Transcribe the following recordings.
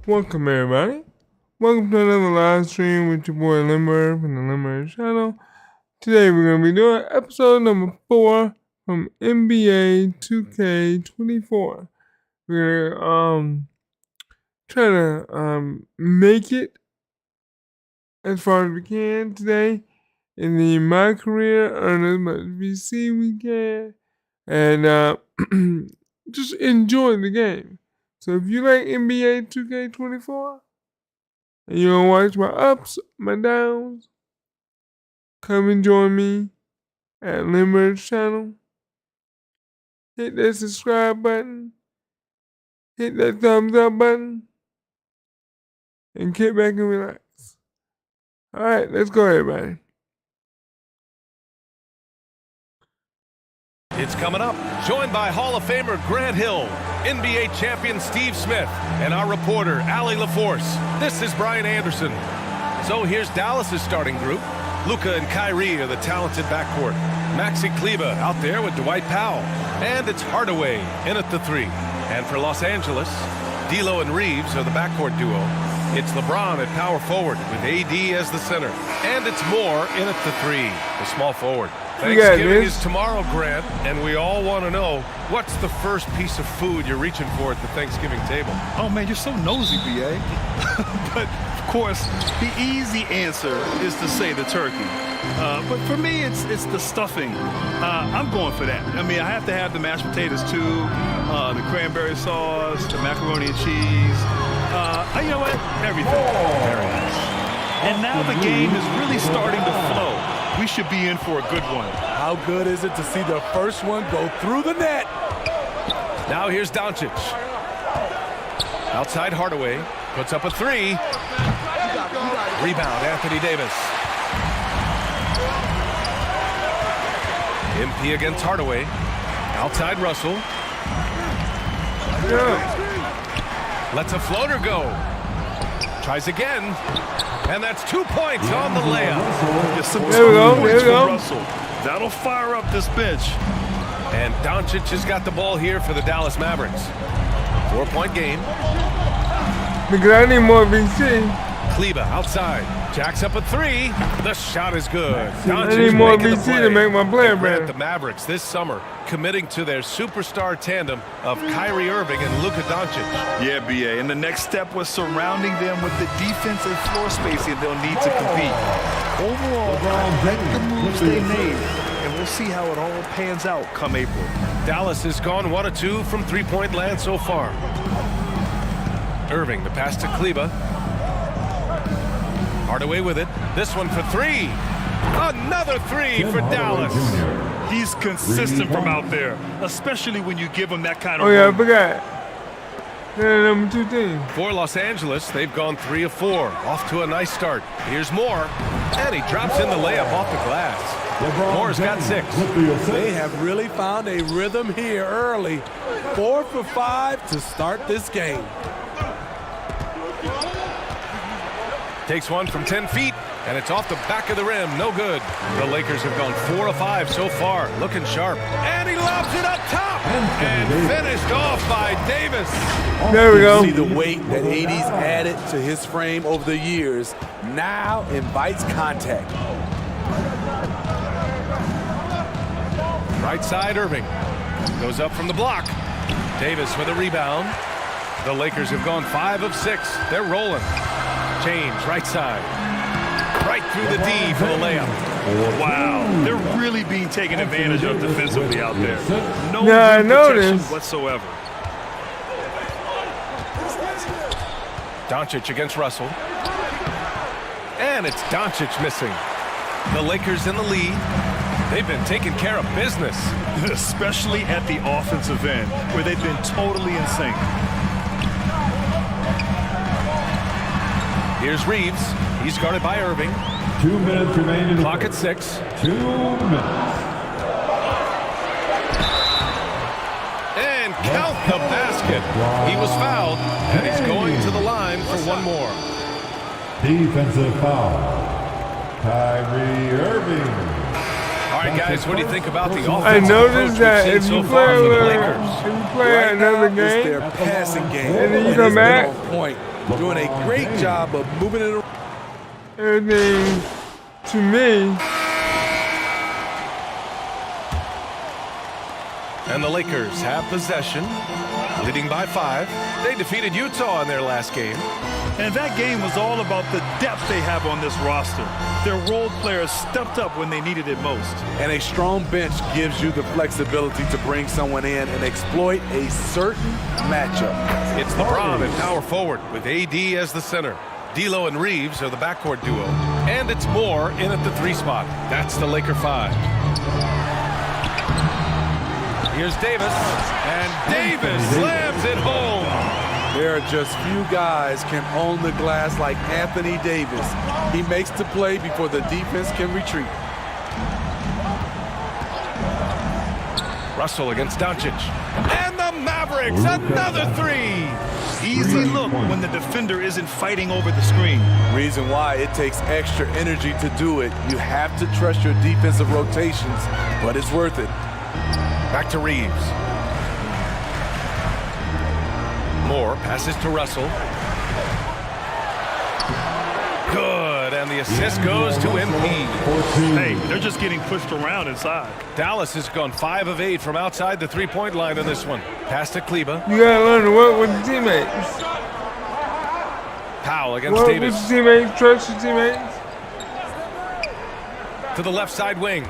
Welcome everybody. Welcome to another live stream with your boy Lindberg from the Lindberg Channel. Today we're going to be doing episode number 4 from NBA 2K24. We're try to make it as far as we can today in the My Career, earn as much VC we can, and just enjoy the game. So if you like NBA 2K24 and you want to watch my ups, my downs, come and join me at Lindberg Channel. Hit that subscribe button, hit that thumbs up button, and kick back and relax. Alright, let's go everybody. It's coming up, joined by Hall of Famer Grant Hill, NBA champion Steve Smith, and our reporter, Allie LaForce. This is Brian Anderson. So here's Dallas's starting group. Luka and Kyrie are the talented backcourt. Maxi Kleber out there with Dwight Powell. And it's Hardaway in at the 3. And for Los Angeles, D'Lo and Reeves are the backcourt duo. It's LeBron at power forward with AD as the center. And it's Moore in at the 3, the small forward. Thanksgiving is tomorrow, Grant, and we all want to know, what's the first piece of food you're reaching for at the Thanksgiving table? Oh, man, you're so nosy, B.A. But, of course, the easy answer is to say the turkey. But for me, it's the stuffing. I'm going for that. I mean, I have to have the mashed potatoes, too, the cranberry sauce, the macaroni and cheese. You know what? Everything. Very nice. And now the game is really starting to flow. We should be in for a good one. How good is it to see the first one go through the net? Now here's Doncic. Outside Hardaway, puts up a 3. Rebound, Anthony Davis. MP against Hardaway. Outside Russell. Lets a floater go. Tries again. And that's 2 points on the layup. There we go, there we go. Russell. That'll fire up this bench. And Doncic has got the ball here for the Dallas Mavericks. 4-point game. Because I need more VC. Kleber outside. Jacks up a 3. The shot is good. I need more VC to make my player better. The Mavericks this summer committing to their superstar tandem of Kyrie Irving and Luka Doncic. Yeah, B.A. And the next step was surrounding them with the defensive floor spacing they'll need to compete. Overall, I like the moves they made, and we'll see how it all pans out come April. Dallas has gone 1 of 2 from three-point land so far. Irving, the pass to Kleber. Hardaway with it. This one for 3. Another 3 for Dallas. He's consistent from out there, especially when you give him that kind of Oh yeah, I room. forgot. They're the number 2 team. For Los Angeles, they've gone 3 of 4. Off to a nice start. Here's Moore. And he drops in the layup off the glass. Moore's got 6. They have really found a rhythm here early. 4 for 5 to start this game. Takes one from 10 feet, and it's off the back of the rim. No good. The Lakers have gone 4 of 5 so far. Looking sharp. And he lobs it up top. And finished off by Davis. There we go. See the weight that AD's added to his frame over the years. Now invites contact. Right side, Irving. Goes up from the block. Davis with a rebound. The Lakers have gone 5 of 6. They're rolling. Change, right side. Right through the D for the layup. Wow, they're really being taken advantage of defensively out there. No Yeah, I rim noticed. protection whatsoever. Doncic against Russell. And it's Doncic missing. The Lakers in the lead. They've been taking care of business. Especially at the offensive end, where they've been totally in sync. Here's Reeves. He's guarded by Irving. 2 minutes remaining. Clock at 6. 2 minutes. And count the basket. He was fouled, and he's going to the line for one more. Defensive foul. Kyrie Irving. All right, guys, what do you think about the offense? I noticed that if so you far play for the if Lakers? you play Right another now, it's their game passing game. and then you and come it's been back, on point. doing a great job of moving it around. Everything to me. And the Lakers have possession, leading by 5. They defeated Utah in their last game. And that game was all about the depth they have on this roster. Their role players stepped up when they needed it most. And a strong bench gives you the flexibility to bring someone in and exploit a certain matchup. It's LeBron at power forward with AD as the center. D'Lo and Reeves are the backcourt duo. And it's Moore in at the 3 spot. That's the Laker 5. Here's Davis, and Davis slams it home. There are just few guys can own the glass like Anthony Davis. He makes the play before the defense can retreat. Russell against Doncic. And the Mavericks, another 3. Easy look when the defender isn't fighting over the screen. Reason why it takes extra energy to do it. You have to trust your defensive rotations, but it's worth it. Back to Reeves. Moore passes to Russell. Good, and the assist goes to MP. Hey, they're just getting pushed around inside. Dallas has gone 5 of 8 from outside the 3-point line in this one. Pass to Kleba. You gotta learn to work with the teammates. Powell against Work Davis. with your teammates, trust your teammates. To the left side wing.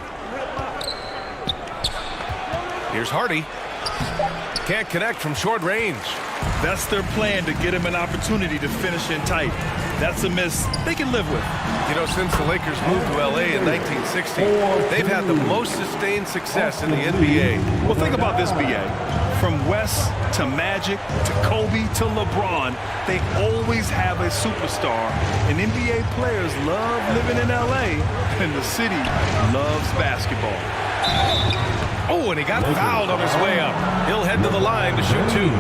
Here's Hardy. Can't connect from short range. That's their plan, to get him an opportunity to finish in tight. That's a miss they can live with. You know, since the Lakers moved to LA in 1960, they've had the most sustained success in the NBA. Well, think about this, BA. From West to Magic to Kobe to LeBron, they always have a superstar. And NBA players love living in LA, and the city loves basketball. Oh, and he got fouled on his way up. He'll head to the line to shoot 2.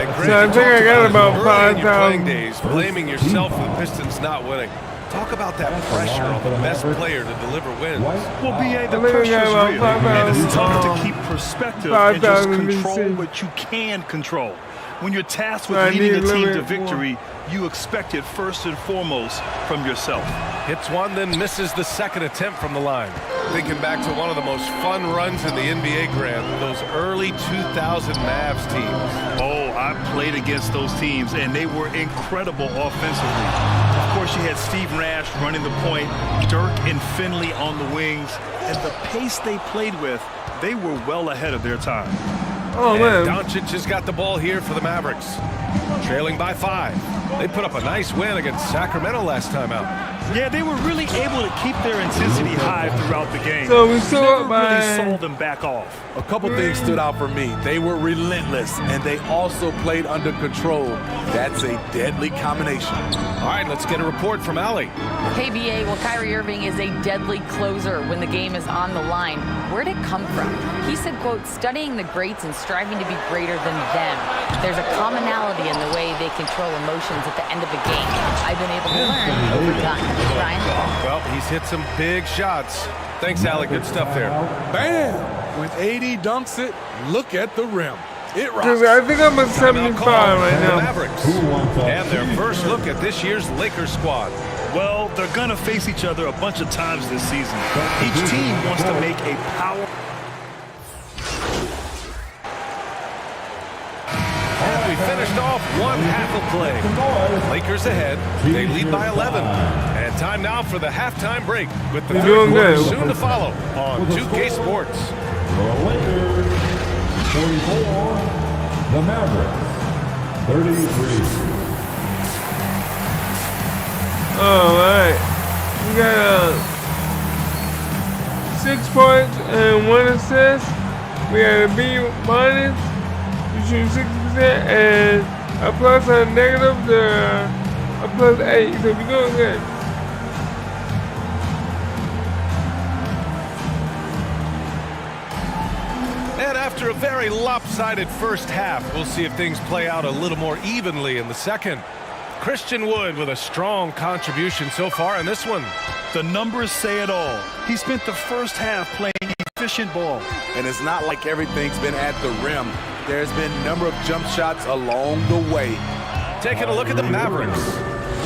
And Greg, So I you think I talked got about early in your 5,000. playing days, blaming yourself for the Pistons not winning. Talk about that pressure on the best player to deliver wins. Well, BA, the I think I pressure's got about real, and it's 5,000, tough to keep perspective and just 5,000 control BC. what you can control. When you're tasked So with I leading a need team limit to for- victory, you expect it first and foremost from yourself. Hits one, then misses the second attempt from the line. Thinking back to one of the most fun runs in the NBA, Grant, those early 2000 Mavs teams. Oh, I played against those teams, and they were incredible offensively. Of course, you had Steve Nash running the point, Dirk and Finley on the wings, and the pace they played with, they were well ahead of their time. Oh, And man. Doncic has got the ball here for the Mavericks. Trailing by 5. They put up a nice win against Sacramento last time out. Yeah, they were really able to keep their intensity high throughout the game. So we still Never up by- really saw them back off. A couple things stood out for me. They were relentless, and they also played under control. That's a deadly combination. All right, let's get a report from Allie. Hey, BA, well, Kyrie Irving is a deadly closer when the game is on the line. Where'd it come from? He said, quote, studying the greats and striving to be greater than them. There's a commonality in the way they control emotions at the end of a game. I've been able to learn over time. Brian? Well, he's hit some big shots. Thanks, Allie. Good stuff there. Bam! When AD dunks it, look at the rim. It rocks. Dude, I think I'm at Timeout 75 call right for the now. Mavericks. And their first look at this year's Lakers squad. Well, they're going to face each other a bunch of times this season. Each team wants to make a power. And we finished off one half of play. Lakers ahead. They lead by 11. And time now for the halftime break with the You're third doing quarter good. soon to follow on 2K Sports. The Lakers, 44. The Mavericks, 33. All right. We got 6 points and 1 assist. We got a B minus. You shoot 60% and a plus and a negative to a plus 8. So we're doing good. And after a very lopsided first half, we'll see if things play out a little more evenly in the second. Christian Wood with a strong contribution so far in this one. The numbers say it all. He spent the first half playing efficient ball. And it's not like everything's been at the rim. There's been a number of jump shots along the way. Taking a look at the Mavericks.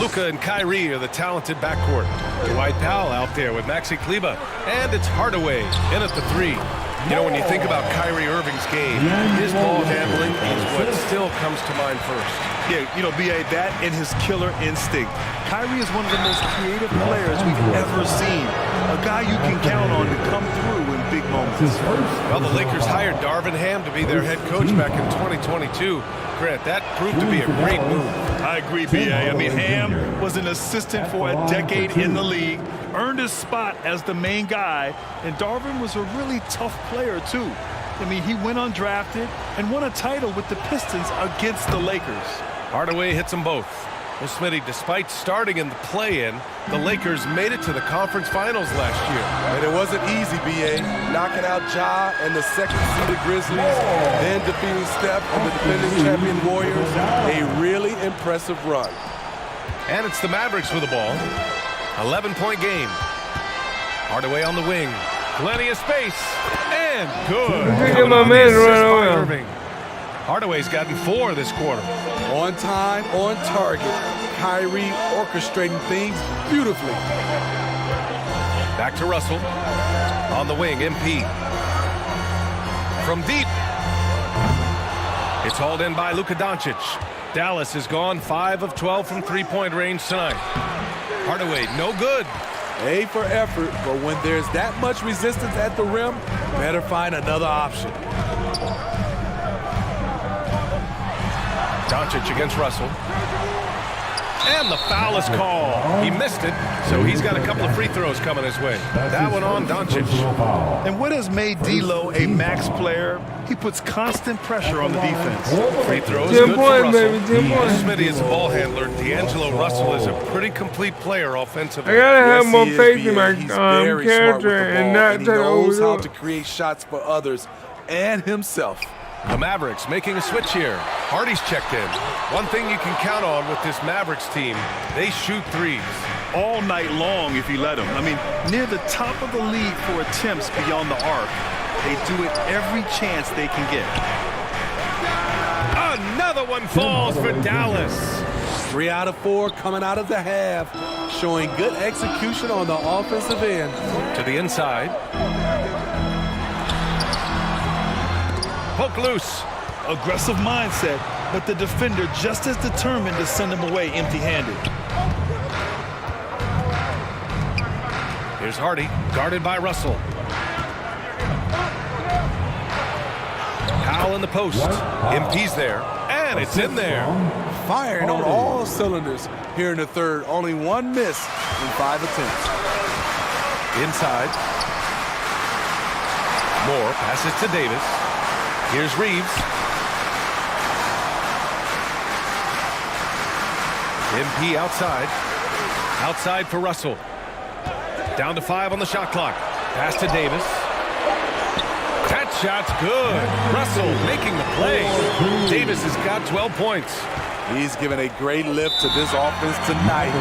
Luka and Kyrie are the talented backcourt. Dwight Powell out there with Maxi Kleber. And it's Hardaway in at the 3. You know, when you think about Kyrie Irving's game, his ball handling is what still comes to mind first. Yeah, you know, B.A., that and his killer instinct. Kyrie is one of the most creative players we've ever seen. A guy you can count on to come through in big moments. Well, the Lakers hired Darvin Ham to be their head coach back in 2022. Grant, that proved to be a great move. I agree, B.A. I mean, Ham was an assistant for a decade in the league, earned his spot as the main guy, and Darvin was a really tough player, too. I mean, he went undrafted and won a title with the Pistons against the Lakers. Hardaway hits them both. Well, Smitty, despite starting in the play-in, the Lakers made it to the conference finals last year. And it wasn't easy, B.A. Knocking out Ja and the second-seeded Grizzlies, then defeating Steph and the defending champion Warriors. A really impressive run. And it's the Mavericks with the ball. 11-point game. Hardaway on the wing. Plenty of space. And good. Get my man right over. Irving. Hardaway's gotten 4 this quarter. On time, on target. Kyrie orchestrating things beautifully. Back to Russell. On the wing, MP. From deep. It's hauled in by Luka Doncic. Dallas has gone 5 of 12 from three-point range tonight. Hardaway, no good. A for effort, but when there's that much resistance at the rim, better find another option. Doncic against Russell. And the foul is called. He missed it, so he's got a couple of free throws coming his way. That one on Doncic. And what has made D'Lo a max player? He puts constant pressure on the defense. Free throws, 10 good for points, Russell. baby, 10 points. Smitty is a ball handler. D'Angelo Russell is a pretty complete player offensively. I gotta have Yes, more he is, faith in B.A. my He's very smart with character the ball, and not and he try to knows how overdo to it. create shots for others and himself. The Mavericks making a switch here. Hardy's checked in. One thing you can count on with this Mavericks team, they shoot threes. All night long if you let them. I mean, near the top of the league for attempts beyond the arc. They do it every chance they can get. Another one falls for Dallas. 3 out of 4 coming out of the half, showing good execution on the offensive end. To the inside. Poke loose. Aggressive mindset, but the defender just as determined to send him away empty-handed. Here's Hardy, guarded by Russell. Powell in the post. MP's there, and it's in there. Firing on all cylinders here in the third. Only one miss in 5 attempts. Inside. Moore passes to Davis. Here's Reeves. MP outside. Outside for Russell. Down to 5 on the shot clock. Pass to Davis. That shot's good. Russell making the play. Davis has got 12 points. He's given a great lift to this offense tonight.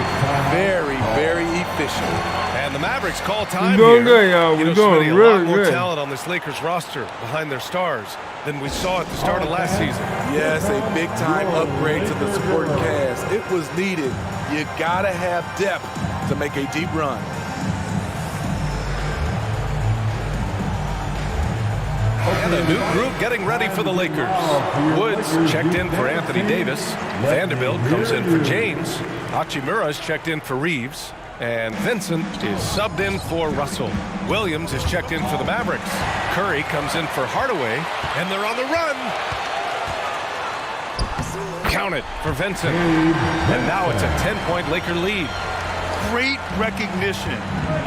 Very, very efficient. And the Mavericks call time We're doing here. good, y'all. You We're know, doing Smitty, a really lot more good. talent on this Lakers roster behind their stars than we saw at the start of last season. Yes, a big-time upgrade to the supporting cast. It was needed. You gotta have depth to make a deep run. And a new group getting ready for the Lakers. Woods checked in for Anthony Davis. Vanderbilt comes in for James. Hachimura's checked in for Reeves. And Vincent is subbed in for Russell. Williams is checked in for the Mavericks. Curry comes in for Hardaway. And they're on the run. Count it for Vincent. And now it's a 10-point Laker lead. Great recognition.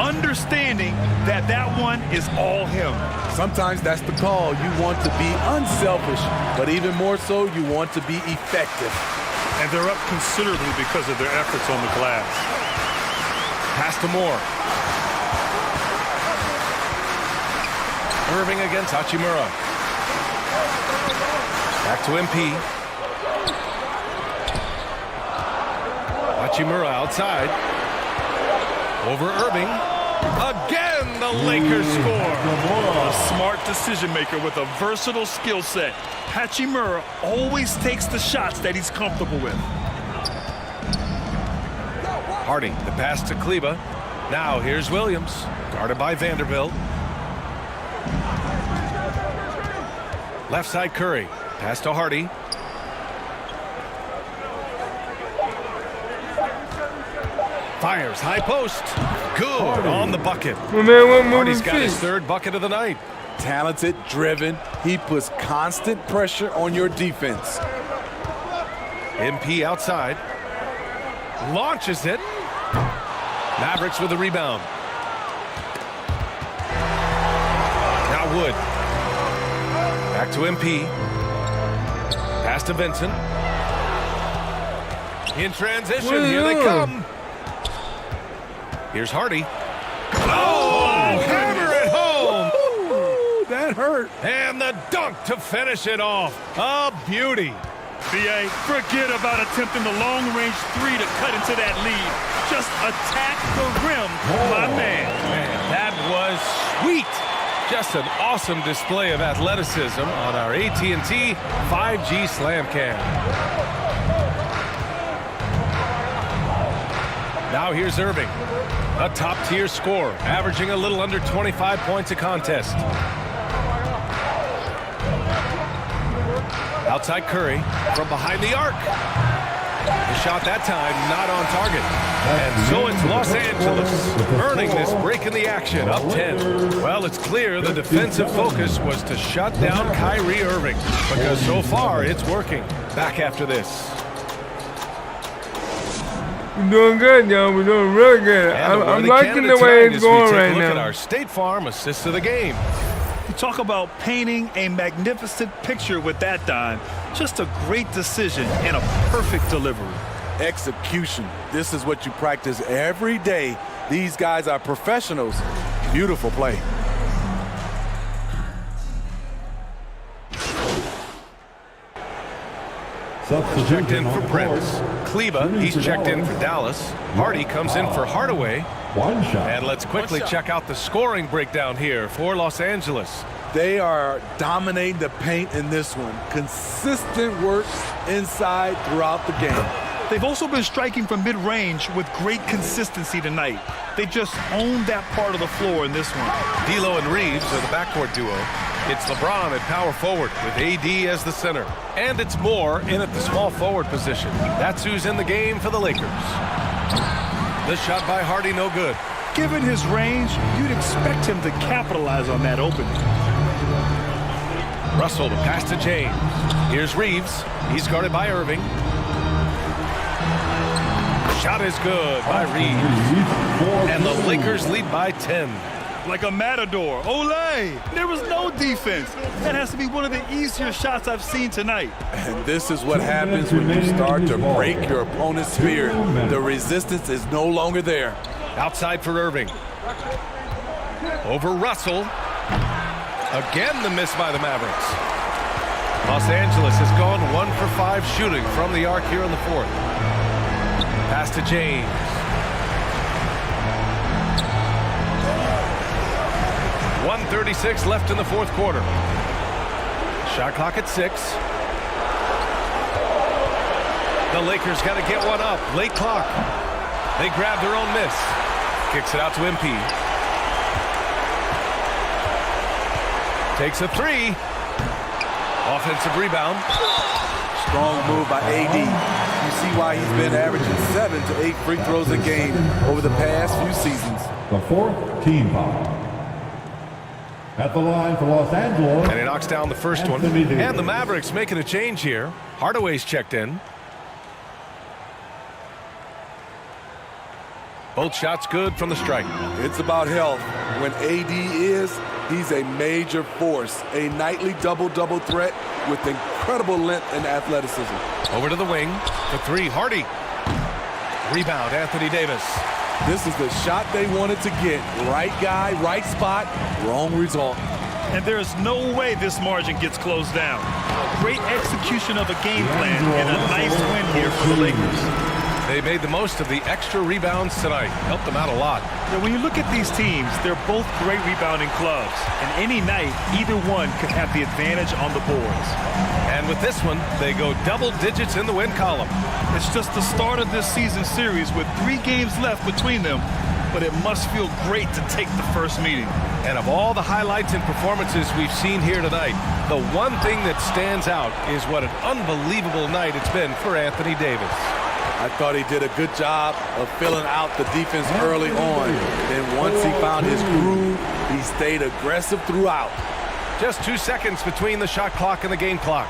Understanding that that one is all him. Sometimes that's the call. You want to be unselfish, but even more so, you want to be effective. And they're up considerably because of their efforts on the glass. Pass to Moore. Irving against Hachimura. Back to MP. Hachimura outside. Over Irving. Again, the Lakers score. A smart decision maker with a versatile skill set. Hachimura always takes the shots that he's comfortable with. Hardy, the pass to Kleba. Now here's Williams, guarded by Vanderbilt. Left side Curry, pass to Hardy. Fires, high post. Good on the bucket. Hardy's got his third bucket of the night. Talented, driven. He puts constant pressure on your defense. MP outside. Launches it. Mavericks with the rebound. Now Wood. Back to MP. Pass to Vincent. In transition, here they come. Here's Hardy. Oh, hammer it home. That hurt. And the dunk to finish it off. A beauty. BA, forget about attempting the long-range three to cut into that lead. Just attack the rim, my man. Man, that was sweet. Just an awesome display of athleticism on our AT&T 5G Slam Cam. Now here's Irving, a top-tier scorer, averaging a little under 25 points a contest. Outside Curry from behind the arc. The shot that time not on target. And so it's Los Angeles earning this break in the action, up 10. Well, it's clear the defensive focus was to shut down Kyrie Irving because so far it's working. Back after this. We're doing good, yo. We're doing really good. I'm liking the way it's going right now. Look at our State Farm assist of the game. You talk about painting a magnificent picture with that dime. Just a great decision and a perfect delivery. Execution. This is what you practice every day. These guys are professionals. Beautiful play. Checked in for Prince. Kleba, he's checked in for Dallas. Hardy comes in for Hardaway. One shot. And let's quickly check out the scoring breakdown here for Los Angeles. They are dominating the paint in this one. Consistent work inside throughout the game. They've also been striking from mid-range with great consistency tonight. They just owned that part of the floor in this one. D'Lo and Reeves are the backcourt duo. It's LeBron at power forward with AD as the center. And it's Moore in at the small forward position. That's who's in the game for the Lakers. The shot by Hardy, no good. Given his range, you'd expect him to capitalize on that opening. Russell, the pass to James. Here's Reeves. He's guarded by Irving. Shot is good by Reeves. And the Lakers lead by 10. Like a matador. Olay! There was no defense. That has to be one of the easier shots I've seen tonight. And this is what happens when you start to break your opponent's spirit. The resistance is no longer there. Outside for Irving. Over Russell. Again the miss by the Mavericks. Los Angeles has gone 1 for 5 shooting from the arc here in the fourth. Pass to James. .136 left in the fourth quarter. Shot clock at 6. The Lakers got to get one up. Late clock. They grab their own miss. Kicks it out to MP. Takes a 3. Offensive rebound. Strong move by AD. You see why he's been averaging 7 to 8 free throws a game over the past few seasons. The fourth team foul. At the line for Los Angeles. And he knocks down the first one. And the Mavericks making a change here. Hardaway's checked in. Both shots good from the strike. It's about health. When AD is, he's a major force. A nightly double-double threat with incredible length and athleticism. Over to the wing. For 3, Hardy. Rebound, Anthony Davis. This is the shot they wanted to get. Right guy, right spot, wrong result. And there is no way this margin gets closed down. Great execution of a game plan and a nice win here for the Lakers. They made the most of the extra rebounds tonight. Helped them out a lot. Yeah, when you look at these teams, they're both great rebounding clubs. And any night, either one could have the advantage on the boards. And with this one, they go double digits in the win column. It's just the start of this season series with 3 games left between them, but it must feel great to take the first meeting. And of all the highlights and performances we've seen here tonight, the one thing that stands out is what an unbelievable night it's been for Anthony Davis. I thought he did a good job of filling out the defense early on. Then once he found his groove, he stayed aggressive throughout. Just 2 seconds between the shot clock and the game clock.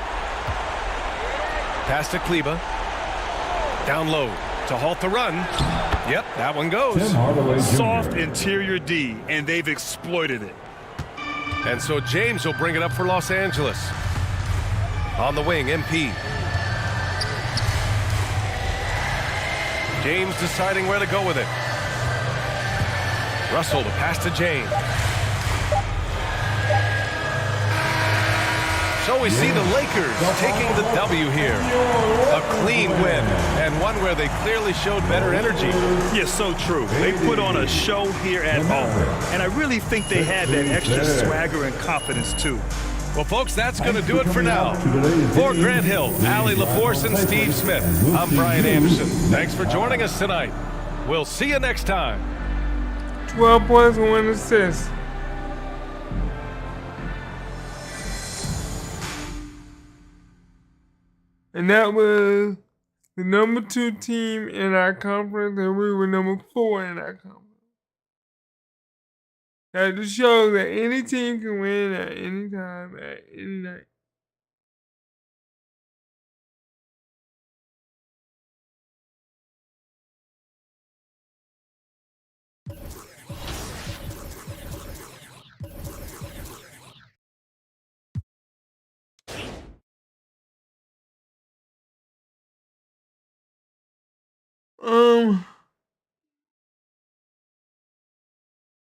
Pass to Kleba. Down low to halt the run. Yep, that one goes. Soft interior D, and they've exploited it. And so James will bring it up for Los Angeles. On the wing, MP. James deciding where to go with it. Russell to pass to James. So we see the Lakers taking the W here. A clean win, and one where they clearly showed better energy. Yes, so true. They put on a show here at home, and I really think they had that extra swagger and confidence too. Well, folks, that's going to do it for now. For Grant Hill, Allie LaForce, and Steve Smith, I'm Brian Anderson. Thanks for joining us tonight. We'll see you next time. 12 points and 1 assist. And that was the number 2 team in our conference, and we were number 4 in our conference. That just shows that any team can win at any time, at any night.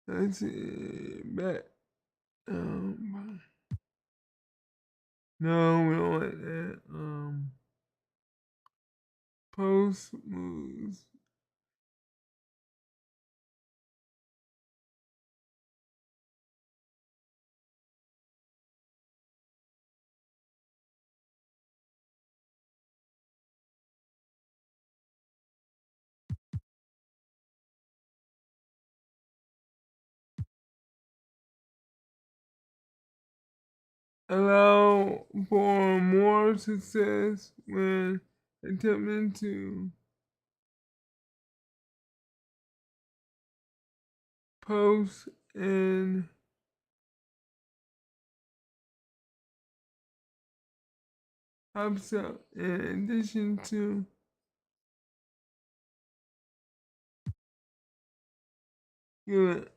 Let's see, back. No, we don't like that. Post moves. Allow for more success when attempting to post and upsell in addition to good.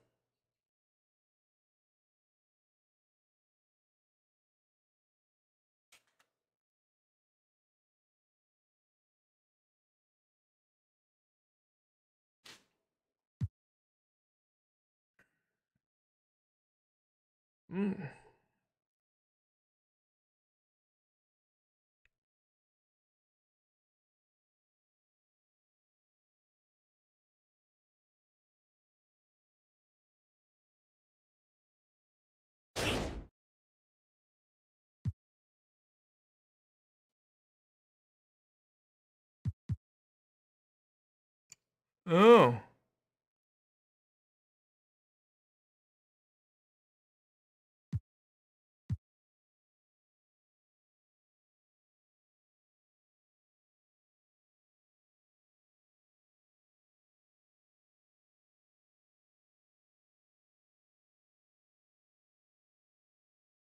Oh.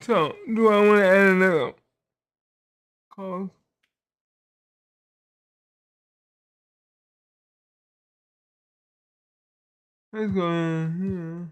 So, do I want to add another call? Let's go in here.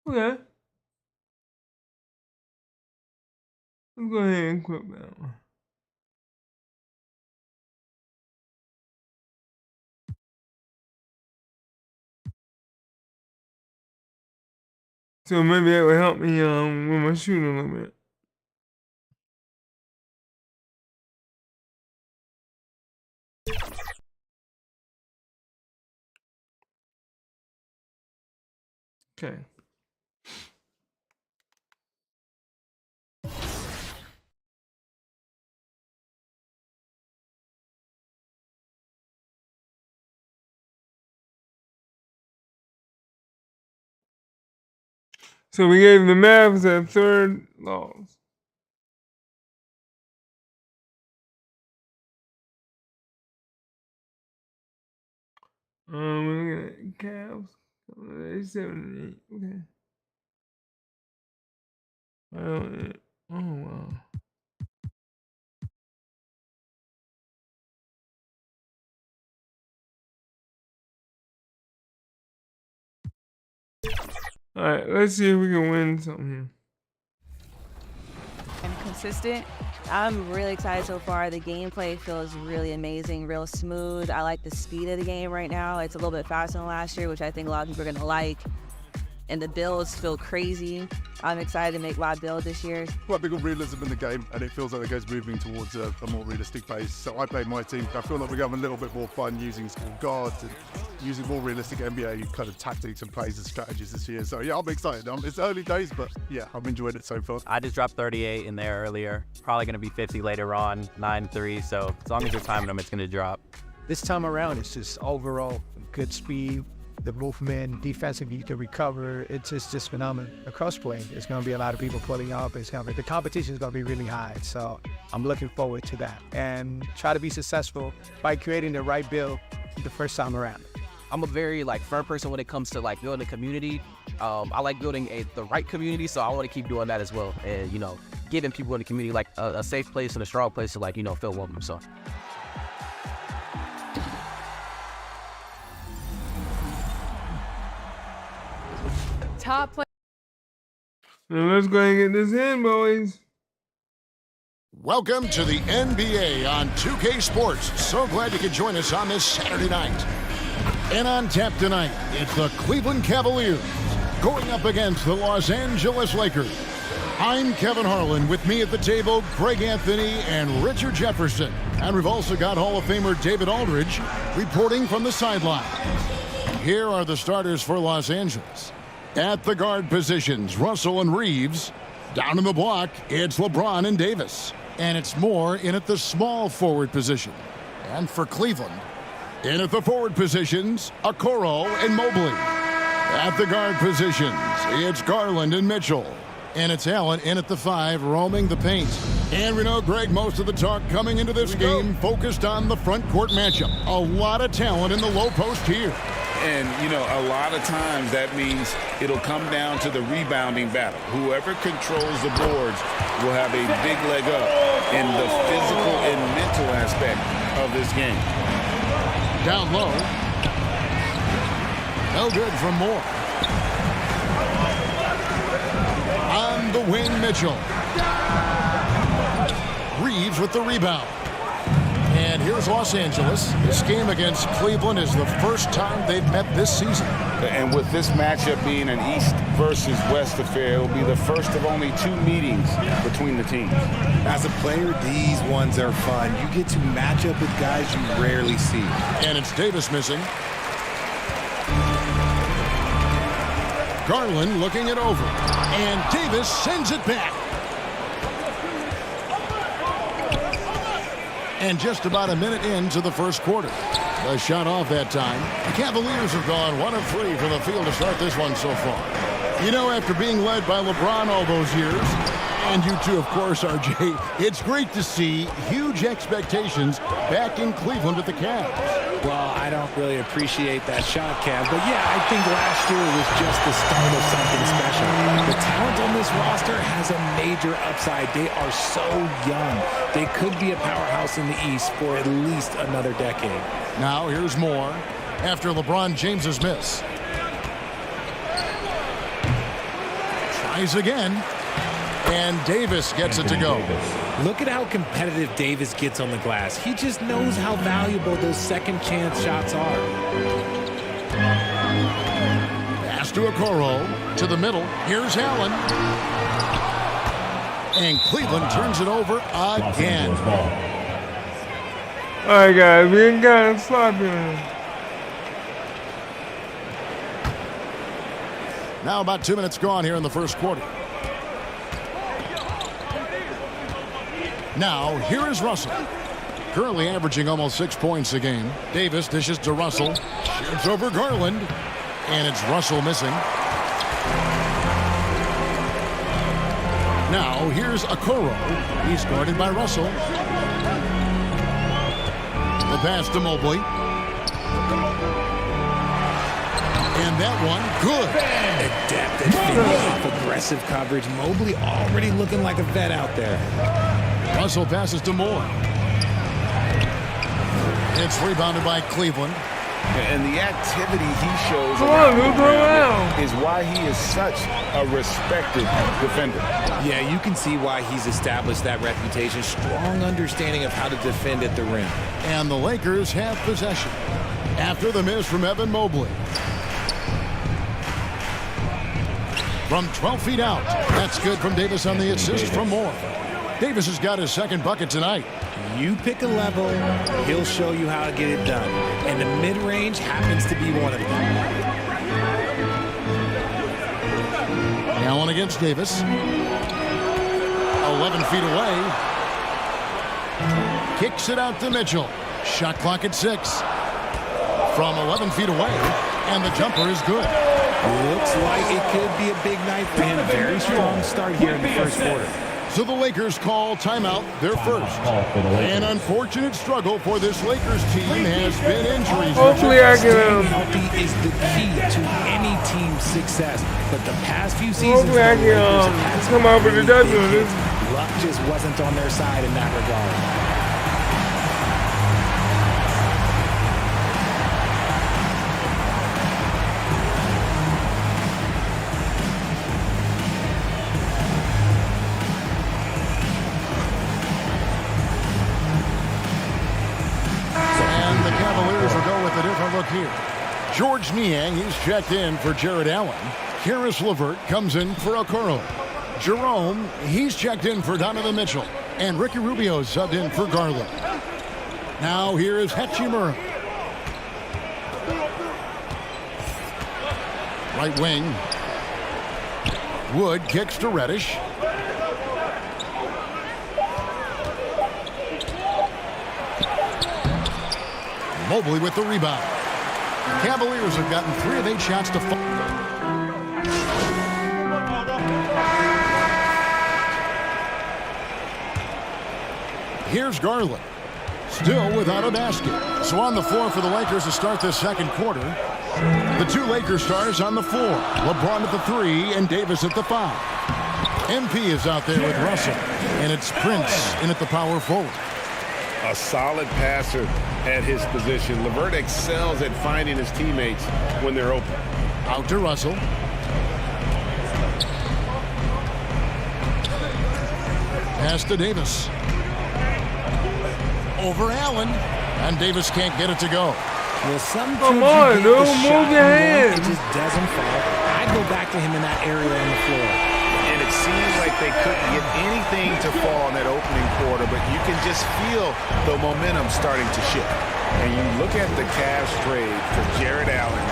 Okay. Let's go ahead and equip that one. So maybe that will help me with my shooting a little bit. Okay. So we gave the Mavs a third loss. We're looking at Cavs. They're 7-8. Okay. Oh wow. All right, let's see if we can win something here. And consistent. I'm really excited so far. The gameplay feels really amazing, real smooth. I like the speed of the game right now. It's a little bit faster than last year, which I think a lot of people are going to like. And the builds feel crazy. I'm excited to make my build this year. Quite big on realism in the game, and it feels like the game's moving towards a more realistic pace. So I played my team. I feel like we're having a little bit more fun using small guards and using more realistic NBA kind of tactics and plays and strategies this year. So yeah, I'm excited. It's early days, but yeah, I'm enjoying it so far. I just dropped 38 in there earlier. Probably going to be 50 later on, 9-3. So as long as you're timing them, it's going to drop. This time around, it's just overall good speed. The movement, defensively, you can recover. It's just phenomenal. Across play, there's going to be a lot of people pulling up. The competition is going to be really high. So I'm looking forward to that. And try to be successful by creating the right build the first time around. I'm a very firm person when it comes to building a community. I like building the right community, so I want to keep doing that as well. And, giving people in the community a safe place and a strong place to feel welcome. So. Top play. Now let's go ahead and get this in, boys. Welcome to the NBA on 2K Sports. So glad you could join us on this Saturday night. And on tap tonight, it's the Cleveland Cavaliers going up against the Los Angeles Lakers. I'm Kevin Harlan. With me at the table, Greg Anthony and Richard Jefferson. And we've also got Hall of Famer David Aldridge reporting from the sideline. Here are the starters for Los Angeles. At the guard positions, Russell and Reeves. Down in the block, it's LeBron and Davis. And it's Moore in at the small forward position. And for Cleveland, in at the forward positions, Okoro and Mobley. At the guard positions, it's Garland and Mitchell. And it's Allen in at the 5, roaming the paint. And we know, Greg, most of the talk coming into this game focused on the front court matchup. A lot of talent in the low post here. And, a lot of times that means it'll come down to the rebounding battle. Whoever controls the boards will have a big leg up in the physical and mental aspect of this game. Down low. No good from Moore. On the wing, Mitchell. Reeves with the rebound. And here's Los Angeles. This game against Cleveland is the first time they've met this season. And with this matchup being an East versus West affair, it'll be the first of only 2 meetings between the teams. As a player, these ones are fun. You get to match up with guys you rarely see. And it's Davis missing. Garland looking it over. And Davis sends it back. And just about a minute into the first quarter. The shot off that time. The Cavaliers have gone 1 of 3 from the field to start this one so far. After being led by LeBron all those years, and you too, of course, RJ, it's great to see huge expectations back in Cleveland with the Cavs. Well, I don't really appreciate that shot, Cav, but yeah, I think last year was just the start of something special. The talent on this roster has a major upside. They are so young. They could be a powerhouse in the East for at least another decade. Now here's Moore after LeBron James's miss. Tries again. And Davis gets it to go. Look at how competitive Davis gets on the glass. He just knows how valuable those second chance shots are. Pass to Okoro. To the middle. Here's Allen. And Cleveland turns it over again. All right, guys, we ain't got it sloppy. Now about 2 minutes gone here in the first quarter. Now, here is Russell. Currently averaging almost 6 points a game. Davis dishes to Russell. Shoots over Garland. And it's Russell missing. Now, here's Okoro. He's guarded by Russell. The pass to Mobley. And that one, good. Adept at finish off aggressive coverage. Mobley already looking like a vet out there. Russell passes to Moore. It's rebounded by Cleveland. And the activity he shows is why he is such a respected defender. Yeah, you can see why he's established that reputation. Strong understanding of how to defend at the rim. And the Lakers have possession after the miss from Evan Mobley. From 12 feet out. That's good from Davis on the assist from Moore. Davis has got his second bucket tonight. You pick a level, he'll show you how to get it done. And the mid-range happens to be one of them. Allen against Davis. 11 feet away. Kicks it out to Mitchell. Shot clock at 6. From 11 feet away. And the jumper is good. Looks like it could be a big night for him. Very strong start here in the first quarter. So the Lakers call timeout, their first. An unfortunate struggle for this Lakers team has been injuries. Hopefully I Staying healthy is the key to any team's success. But the past few seasons, hopefully I can come out with a W on this. Luck just wasn't on their side in that regard. Here. George Niang, he's checked in for Jared Allen. Karis LeVert comes in for Okoro. Jerome, he's checked in for Donovan Mitchell. And Ricky Rubio subbed in for Garland. Now here is Hachimura. Right wing. Wood kicks to Reddish. Mobley with the rebound. Cavaliers have gotten 3 of 8 shots to fall. Here's Garland. Still without a basket. So on the floor for the Lakers to start this second quarter. The 2 Lakers stars on the floor. LeBron at the 3 and Davis at the 5. MP is out there with Russell. And it's Prince in at the power forward. A solid passer at his position. LeVert excels at finding his teammates when they're open. Out to Russell. Pass to Davis. Over Allen. And Davis can't get it to go. Well, some come on, dude, move your hands. It just doesn't fall. I'd go back to him in that area on the floor. And it seems like they couldn't get anything to fall in that opening quarter, but you can just feel the momentum starting to shift. And you look at the Cavs trade for Jared Allen,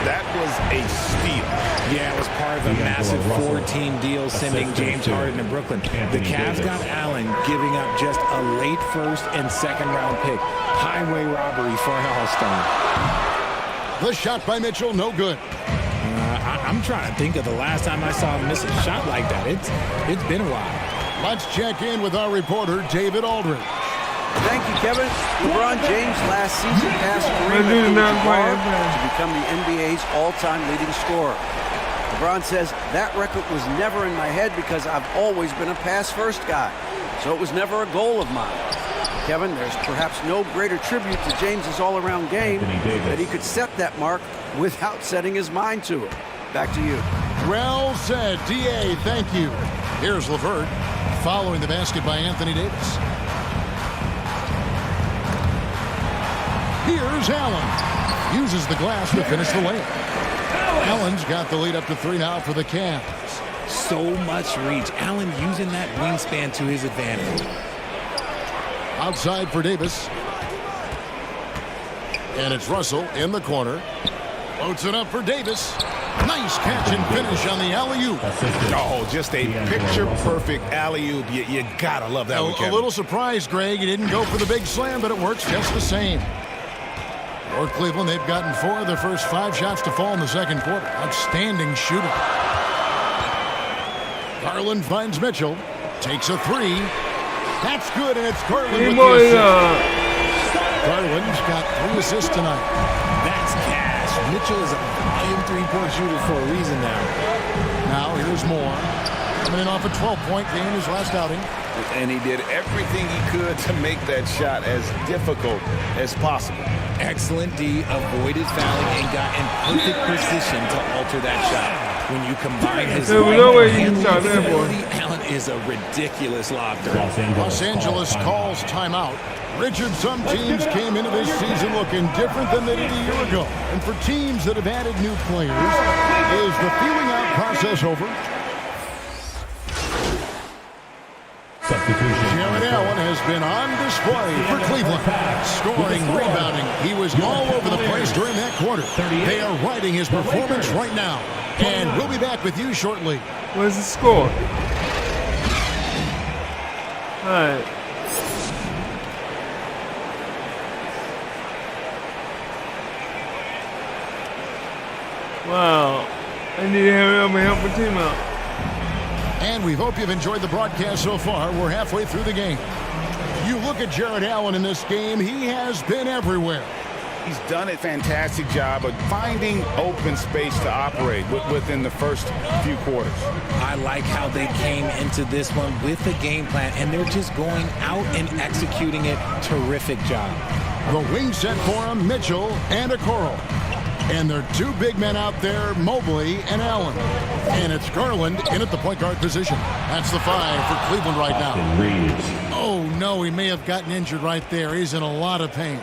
that was a steal. Yeah, it was part of a massive 4-team deal sending James Harden to Brooklyn. The Cavs got Allen, giving up just a late first and second round pick. Highway robbery for an all-star. The shot by Mitchell, no good. I'm trying to think of the last time I saw him miss a shot like that. It's been a while. Let's check in with our reporter, David Aldridge. Thank you, Kevin. LeBron James last season passed Kareem to become the NBA's all-time leading scorer. LeBron says, that record was never in my head because I've always been a pass-first guy. So it was never a goal of mine. Kevin, there's perhaps no greater tribute to James's all-around game that he could set that mark without setting his mind to it. Back to you. Well said, D.A., thank you. Here's LeVert, following the basket by Anthony Davis. Here's Allen. Uses the glass to finish the layup. Allen's got the lead up to 3 now for the Cavs. So much reach. Allen using that wingspan to his advantage. Outside for Davis. And it's Russell in the corner. Loads it up for Davis. Nice catch and finish on the alley-oop. Oh, just a picture-perfect alley-oop. You gotta love that one, Kevin. A little surprised, Greg. He didn't go for the big slam, but it works just the same. For Cleveland, they've gotten 4 of their first 5 shots to fall in the second quarter. Outstanding shooting. Garland finds Mitchell. Takes a 3. That's good, and it's Garland with the assist. Garland's got 3 assists tonight. That's cash. Mitchell is a volume 3-point shooter for a reason now. Now here's Moore. Coming in off a 12-point game his last outing. And he did everything he could to make that shot as difficult as possible. Excellent D, avoided fouling, and got in perfect position to alter that shot. When you combine his ability, Allen is a ridiculous lobster. Los Angeles calls timeout. Richard, some teams came into this season looking different than they did a year ago. And for teams that have added new players, is the feeling out process over? Jared Allen has been on display for Cleveland. Scoring, rebounding. He was all over the place during that quarter. They are riding his performance right now. And we'll be back with you shortly. What's the score? All right. Wow. I need to hurry up and help the team out. And we hope you've enjoyed the broadcast so far. We're halfway through the game. You look at Jared Allen in this game, he has been everywhere. He's done a fantastic job of finding open space to operate within the first few quarters. I like how they came into this one with a game plan, and they're just going out and executing it. Terrific job. The wing set for him, Mitchell and Okoro. And there are 2 big men out there, Mobley and Allen. And it's Garland in at the point guard position. That's the 5 for Cleveland right now. Oh, no, he may have gotten injured right there. He's in a lot of pain.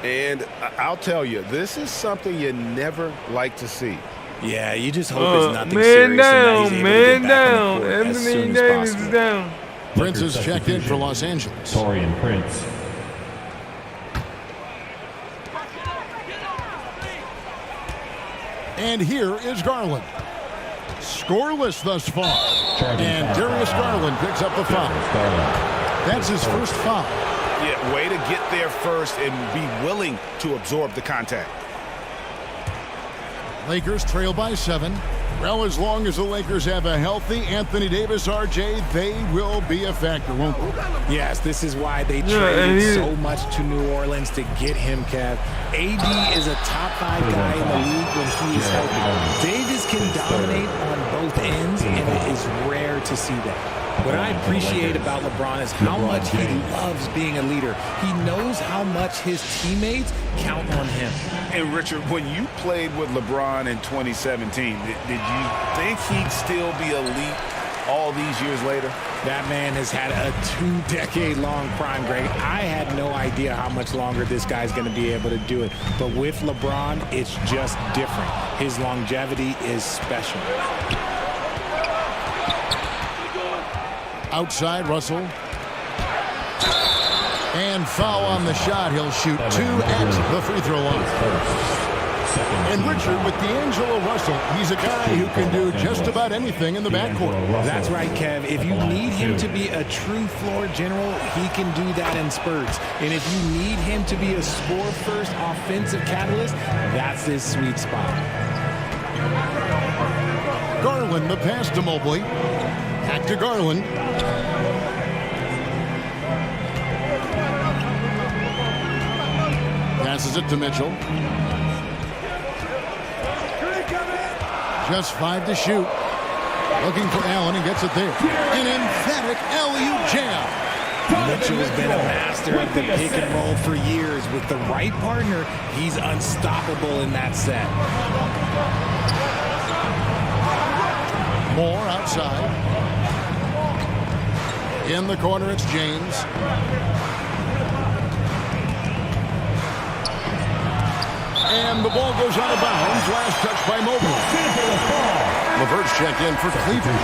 And I'll tell you, this is something you never like to see. Yeah, you just hope it's nothing serious. Man down. Anthony Davis is down. Prince is checked in for Los Angeles. Torian Prince. And here is Garland. Scoreless thus far. And Darius Garland picks up the foul. That's his first foul. Yeah, way to get there first and be willing to absorb the contact. Lakers trail by 7. Well, as long as the Lakers have a healthy Anthony Davis, RJ, they will be a factor, won't they? Yes, this is why they traded so much to New Orleans to get him, Kev. AD is a top 5 guy in the league when he is healthy. Davis can dominate on both ends, and it is rare to see that. What I appreciate about LeBron is how much he loves being a leader. He knows how much his teammates count on him. And Richard, when you played with LeBron in 2017, did you think he'd still be elite all these years later? That man has had a 2-decade-long prime, Greg. I had no idea how much longer this guy's going to be able to do it. But with LeBron, it's just different. His longevity is special. Outside, Russell. And foul on the shot. He'll shoot 2 at the free throw line. And Richard, with D'Angelo Russell, he's a guy who can do just about anything in the backcourt. That's right, Kev. If you need him to be a true floor general, he can do that in spurts. And if you need him to be a score-first offensive catalyst, that's his sweet spot. Garland, the pass to Mobley. Back to Garland. Passes it to Mitchell. Just 5 to shoot. Looking for Allen. He gets it there. An emphatic alley-oop jam. Mitchell has been a master of the pick and roll for years. With the right partner, he's unstoppable in that set. Moore outside. In the corner, it's James. And the ball goes out of bounds. Last touch by Mobley. Levert's checked in for Cleveland.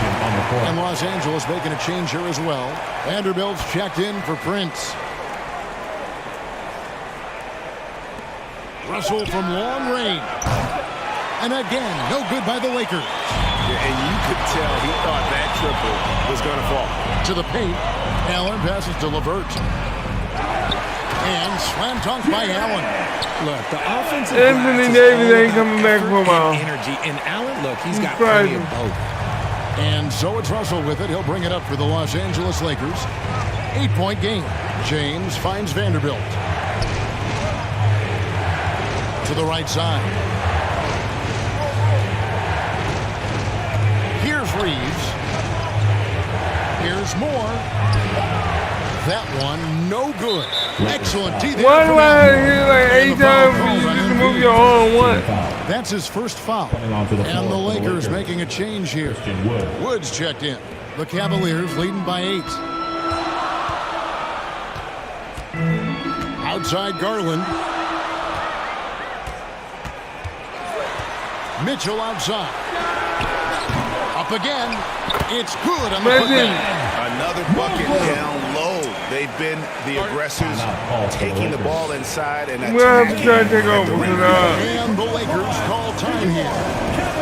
And Los Angeles making a change here as well. Vanderbilt's checked in for Prince. Russell from long range. And again, no good by the Lakers. Yeah, and you could tell he thought that triple was going to fall. To the paint. Allen passes to Levert. And slam dunk by Allen. Look, the offensive Anthony Davis ain't coming back for a while. Energy. And Allen, look, he's got plenty of both. And so it's Russell with it. He'll bring it up for the Los Angeles Lakers. 8-point game. James finds Vanderbilt. To the right side. Here's Reeves. Here's Moore. That one, no good. Excellent D there. Why do I hear like 8 times for you just to move your arm once? That's his first foul. And the Lakers making a change here. Woods checked in. The Cavaliers leading by 8. Outside Garland. Mitchell outside. Up again. It's good on the putback. Another bucket down low. They've been the aggressors, taking the ball inside and attacking. And the Lakers call time here.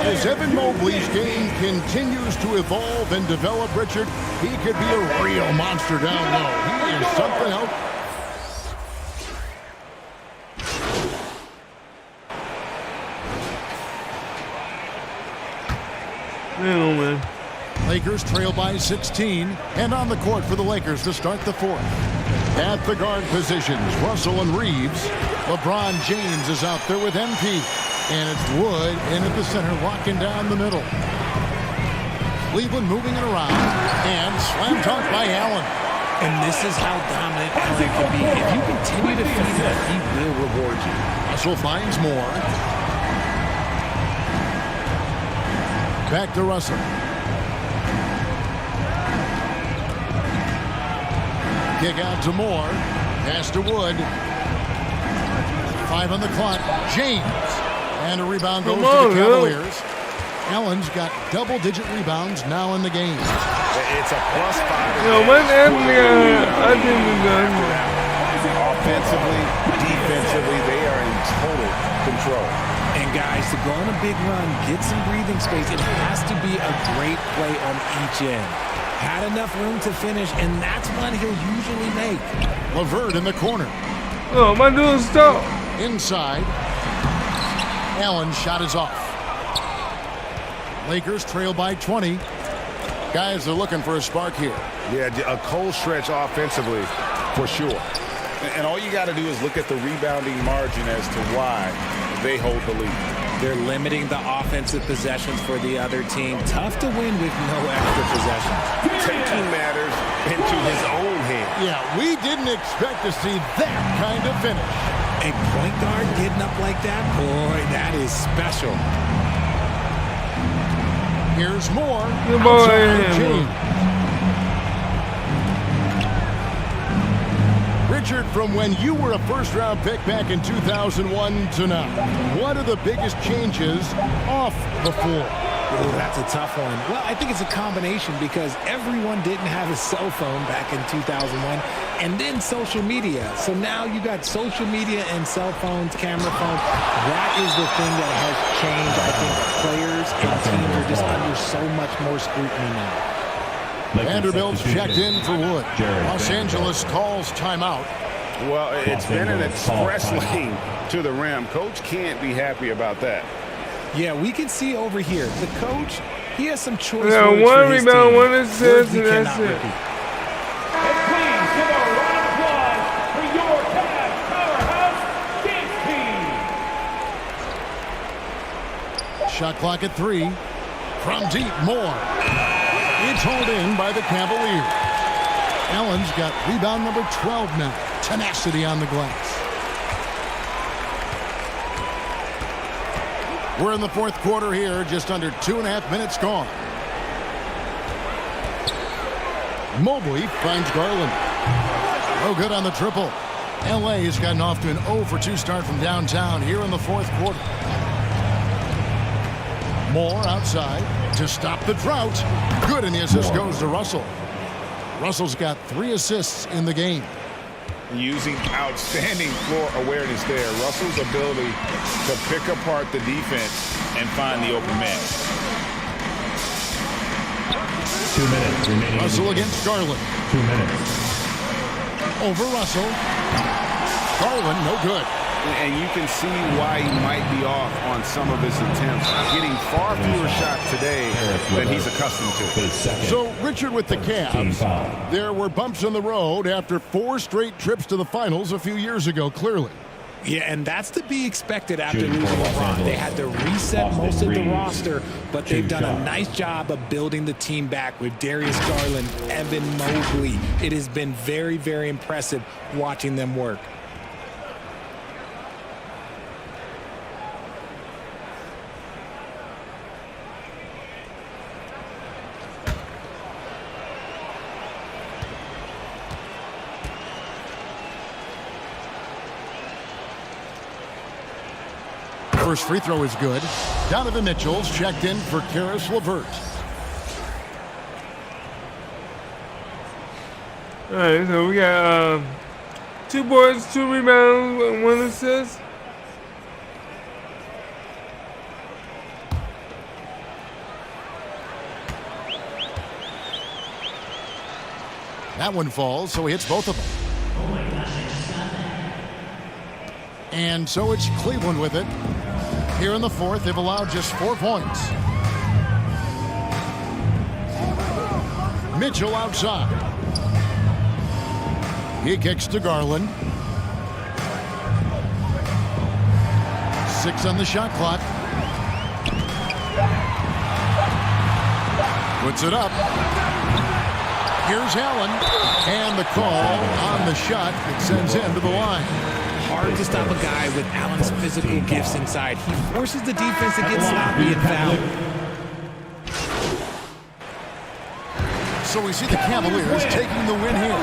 As Evan Mobley's game continues to evolve and develop, Richard, he could be a real monster down low. He is something else. Man. Lakers trail by 16, and on the court for the Lakers to start the fourth. At the guard positions, Russell and Reeves. LeBron James is out there with MP. And it's Wood in at the center, locking down the middle. Cleveland moving it around, and slam dunk by Allen. And this is how dominant Allen can be. If you continue to feed him, he will reward you. Russell finds more. Back to Russell. Kick out to Moore. Pass to Wood. 5 on the clock. James. And a rebound goes to the Cavaliers. Allen's got double-digit rebounds now in the game. It's a +5. When Anthony, I think we're done. Offensively, defensively, they are in total control. And guys, to go on a big run, get some breathing space, it has to be a great play on each end. Had enough room to finish, and that's one he'll usually make. Levert in the corner. Oh, my dude's stop. Inside. Allen's shot is off. Lakers trail by 20. Guys are looking for a spark here. Yeah, a cold stretch offensively, for sure. And all you got to do is look at the rebounding margin as to why they hold the lead. They're limiting the offensive possessions for the other team. Tough to win with no extra possessions. Taking matters into his own hands. Yeah, we didn't expect to see that kind of finish. A point guard getting up like that, boy, that is special. Here's more. Good boy. Richard, from when you were a first-round pick back in 2001 to now, what are the biggest changes off the floor? Oh, that's a tough one. Well, I think it's a combination because everyone didn't have a cell phone back in 2001 and then social media. So now you got social media and cell phones, camera phones. That is the thing that has changed. I think players and teams are just under so much more scrutiny now. Vanderbilt's checked in for Wood. Los Angeles calls timeout. Well, it's been an express lane to the rim. Coach can't be happy about that. Yeah, we can see over here. The coach, he has some choice. Yeah, words one for his rebound, team. one assist, and that's it. Repeat. And please give a round of applause for your Cavs powerhouse, Big T. Shot clock at 3. From deep, more. It's hauled in by the Cavaliers. Allen's got rebound number 12 now. Tenacity on the glass. We're in the fourth quarter here, just under 2.5 minutes gone. Mobley finds Garland. No good on the triple. LA has gotten off to an 0 for 2 start from downtown here in the fourth quarter. Moore outside to stop the drought. Good, and the assist goes to Russell. Russell's got 3 assists in the game. Using outstanding floor awareness there. Russell's ability to pick apart the defense and find the open man. 2 minutes remaining. Russell against Garland. 2 minutes. Over Russell. Garland, no good. And you can see why he might be off on some of his attempts, getting far fewer shots today than he's accustomed to. So, Richard, with the Cavs, there were bumps in the road after 4 straight trips to the finals a few years ago, clearly. Yeah, and that's to be expected after losing LeBron. They had to reset most of the roster, but they've done a nice job of building the team back with Darius Garland, Evan Mobley. It has been very, very impressive watching them work. First free throw is good. Donovan Mitchell's checked in for Karis LeVert. All right, so we got 2 boards, 2 rebounds, and 1 assist. That one falls, so he hits both of them. And so it's Cleveland with it. Here in the fourth, they've allowed just 4 points. Mitchell outside. He kicks to Garland. 6 on the shot clock. Puts it up. Here's Allen. And the call on the shot that sends him to the line. Hard to stop a guy with Allen's physical gifts inside. He forces the defense to get sloppy and foul. So we see the Cavaliers taking the win here.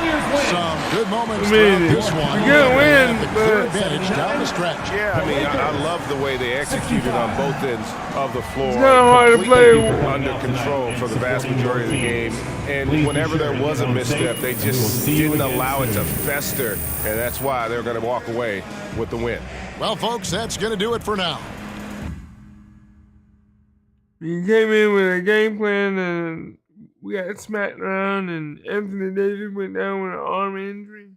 Some good moments throughout this one. Good win, but advantage down the stretch. Yeah, I mean, I love the way they executed on both ends of the floor. It's kind of hard to play Under control for the vast majority of the game. And whenever there was a misstep, they just didn't allow it to fester. And that's why they're going to walk away with the win. Well, folks, that's going to do it for now. We came in with a game plan and we got smacked around, and Anthony Davis went down with an arm injury.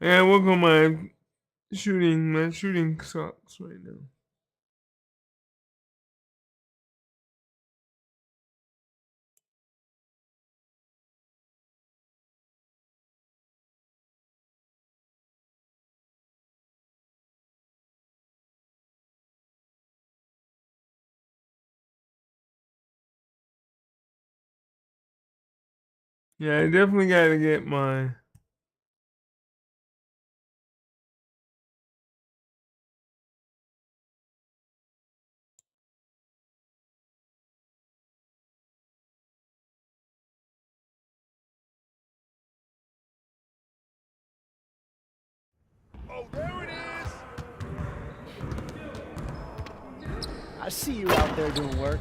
And work on my shooting sucks right now. Yeah, I definitely got to get my Oh, there it is! I see you out there doing work.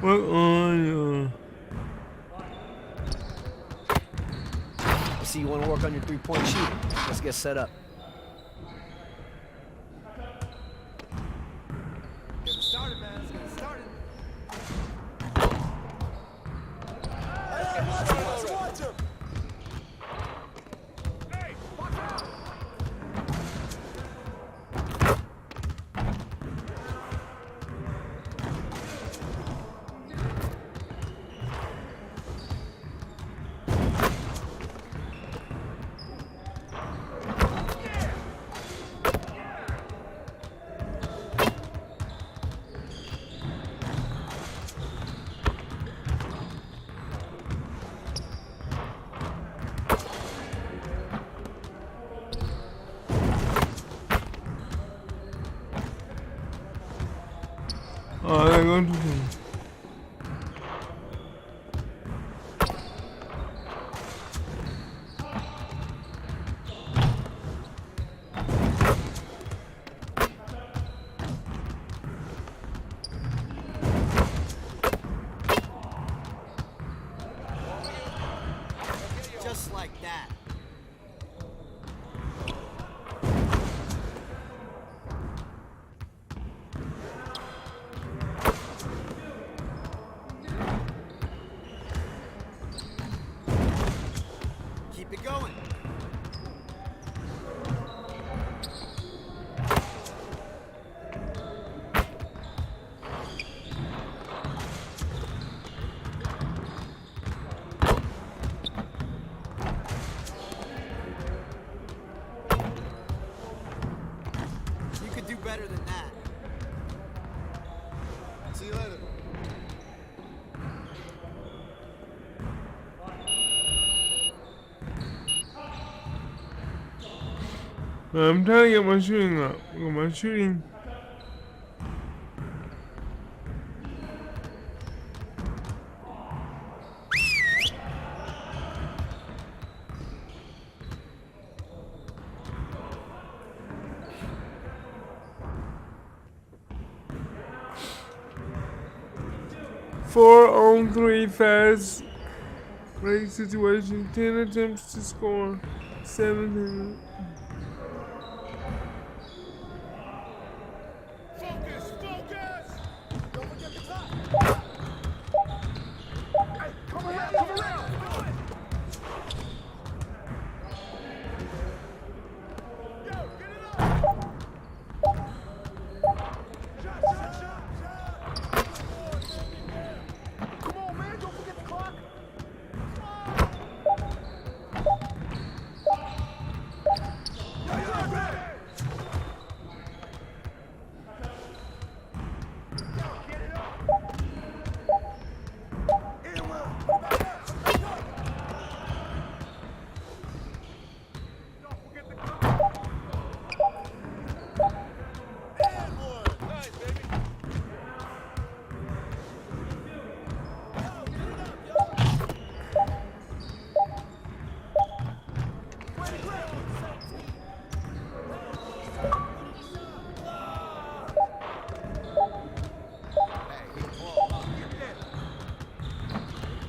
work on I see you want to work on your three-point shooting. Let's get set up. Get started, man. Let's get started. Oh, they're going to see. Just like that. Keep it going. You could do better than that. See you later. I'm trying to get my shooting up. My shooting. Four on 3 fast break situation. 10 attempts to score. 7. Focus, focus! Don't forget the clock. Hey, come around, come around! Yo, get it up! Shot, shot, shot, shot! Come on, man, don't forget the clock. Come on! Yeah, man!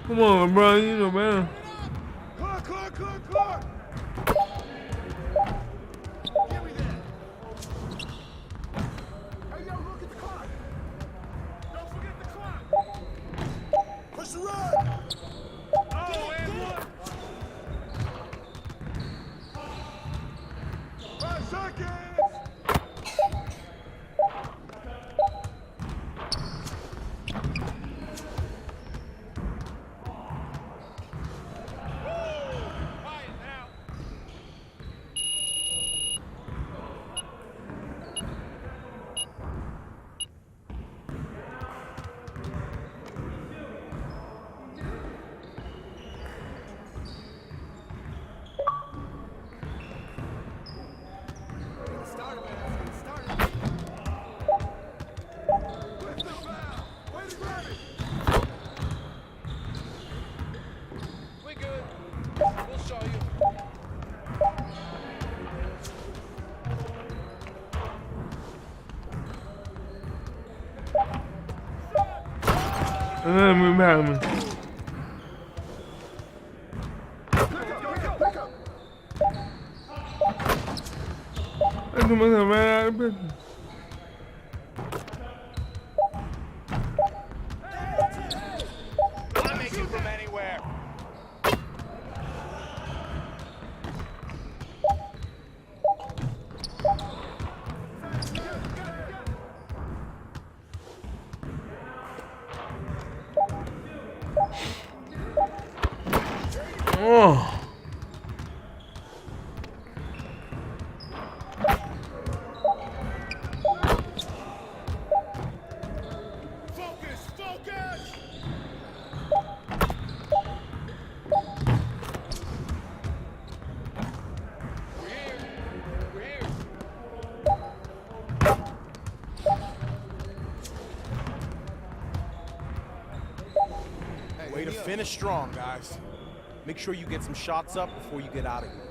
Come on, bro. You know better. Clock, clock, clock, clock! Give me that! Hey, yo, look at the clock! Don't forget the clock! Push the run! Oh, and one! 5 seconds! And then move behind me. I do myself right out of business. I'm making from anywhere. Oh. Focus, focus! We're here. We're here. Way to finish strong, guys. Make sure you get some shots up before you get out of here.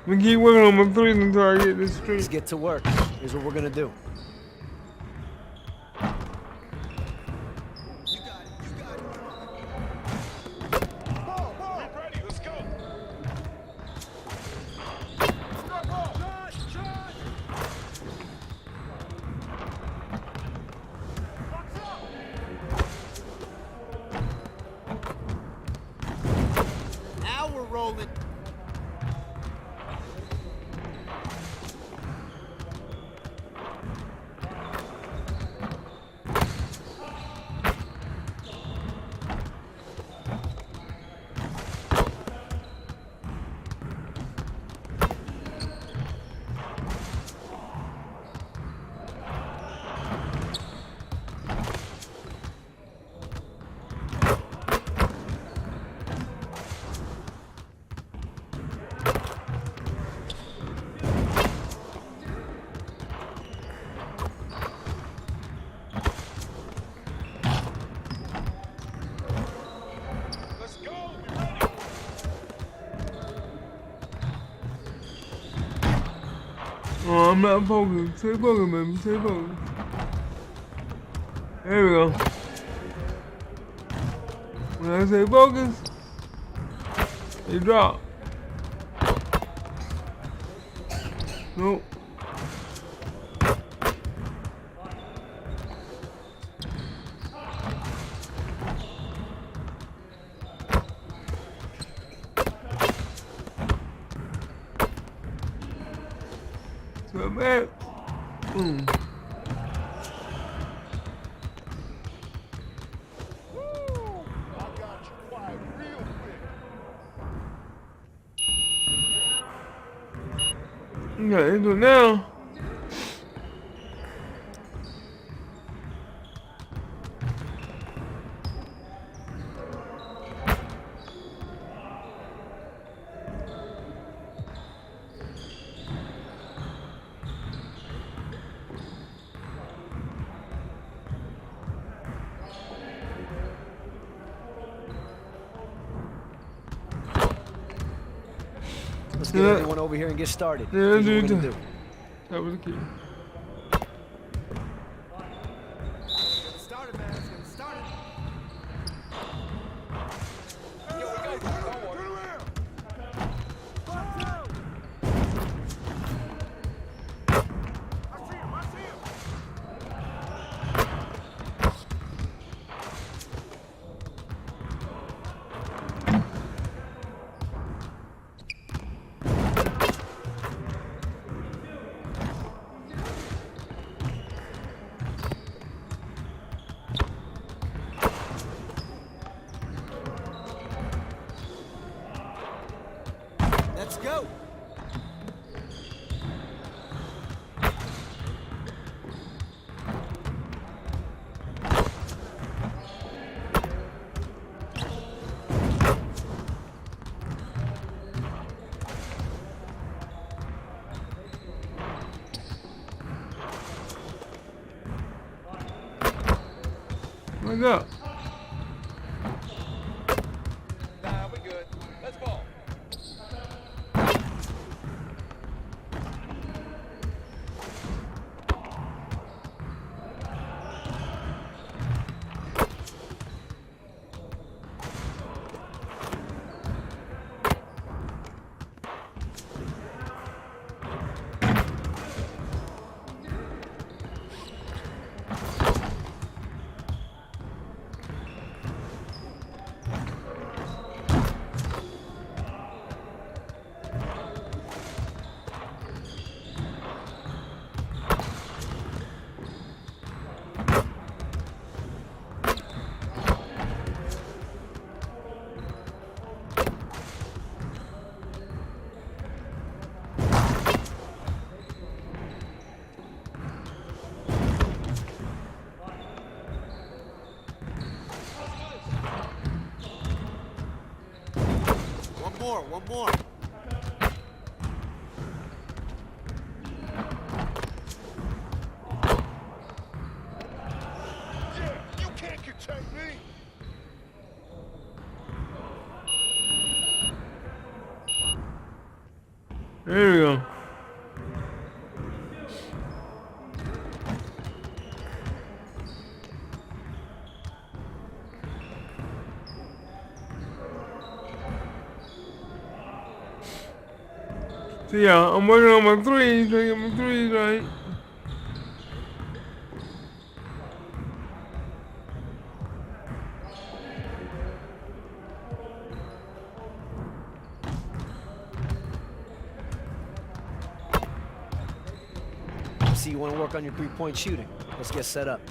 We keep working on my threes until I get this straight. Let's get to work. Here's what we're gonna do. Now we're rolling. Oh, I'm not focused. Stay focused, baby. Stay focused. There we go. When I say focus, they drop. Nope. So bad. Okay, into it now. Let's get everyone over here and get started. Yeah, Here's what we're gonna do. That was the key. Let's go. What's up? Nah, we good. Let's go. one more. Yeah, you can't contain me. There we go. So yeah, I'm working on my threes, trying to get my threes right. See, you want to work on your three-point shooting. Let's get set up.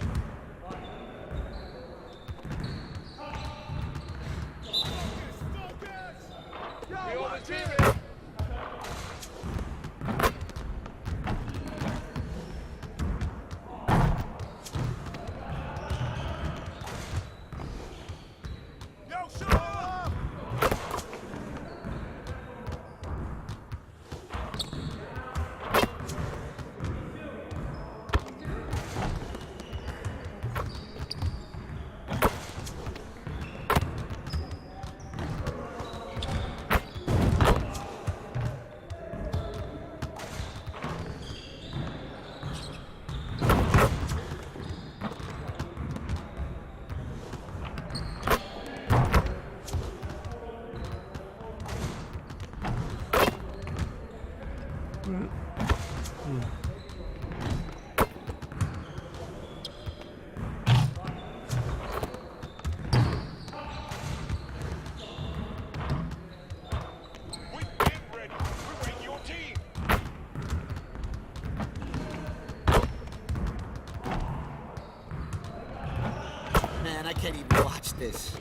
Man, I can't even watch this.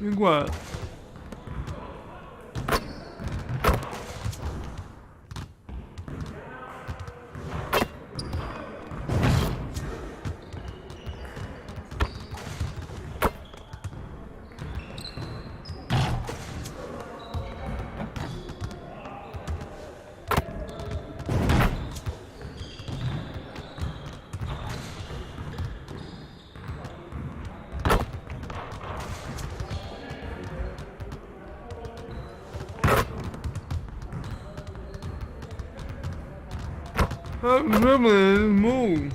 Be quiet. Stop dribbling, move.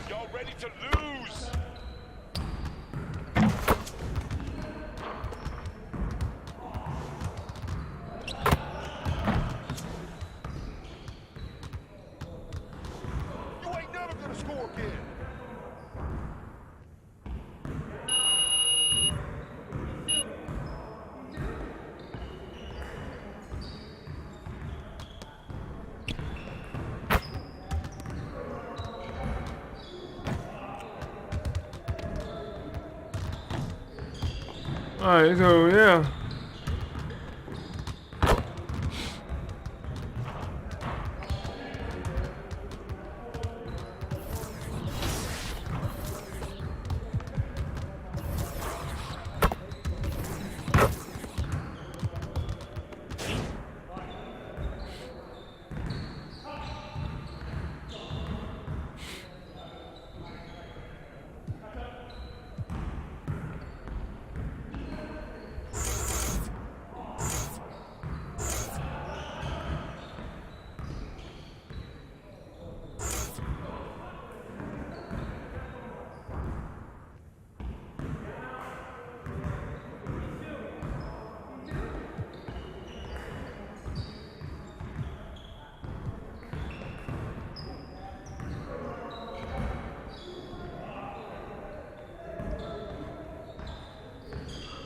Y'all ready to lose? You ain't never gonna score again. Alright, so yeah.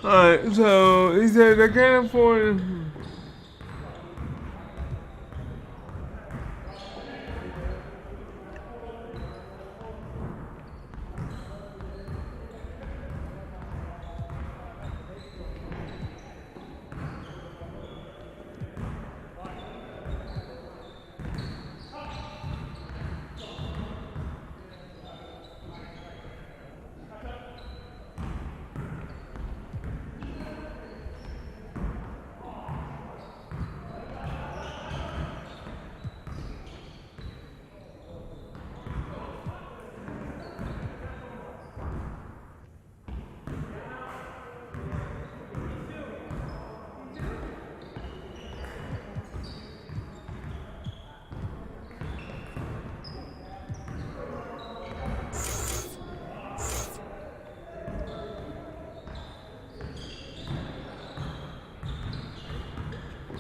Alright, so he said I can't afford it.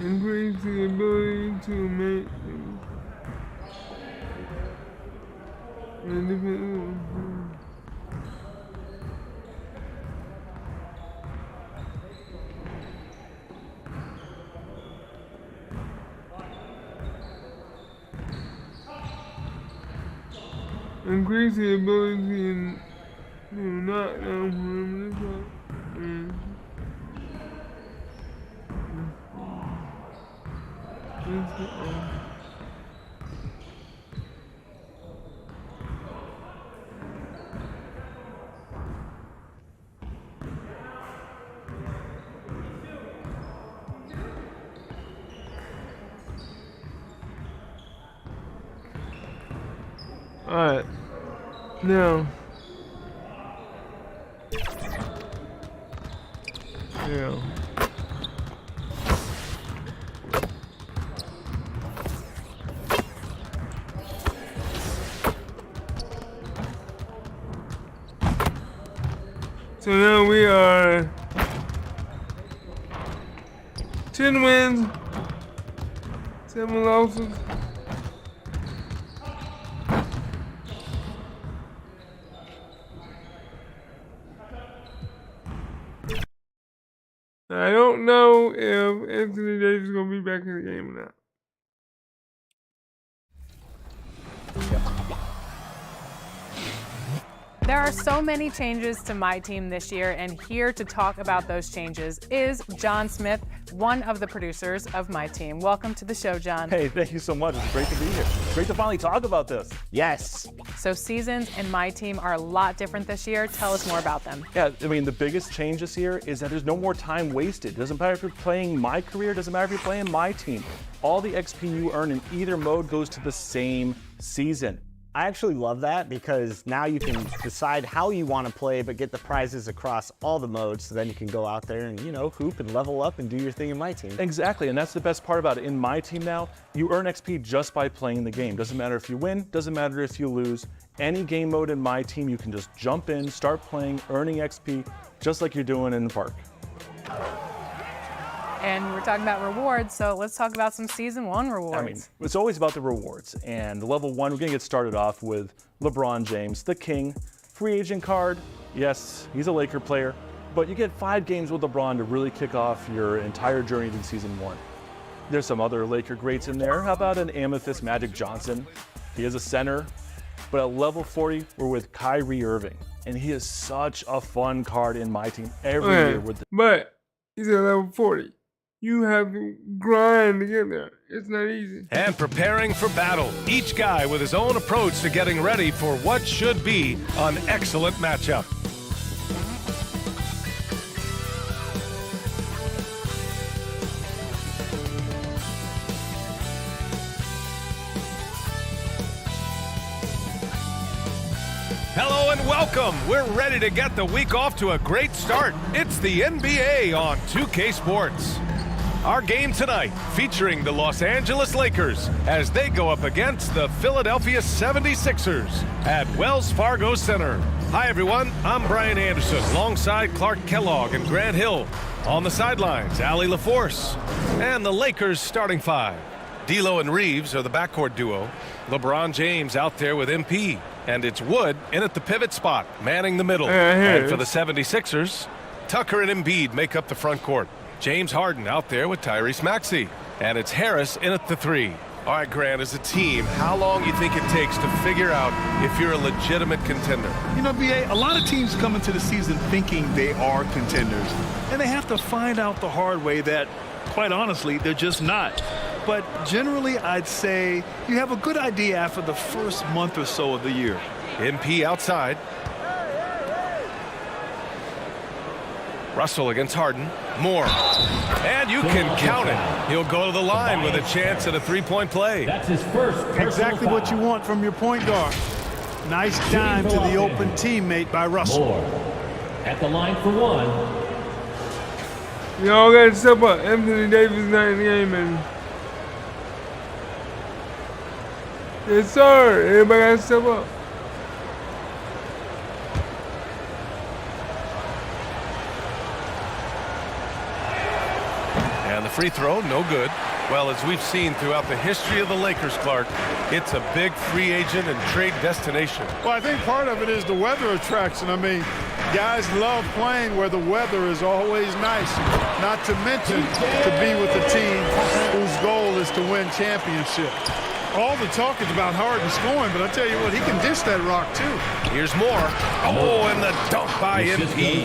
Increase the ability to make independent. Increase the ability to knock down perimeter shots. Alright. Now. Yeah. So now we are 10 wins, 7 losses. I don't know if Anthony Davis is going to be back in the game or not. There are so many changes to my team this year, and here to talk about those changes is John Smith, one of the producers of my team. Welcome to the show, John. Hey, thank you so much. It's great to be here. It's great to finally talk about this. Yes. So seasons and my team are a lot different this year. Tell us more about them. Yeah, I mean, the biggest change this year is that there's no more time wasted. Doesn't matter if you're playing my career, doesn't matter if you're playing my team. All the XP you earn in either mode goes to the same season. I actually love that because now you can decide how you want to play, but get the prizes across all the modes, so then you can go out there and, you know, hoop and level up and do your thing in my team. Exactly, and that's the best part about it. In my team now, you earn XP just by playing the game. Doesn't matter if you win, doesn't matter if you lose. Any game mode in my team, you can just jump in, start playing, earning XP, just like you're doing in the park. And we're talking about rewards, so let's talk about some Season 1 rewards. I mean, it's always about the rewards. And level 1, we're going to get started off with LeBron James, the king. Free agent card, yes, he's a Laker player, but you get 5 games with LeBron to really kick off your entire journey to Season 1. There's some other Laker greats in there. How about an Amethyst Magic Johnson? He is a center, but at level 40, we're with Kyrie Irving. And he is such a fun card in my team every year. But he's at level 40. You have to grind to get there. It's not easy. And preparing for battle. Each guy with his own approach to getting ready for what should be an excellent matchup. Hello and welcome. We're ready to get the week off to a great start. It's the NBA on 2K Sports. Our game tonight featuring the Los Angeles Lakers as they go up against the Philadelphia 76ers at Wells Fargo Center. Hi everyone, I'm Brian Anderson alongside Clark Kellogg and Grant Hill. On the sidelines, Allie LaForce. And the Lakers starting 5. D'Lo and Reeves are the backcourt duo. LeBron James out there with MP. And it's Wood in at the pivot spot, manning the middle. And for the 76ers, Tucker and Embiid make up the front court. James Harden out there with Tyrese Maxey. And it's Harris in at the 3. All right, Grant, as a team, how long do you think it takes to figure out if you're a legitimate contender? You know, BA, a lot of teams come into the season thinking they are contenders. And they have to find out the hard way that, quite honestly, they're just not. But generally, I'd say you have a good idea after the first month or so of the year. MP outside. Russell against Harden. Moore. And you can count it. He'll go to the line with a chance at a three-point play. That's his first. Exactly what you want from your point guard. Nice dime to the open teammate by Russell. Moore at the line for 1. Y'all got to step up. Anthony Davis not in the game, man. Yes, sir. Everybody got to step up. And the free throw, no good. Well, as we've seen throughout the history of the Lakers, Clark, it's a big free agent and trade destination. Well, I think part of it is the weather attraction. I mean, guys love playing where the weather is always nice. Not to mention to be with a team whose goal is to win championship. All the talk is about Harden scoring, but I tell you what, he can dish that rock too. Here's more. Oh, and the dunk by MP.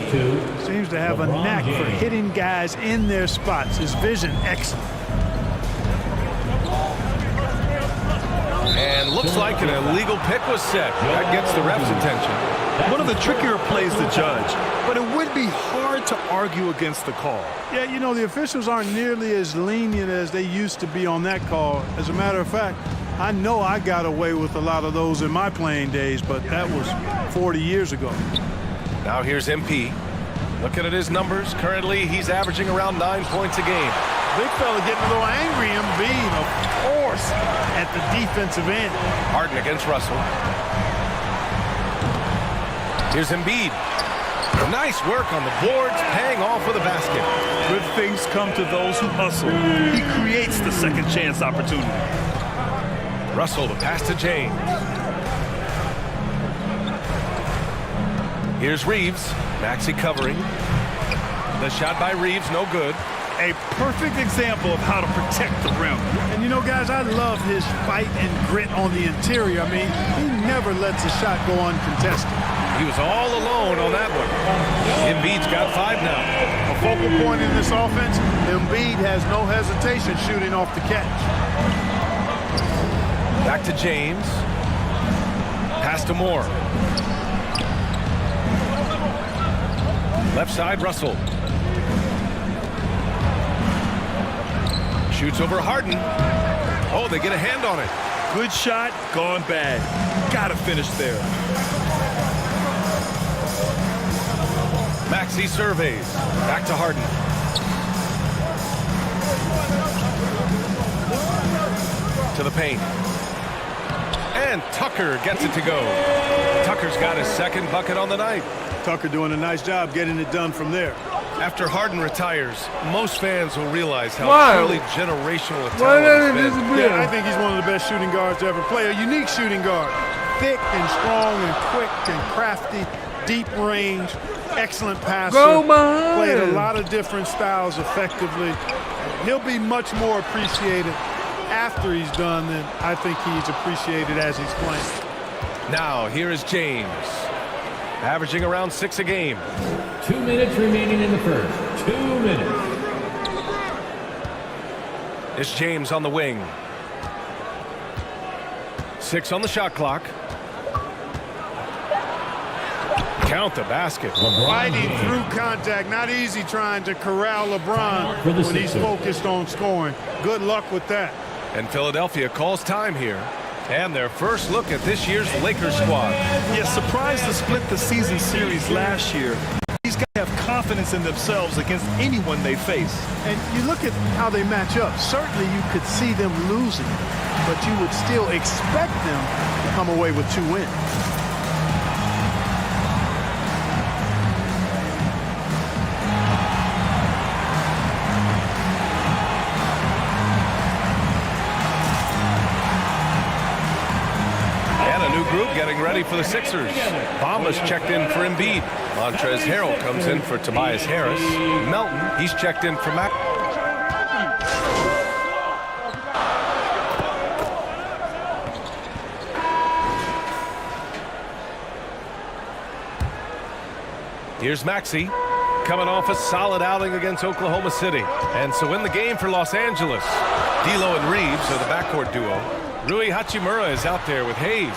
Seems to have a knack for hitting guys in their spots. His vision excellent. And looks like an illegal pick was set. That gets the ref's attention. One of the trickier plays to judge, but it would be hard to argue against the call. Yeah, you know, the officials aren't nearly as lenient as they used to be on that call. As a matter of fact, I know I got away with a lot of those in my playing days, but that was 40 years ago. Now here's MP. Looking at his numbers, currently he's averaging around 9 points a game. Big fella getting a little angry, Embiid, of course, at the defensive end. Harden against Russell. Here's Embiid. Nice work on the boards, paying off with a basket. Good things come to those who hustle. He creates the second chance opportunity. Russell, the pass to James. Here's Reeves. Maxey covering. The shot by Reeves, no good. A perfect example of how to protect the rim. And you know, guys, I love his fight and grit on the interior. I mean, he never lets a shot go uncontested. He was all alone on that one. Embiid's got 5 now. A focal point in this offense, Embiid has no hesitation shooting off the catch. Back to James. Pass to Moore. Left side, Russell. Shoots over Harden. Oh, they get a hand on it. Good shot, gone bad. Gotta finish there. Maxey surveys. Back to Harden. To the paint. And Tucker gets it to go. Tucker's got his second bucket on the night. Tucker doing a nice job getting it done from there. After Harden retires, most fans will realize how Wow. truly generational a Why talent did he's it been. disappear? Yeah, I think he's one of the best shooting guards to ever play. A unique shooting guard. Thick and strong and quick and crafty. Deep range. Excellent passer. Go behind. Played a lot of different styles effectively. He'll be much more appreciated after he's done than I think he's appreciated as he's playing. Now, here is James. Averaging around 6 a game. 2 minutes remaining in the first. 2 minutes. It's James on the wing. 6 on the shot clock. Count the basket. Fighting through contact. Not easy trying to corral LeBron when he's focused on scoring. Good luck with that. And Philadelphia calls time here. And their first look at this year's Lakers squad. Yeah, surprised to split the season series last year. These guys have confidence in themselves against anyone they face. And you look at how they match up. Certainly you could see them losing, but you would still expect them to come away with 2 wins. Group getting ready for the Sixers. Bamba's checked in for Embiid. Montrezl Harrell comes in for Tobias Harris. Melton, he's checked in for Mac. Here's Maxey, coming off a solid outing against Oklahoma City. And so in the game for Los Angeles, D'Lo and Reeves are the backcourt duo. Rui Hachimura is out there with Hayes.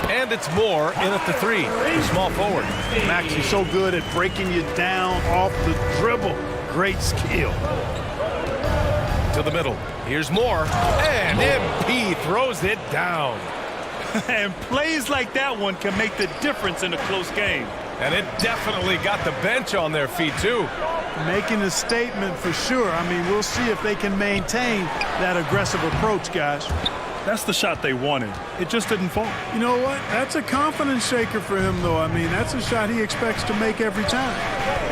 And it's Moore in at the 3, the small forward. Maxey's so good at breaking you down off the dribble. Great skill. To the middle. Here's Moore. And MP throws it down. And plays like that one can make the difference in a close game. And it definitely got the bench on their feet, too. Making a statement for sure. I mean, we'll see if they can maintain that aggressive approach, guys. That's the shot they wanted. It just didn't fall. You know what? That's a confidence shaker for him, though. I mean, that's a shot he expects to make every time.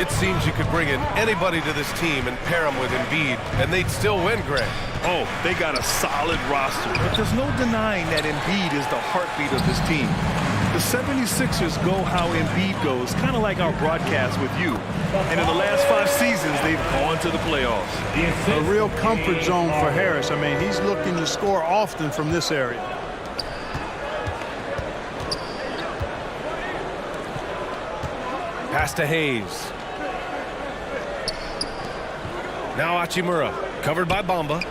It seems you could bring in anybody to this team and pair them with Embiid, and they'd still win, Grant. Oh, they got a solid roster, but there's no denying that Embiid is the heartbeat of this team. The 76ers go how Embiid goes, kind of like our broadcast with you. And in the last 5 seasons, they've gone to the playoffs. A real comfort zone for Harris. I mean, he's looking to score often from this area. Pass to Hayes. Now Hachimura, covered by Bamba.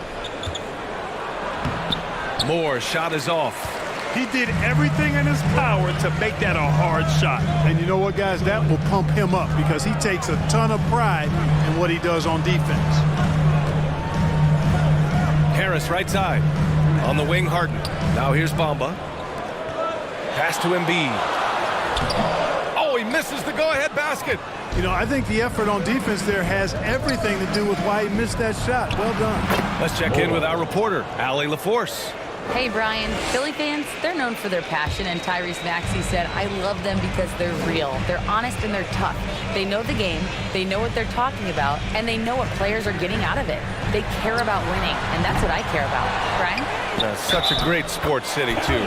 Moore's shot is off. He did everything in his power to make that a hard shot. And you know what, guys? That will pump him up because he takes a ton of pride in what he does on defense. Harris right side. On the wing, Harden. Now here's Bamba. Pass to Embiid. Oh, he misses the go-ahead basket. You know, I think the effort on defense there has everything to do with why he missed that shot. Well done. Let's check in with our reporter, Allie LaForce. Hey, Brian. Philly fans, they're known for their passion, and Tyrese Maxey said, I love them because they're real. They're honest and they're tough. They know the game, they know what they're talking about, and they know what players are getting out of it. They care about winning, and that's what I care about. Brian? Such a great sports city, too.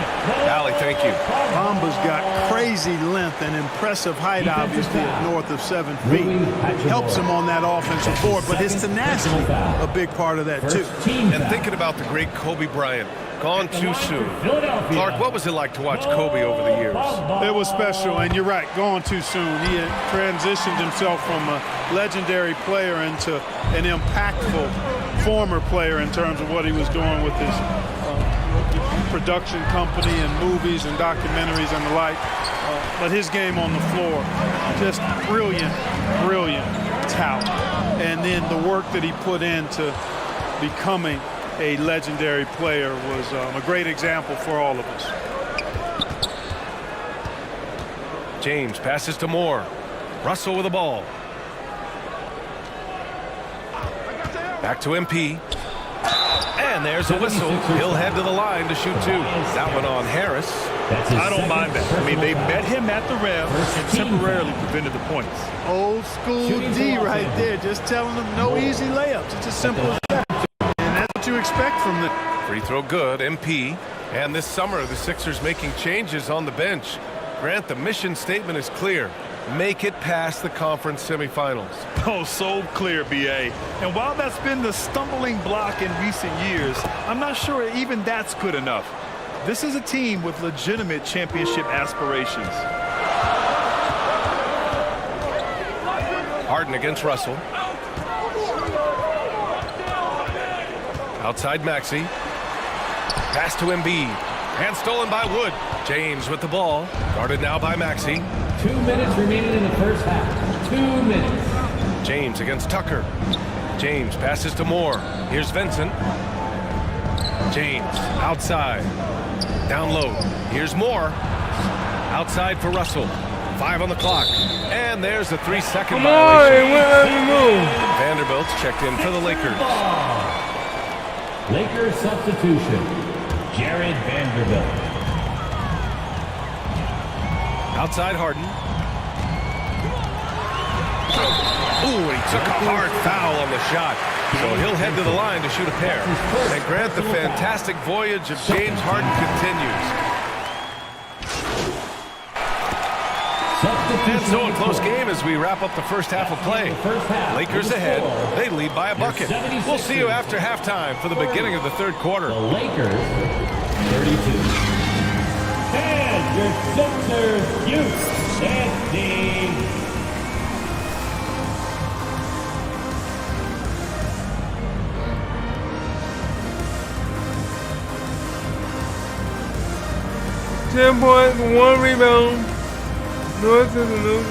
Allie, thank you. Bamba's got crazy length and impressive height, obviously, at north of 7 feet. Helps him on that offensive board, but his tenacity, a big part of that, too. And thinking about the great Kobe Bryant, gone too soon. Clark, what was it like to watch Kobe over the years? It was special, and you're right, gone too soon. He had transitioned himself from a legendary player into an impactful former player in terms of what he was doing with his production company and movies and documentaries and the like. But his game on the floor, just brilliant, brilliant talent. And then the work that he put into becoming a legendary player was a great example for all of us. James passes to Moore. Russell with the ball. Back to MP. And there's a whistle. He'll head to the line to shoot 2. That one on Harris. I don't mind that. I mean, they met him at the rim and temporarily prevented the points. Old school D right there, just telling them no easy layups. It's as simple as that. And that's what you expect from them. Free throw good, MP. And this summer, the Sixers making changes on the bench. Grant, the mission statement is clear. Make it past the conference semifinals. Oh, so clear, BA. And while that's been the stumbling block in recent years, I'm not sure even that's good enough. This is a team with legitimate championship aspirations. Harden against Russell. Outside Maxey. Pass to Embiid. And stolen by Wood. James with the ball. Guarded now by Maxey. 2 minutes remaining in the first half. 2 minutes. James against Tucker. James passes to Moore. Here's Vincent. James outside. Down low. Here's Moore. Outside for Russell. 5 on the clock. And there's a 3-second violation. Vanderbilt's checked in for the Lakers. Lakers substitution. Jared Vanderbilt. Outside Harden. Ooh, he took a hard foul on the shot. So he'll head to the line to shoot a pair. And Grant, the fantastic voyage of James Harden continues. And so a close game as we wrap up the first half of play. Lakers ahead. They lead by a bucket. We'll see you after halftime for the beginning of the third quarter. The Lakers, 32. And your Sixers youth standing. Ten points, 1 rebound. North to the Lakers.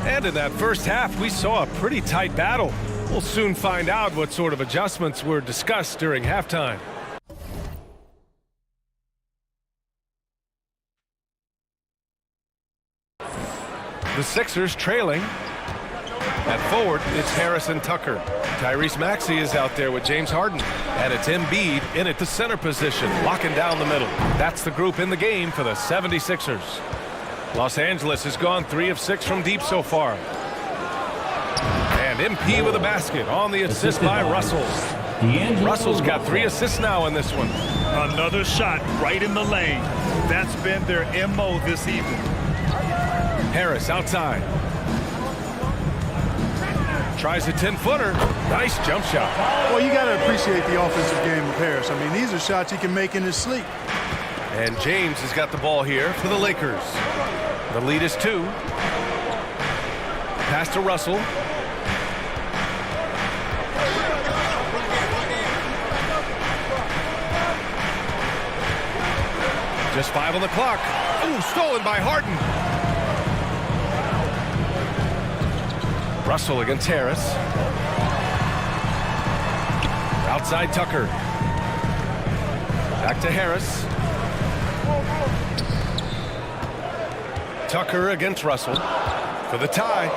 And in that first half, we saw a pretty tight battle. We'll soon find out what sort of adjustments were discussed during halftime. The Sixers trailing. At forward, it's Harris and Tucker. Tyrese Maxey is out there with James Harden. And it's Embiid in at the center position, locking down the middle. That's the group in the game for the 76ers. Los Angeles has gone 3 of 6 from deep so far. And MP with a basket on the assist by Russell. Russell's got 3 assists now in this one. Another shot right in the lane. That's been their MO this evening. Harris outside. Tries a 10-footer. Nice jump shot. Well, you got to appreciate the offensive game of Harris. I mean, these are shots he can make in his sleep. And James has got the ball here for the Lakers. The lead is 2. Pass to Russell. Just 5 on the clock. Ooh, stolen by Harden. Russell against Harris. Outside Tucker. Back to Harris. Tucker against Russell for the tie.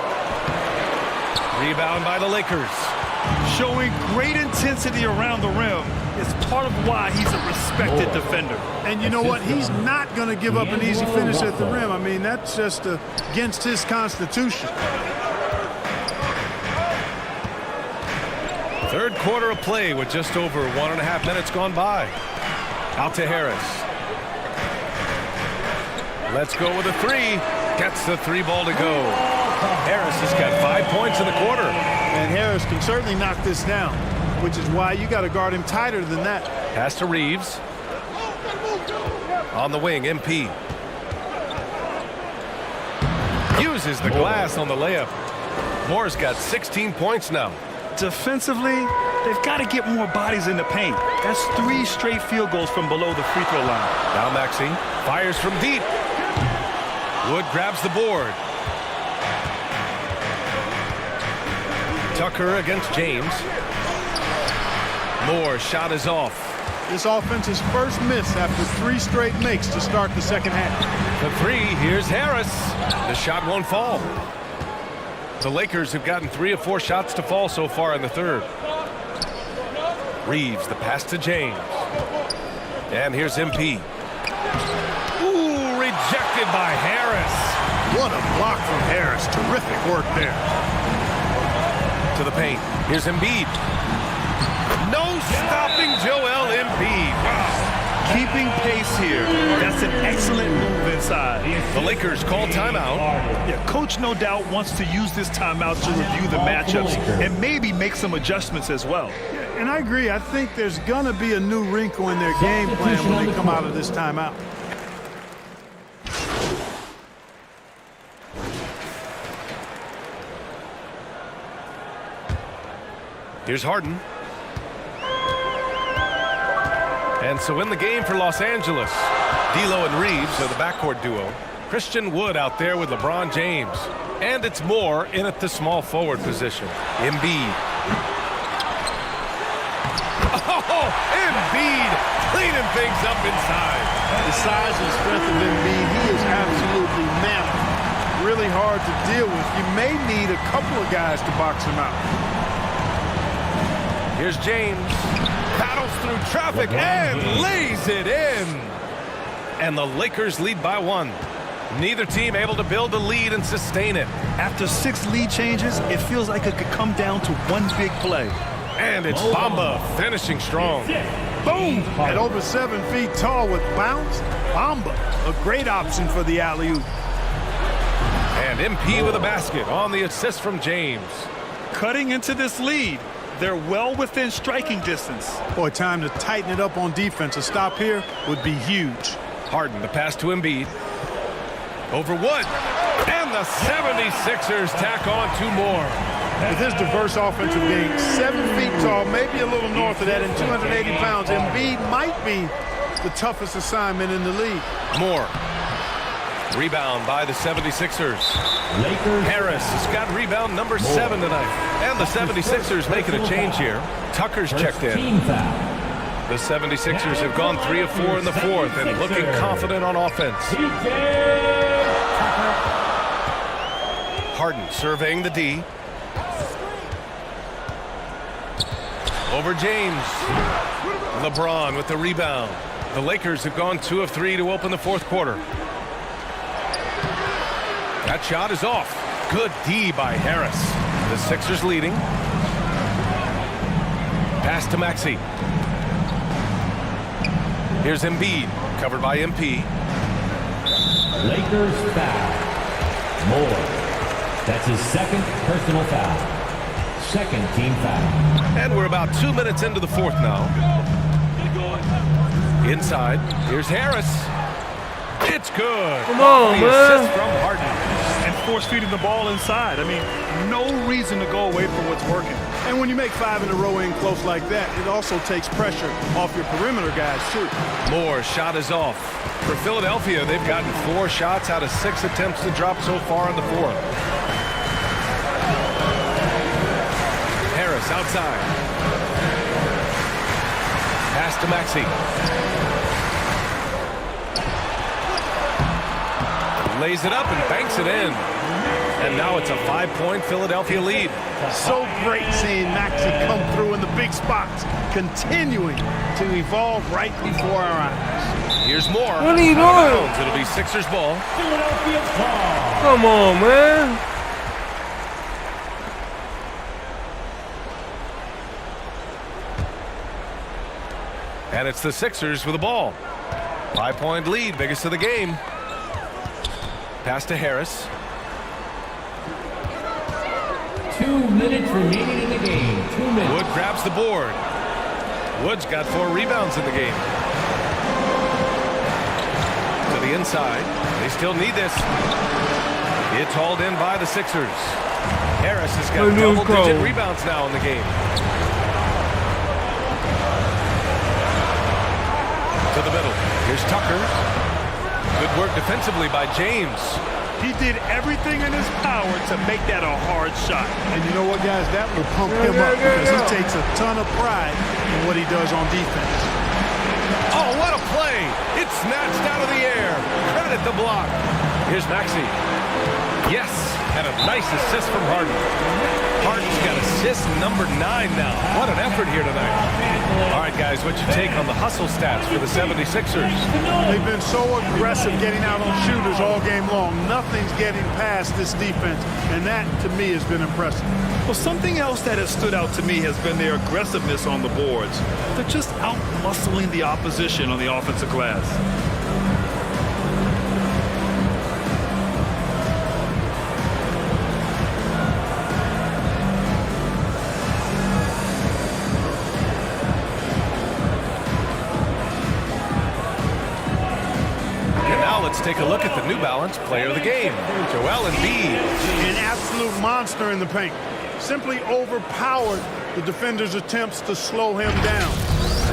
Rebound by the Lakers. Showing great intensity around the rim is part of why he's a respected defender. And you know what? He's not going to give up an easy finish at the rim. I mean, that's just against his constitution. Third quarter of play with just over 1.5 minutes gone by. Out to Harris. Let's go with a 3. Gets the 3 ball to go. Harris has got 5 points in the quarter. And Harris can certainly knock this down, which is why you got to guard him tighter than that. Pass to Reeves. On the wing, MP. Uses the glass on the layup. Moore's got 16 points now. Defensively, they've got to get more bodies in the paint. That's 3 straight field goals from below the free throw line. Now Maxey fires from deep. Wood grabs the board. Tucker against James. Moore's shot is off. This offense's first miss after 3 straight makes to start the second half. The 3, here's Harris. The shot won't fall. The Lakers have gotten 3 of 4 shots to fall so far in the third. Reeves, the pass to James. And here's MP. Ooh, rejected by Harris. What a block from Harris. Terrific work there. To the paint. Here's Embiid. No stopping Joel Embiid. Wow. Keeping pace here. That's an excellent move inside. The Lakers call timeout. Yeah, coach no doubt wants to use this timeout to review the matchups and maybe make some adjustments as well. And I agree. I think there's going to be a new wrinkle in their game plan when they come out of this timeout. Here's Harden. And so in the game for Los Angeles, D'Lo and Reeves are the backcourt duo. Christian Wood out there with LeBron James. And it's Moore in at the small forward position. Embiid. Oh, Embiid cleaning things up inside. The size and strength of Embiid, he is absolutely mammoth. Really hard to deal with. You may need a couple of guys to box him out. Here's James. Battles through traffic and lays it in. And the Lakers lead by 1. Neither team able to build a lead and sustain it. After 6 lead changes, it feels like it could come down to one big play. And it's Bamba finishing strong. Boom! At over 7 feet tall with bounce, Bamba, a great option for the alley-oop. And MP with a basket on the assist from James. Cutting into this lead. They're well within striking distance. Boy, time to tighten it up on defense. A stop here would be huge. Harden, the pass to Embiid. Over Wood. And the 76ers tack on 2 more. With his diverse offensive game, 7 feet tall, maybe a little north of that, and 280 pounds, Embiid might be the toughest assignment in the league. Moore. Rebound by the 76ers. Harris has got rebound number 7 tonight. And the 76ers making a change here. Tucker's checked in. The 76ers have gone 3 of 4 in the fourth and looking confident on offense. Harden surveying the D. Over James. LeBron with the rebound. The Lakers have gone 2 of 3 to open the fourth quarter. That shot is off. Good D by Harris. The Sixers leading. Pass to Maxey. Here's Embiid, covered by MP. Lakers foul. Moore. That's his second personal foul. Second team foul. And we're about 2 minutes into the fourth now. Inside, here's Harris. It's good. Come on, the man. assist from Harden. And force feeding the ball inside. I mean, no reason to go away from what's working. And when you make 5 in a row in close like that, it also takes pressure off your perimeter guys, too. Moore's shot is off. For Philadelphia, they've gotten 4 shots out of 6 attempts to drop so far in the fourth. Harris outside. Pass to Maxey. Lays it up and banks it in. And now it's a 5-point Philadelphia lead. So great seeing Maxey come through in the big spots, continuing to evolve right before our eyes. Here's Moore. What are you doing? It'll be Sixers ball. Philadelphia ball. Come on, man. And it's the Sixers with the ball. 5-point lead, biggest of the game. Pass to Harris. 2 minutes remaining in the game. 2 minutes. Wood grabs the board. Wood's got 4 rebounds in the game. To the inside. They still need this. It's hauled in by the Sixers. Harris has got double-digit rebounds now in the game. To the middle. Here's Tucker. Good work defensively by James. He did everything in his power to make that a hard shot. And you know what, guys? That will pump him up because he takes a ton of pride in what he does on defense. Oh, what a play! It's snatched out of the air. Credit the block. Here's Maxey. Yes, and a nice assist from Harden. Harden's got assist number 9 now. What an effort here tonight. All right, guys, what's your take on the hustle stats for the 76ers? They've been so aggressive getting out on shooters all game long. Nothing's getting past this defense, and that, to me, has been impressive. Well, something else that has stood out to me has been their aggressiveness on the boards. They're just out-muscling the opposition on the offensive glass. Let's take a look at the New Balance player of the game, Joel Embiid. An absolute monster in the paint. Simply overpowered the defender's attempts to slow him down.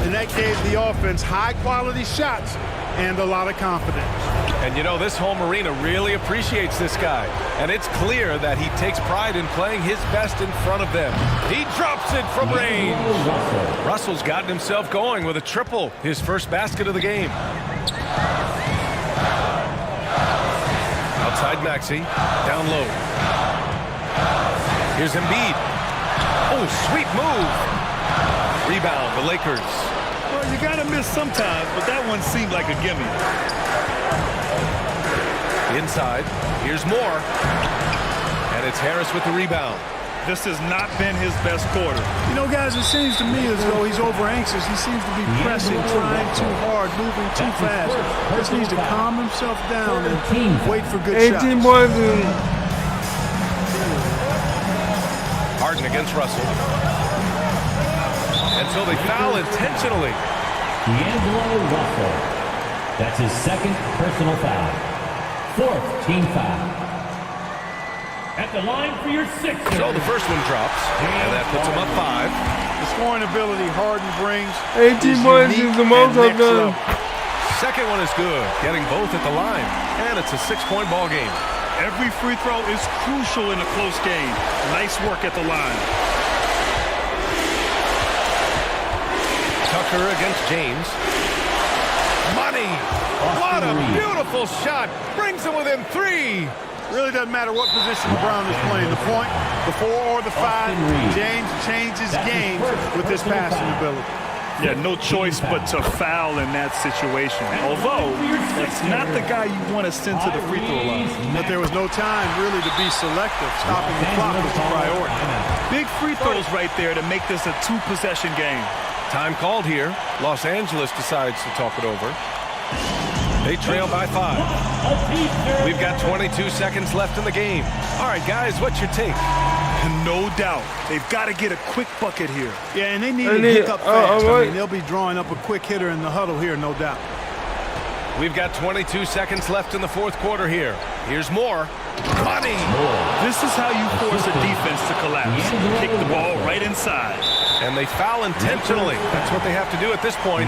And that gave the offense high-quality shots and a lot of confidence. And you know, this home arena really appreciates this guy. And it's clear that he takes pride in playing his best in front of them. He drops it from range. Russell's gotten himself going with a triple, his first basket of the game. Outside Maxey, down low. Here's Embiid. Oh, sweet move. Rebound, the Lakers. Well, you gotta miss sometimes, but that one seemed like a gimme. Inside, here's Moore. And it's Harris with the rebound. This has not been his best quarter. You know, guys, it seems to me as though he's over-anxious. He seems to be pressing, trying too hard, moving too fast. Just needs to calm himself down and wait for good shots. 18 points. Harden against Russell. And so they foul intentionally. D'Angelo Russell. That's his second personal foul. Fourth team foul. At the line for your Sixers. So the first one drops, and that puts him up 5. The scoring ability Harden brings 18 points is the most I've done. Second one is good, getting both at the line, and it's a 6-point ball game. Every free throw is crucial in a close game. Nice work at the line. Tucker against James. Money! What a beautiful shot! Brings him within 3. Really doesn't matter what position LeBron is playing, the point, the 4 or the 5, James changes games with his passing ability. Yeah, no choice but to foul in that situation. Although, it's not the guy you want to send to the free throw line. But there was no time really to be selective. Stopping the clock was the priority. Big free throws right there to make this a 2-possession game. Time called here. Los Angeles decides to talk it over. They trail by 5. We've got 22 seconds left in the game. All right, guys, what's your take? No doubt. They've got to get a quick bucket here. Yeah, and they need to pick up fast. I mean, they'll be drawing up a quick hitter in the huddle here, no doubt. We've got 22 seconds left in the fourth quarter here. Here's more. Money! This is how you force a defense to collapse. Kick the ball right inside. And they foul intentionally. That's what they have to do at this point.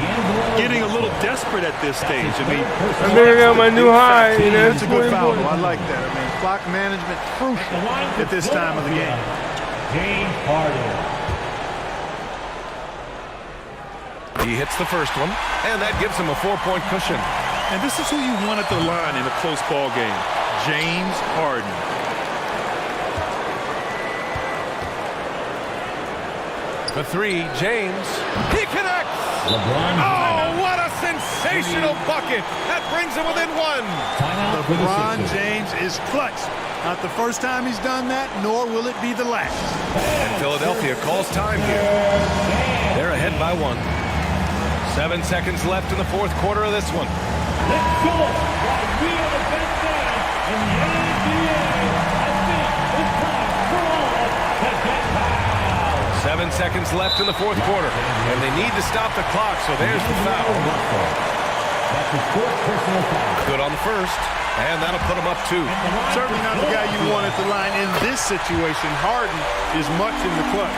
Getting a little desperate at this stage. I mean, I think I got my new high. That's a good foul. I like that. I mean, clock management crucial at this time of the game. James Harden. He hits the first one, and that gives him a 4-point cushion. And this is who you want at the line in a close ball game. James Harden. The 3, James. He connects! LeBron. Oh, what a sensational bucket! That brings him within 1. LeBron James is clutch. Not the first time he's done that, nor will it be the last. And Philadelphia calls time here. They're ahead by 1. 7 seconds left in the fourth quarter of this one. Let's go! While we are the best fans in the NBA, I think it's time for all to get fouled. 7 seconds left in the fourth quarter, and they need to stop the clock, so there's the foul. That's his 4th personal foul. Good on the first, and that'll put him up 2. Certainly not the guy you want at the line in this situation. Harden is much in the clutch.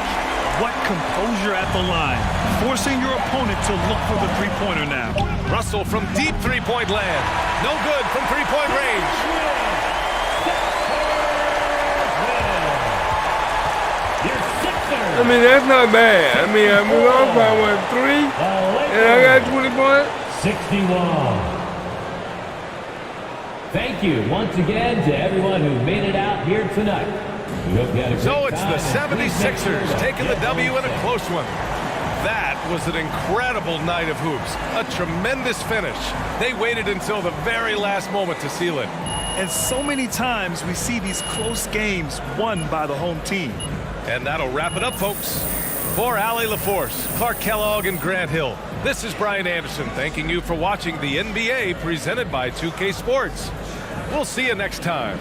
What composure at the line. Forcing your opponent to look for the three-pointer now. Russell from deep three-point land. No good from three-point range. I mean, that's not bad. I mean, I moved on by 3, and I got 20 points. 61. Thank you once again to everyone who made it out here tonight. We hope you had a great So it's time. the 76ers taking the W in a close one. That was an incredible night of hoops. A tremendous finish. They waited until the very last moment to seal it. And so many times we see these close games won by the home team. And that'll wrap it up, folks. For Allie LaForce, Clark Kellogg, and Grant Hill, this is Brian Anderson thanking you for watching the NBA presented by 2K Sports. We'll see you next time.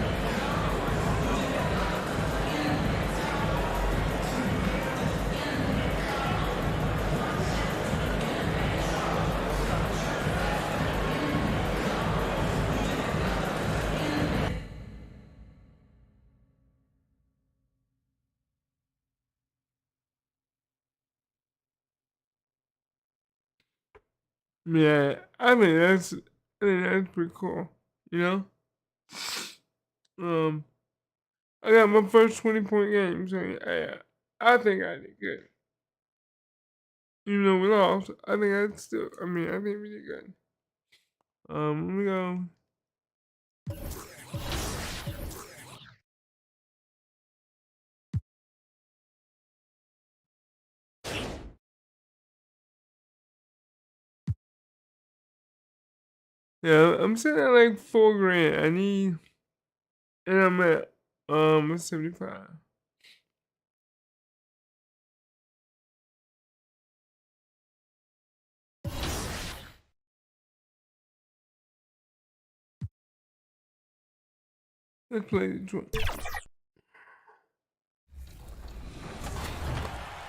Yeah, I think that's pretty cool. You know, I got my first 20-point game, so yeah, I think I did good. Even though we lost, I think I think we did good. Let me go. Yeah, I'm sitting at like $4,000. I need, and I'm at 75. Let's play Detroit.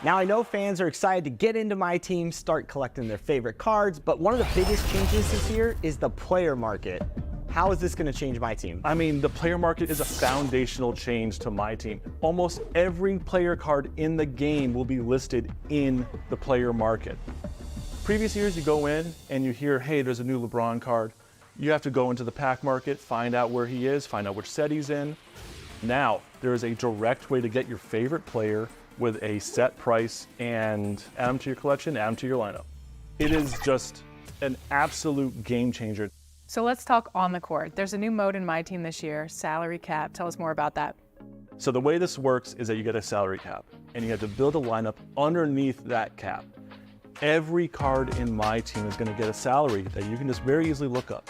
Now, I know fans are excited to get into my team, start collecting their favorite cards, but one of the biggest changes this year is the player market. How is this going to change my team? I mean, the player market is a foundational change to my team. Almost every player card in the game will be listed in the player market. Previous years, you go in and you hear, hey, there's a new LeBron card. You have to go into the pack market, find out where he is, find out which set he's in. Now, there is a direct way to get your favorite player with a set price and add them to your collection, add them to your lineup. It is just an absolute game changer. So let's talk on the court. There's a new mode in my team this year, salary cap. Tell us more about that. So the way this works is that you get a salary cap, and you have to build a lineup underneath that cap. Every card in my team is going to get a salary that you can just very easily look up.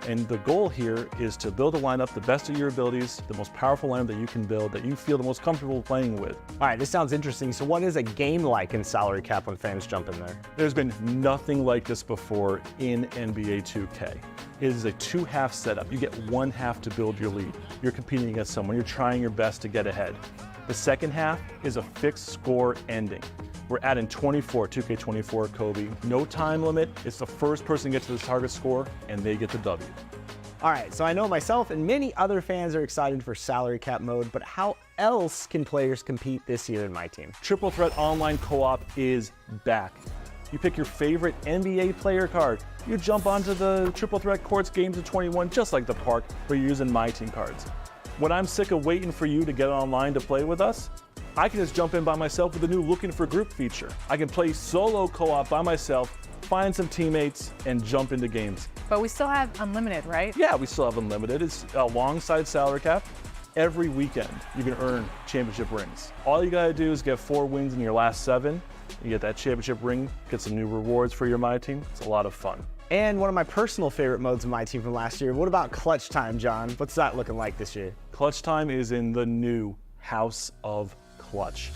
And the goal here is to build a lineup, the best of your abilities, the most powerful lineup that you can build, that you feel the most comfortable playing with. All right, this sounds interesting. So what is a game like in salary cap when fans jump in there? There's been nothing like this before in NBA 2K. It is a two-half setup. You get one half to build your lead. You're competing against someone. You're trying your best to get ahead. The second half is a fixed score ending. We're adding 24, 2K24 Kobe. No time limit. It's the first person to get to the target score, and they get the W. All right, so I know myself and many other fans are excited for salary cap mode, but how else can players compete this year in my team? Triple Threat Online Co-op is back. You pick your favorite NBA player card. You jump onto the Triple Threat Courts games of 21, just like the park, but you're using my team cards. When I'm sick of waiting for you to get online to play with us, I can just jump in by myself with the new Looking for Group feature. I can play solo co-op by myself, find some teammates, and jump into games. But we still have unlimited, right? Yeah, we still have unlimited. It's alongside salary cap. Every weekend, you can earn championship rings. All you gotta do is get 4 wins in your last 7. You get that championship ring, get some new rewards for your My Team. It's a lot of fun. And one of my personal favorite modes of my team from last year. What about Clutch Time, John? What's that looking like this year? Clutch Time is in the new House of Clutch.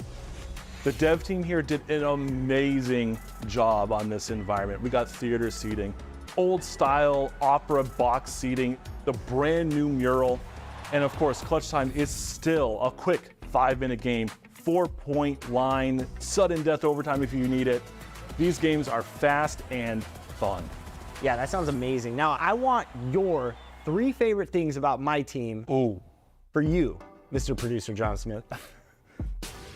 The dev team here did an amazing job on this environment. We got theater seating, old style opera box seating, the brand new mural, and of course Clutch Time is still a quick 5-minute game, 4-point line, sudden death overtime if you need it. These games are fast and fun. Yeah, that sounds amazing. Now I want your 3 favorite things about my team for you, Mr. Producer John Smith.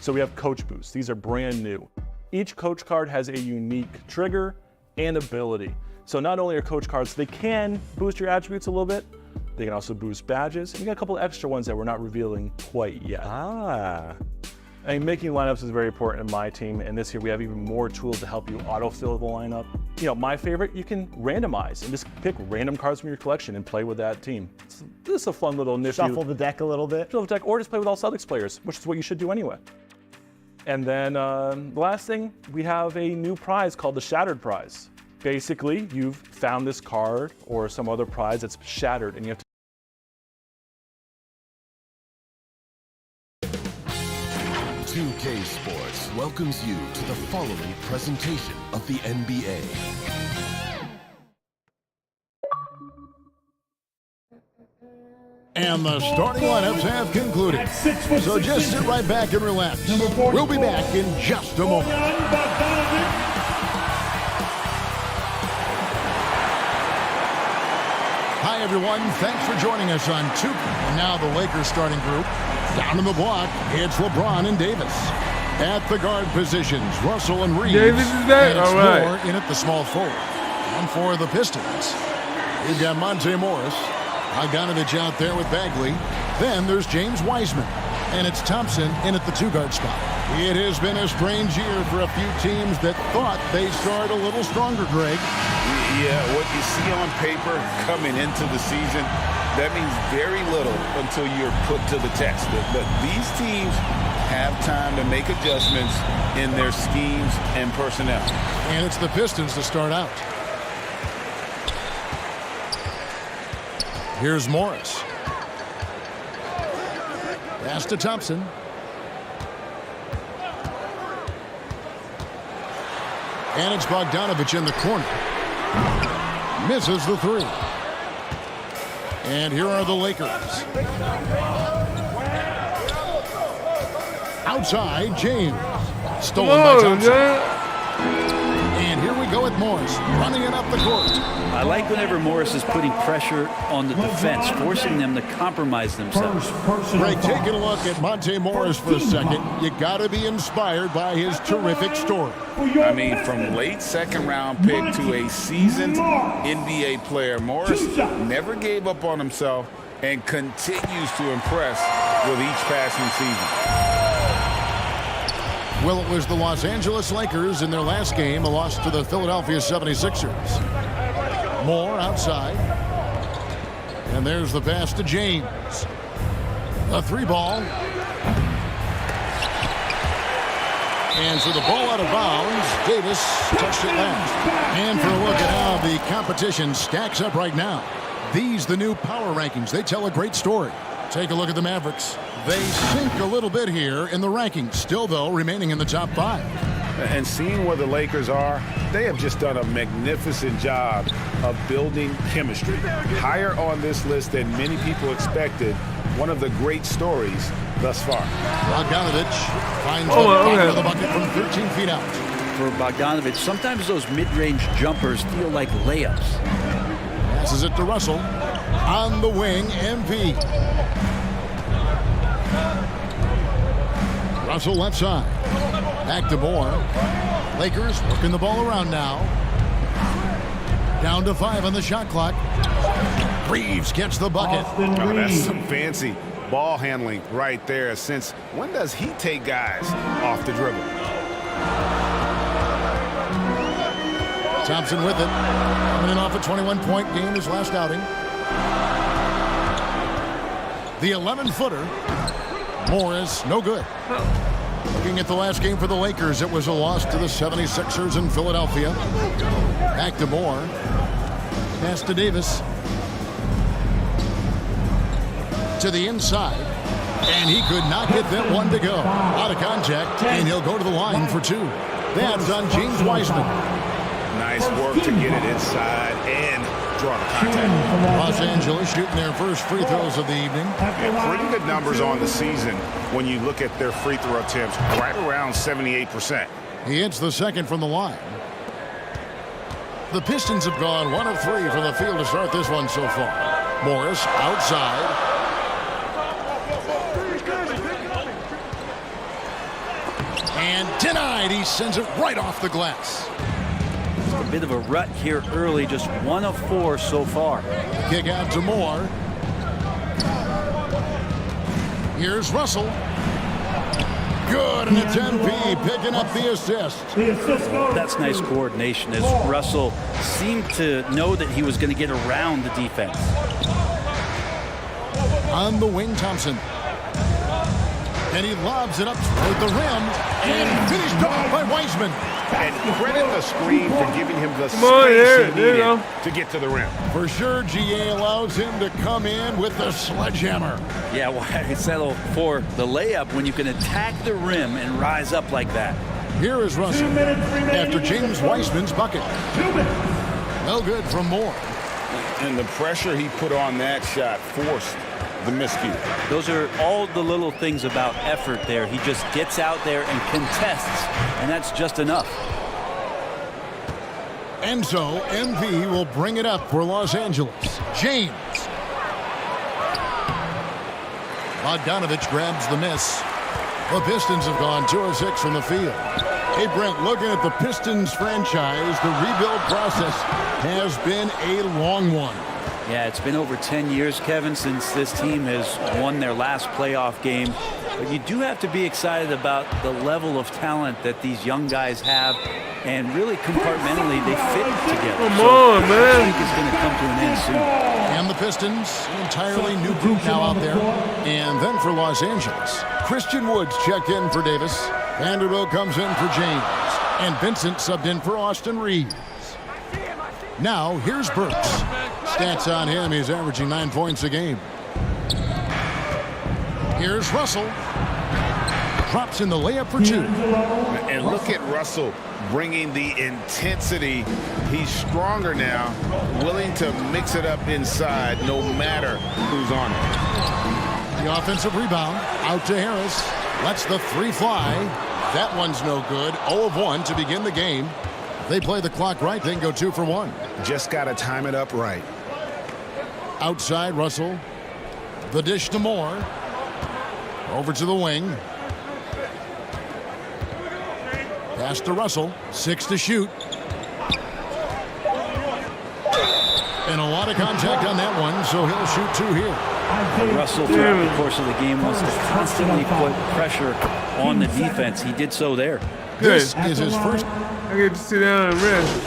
So we have Coach Boosts. These are brand new. Each coach card has a unique trigger and ability. So not only are coach cards, they can boost your attributes a little bit, they can also boost badges, and you got a couple extra ones that we're not revealing quite yet. I mean, making lineups is very important in my team, and this year we have even more tools to help you autofill the lineup. You know, my favorite, you can randomize and just pick random cards from your collection and play with that team. This is a fun little nifty. Shuffle the deck a little bit. Shuffle the deck, or just play with all Celtics players, which is what you should do anyway. And then the last thing, we have a new prize called the Shattered Prize. Basically, you've found this card or some other prize that's shattered, and you have to 2K Sports welcomes you to the following presentation of the NBA. And the starting lineups have concluded. So just sit right back and relax. We'll be back in just a moment. Hi, everyone. Thanks for joining us on 2K. And now the Lakers starting group. Down in the block, it's LeBron and Davis. At the guard positions, Russell and Reeves. Davis is there? And it's all right. Moore in at the small forward. And for the Pistons, we've got Monte Morris. Bogdanovich out there with Bagley. Then there's James Wiseman. And it's Thompson in at the 2-guard spot. It has been a strange year for a few teams that thought they started a little stronger, Greg. Yeah, what you see on paper coming into the season, that means very little until you're put to the test. But these teams have time to make adjustments in their schemes and personnel. And it's the Pistons to start out. Here's Morris. Pass to Thompson. And it's Bogdanovich in the corner. Misses the 3. And here are the Lakers. Outside, James. Stolen by Thompson. And here we go with Morris, running it up the court. I like whenever Morris is putting pressure on the defense, forcing them to compromise themselves. Greg, taking a look at Monte Morris for a second. You got to be inspired by his terrific story. I mean, from late second-round pick to a seasoned NBA player, Morris never gave up on himself and continues to impress with each passing season. Well, it was the Los Angeles Lakers in their last game, a loss to the Philadelphia 76ers. Moore outside. And there's the pass to James. A 3-ball. And so the ball out of bounds. Davis touched it last. And for a look at how the competition stacks up right now. These, the new power rankings, they tell a great story. Take a look at the Mavericks. They sink a little bit here in the rankings. Still, though, remaining in the top 5. And seeing where the Lakers are, they have just done a magnificent job of building chemistry. Higher on this list than many people expected. One of the great stories thus far. Bogdanovich finds the bottom of the bucket from 13 feet out. For Bogdanovich, sometimes those mid-range jumpers feel like layups. Passes it to Russell. On the wing, MP. Russell left side. Back to Moore. Lakers working the ball around now. Down to 5 on the shot clock. Reeves gets the bucket. Oh, that's some fancy ball handling right there. Since when does he take guys off the dribble? Thompson with it. Coming in off a 21-point game his last outing. The 11-footer. Morris, no good. Looking at the last game for the Lakers, it was a loss to the 76ers in Philadelphia. Back to Moore. Pass to Davis. To the inside. And he could not get that one to go. Out of contact, and he'll go to the line for 2. That's on James Wiseman. Nice work to get it inside and draw the contact. Los Angeles shooting their first free throws of the evening. Yeah, pretty good numbers on the season when you look at their free throw attempts, right around 78%. He hits the second from the line. The Pistons have gone 1 of 3 from the field to start this one so far. Morris outside. And denied. He sends it right off the glass. A bit of a rut here early, just 1 of 4 so far. Kick out to Moore. Here's Russell. Good, and it's MP picking up the assist. That's nice coordination as Russell seemed to know that he was going to get around the defense. On the wing, Thompson. And he lobs it up toward the rim and finished off by Wiseman. And credit the screen for giving him the space he needed to get to the rim. For sure, GA allows him to come in with the sledgehammer. Yeah, why settle for the layup when you can attack the rim and rise up like that? Here is Russell after James Wiseman's bucket. No good from Moore. And the pressure he put on that shot forced the miscue. Those are all the little things about effort there. He just gets out there and contests, and that's just enough. And so MP will bring it up for Los Angeles. James. Bogdanovich grabs the miss. The Pistons have gone 2 of 6 from the field. Hey, Brent, looking at the Pistons franchise, the rebuild process has been a long one. Yeah, it's been over 10 years, Kevin, since this team has won their last playoff game. But you do have to be excited about the level of talent that these young guys have. And really, compartmentally, they fit together. Come on, man. I think it's going to come to an end soon. And the Pistons, an entirely new group now out there. And then for Los Angeles, Christian Woods checked in for Davis. Vanderbilt comes in for James. And Vincent subbed in for Austin Reeves. Now, here's Burks. Stats on him, he's averaging 9 points a game. Here's Russell. Drops in the layup for 2. And look at Russell bringing the intensity. He's stronger now, willing to mix it up inside no matter who's on it. The offensive rebound out to Harris. Lets the 3 fly. That one's no good. 0 of 1 to begin the game. They play the clock right, then go 2 for 1. Just got to time it up right. Outside, Russell. The dish to Moore. Over to the wing. Pass to Russell. 6 to shoot. And a lot of contact on that one, so he'll shoot 2 here. Russell, throughout the course of the game, wants to constantly put pressure on the defense. He did so there. This is his first. I get to sit down and rest.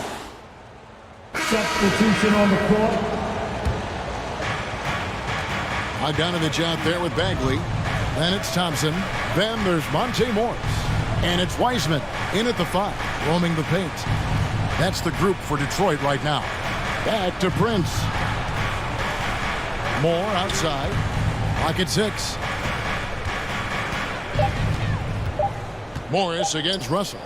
Substitution on the court. Bogdanovich out there with Bagley. Then it's Thompson. Then there's Monte Morris. And it's Wiseman in at the 5, roaming the paint. That's the group for Detroit right now. Back to Prince. Moore outside. Pocket 6. Morris against Russell.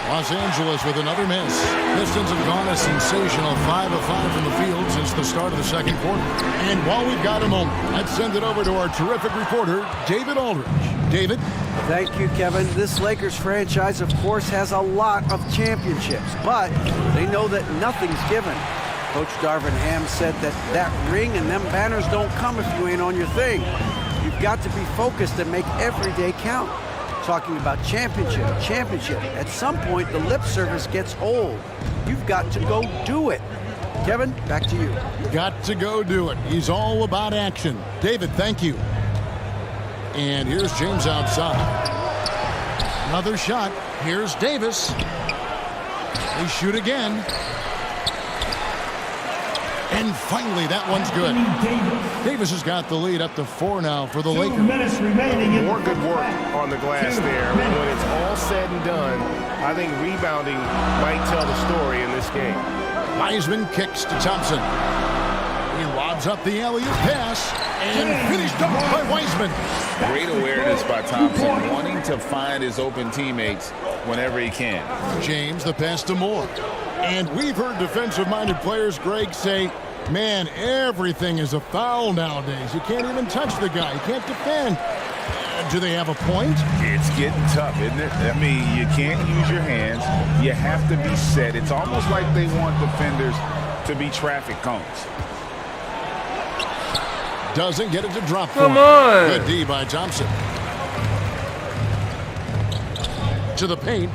Los Angeles with another miss. Pistons have gone a sensational 5 of 5 from the field since the start of the second quarter. And while we've got a moment, let's send it over to our terrific reporter, David Aldridge. David? Thank you, Kevin. This Lakers franchise, of course, has a lot of championships, but they know that nothing's given. Coach Darvin Ham said that ring and them banners don't come if you ain't on your thing. You've got to be focused and make every day count. Talking about championship. At some point, the lip service gets old. You've got to go do it. Kevin, back to you. Got to go do it. He's all about action. David, thank you. And here's James outside. Another shot. Here's Davis. They shoot again. And finally, that one's good. Davis has got the lead up to 4 now for the Lakers. More good work on the glass there. When it's all said and done, I think rebounding might tell the story in this game. Wiseman kicks to Thompson. He lobs up the alley-oop pass and finished up by Wiseman. Great awareness by Thompson, wanting to find his open teammates whenever he can. James, the pass to Moore. And we've heard defensive-minded players, Greg, say, man, everything is a foul nowadays. You can't even touch the guy. You can't defend. Do they have a point? It's getting tough, isn't it? I mean, you can't use your hands. You have to be set. It's almost like they want defenders to be traffic cones. Doesn't get it to drop. Come on. Good D by Thompson. To the paint.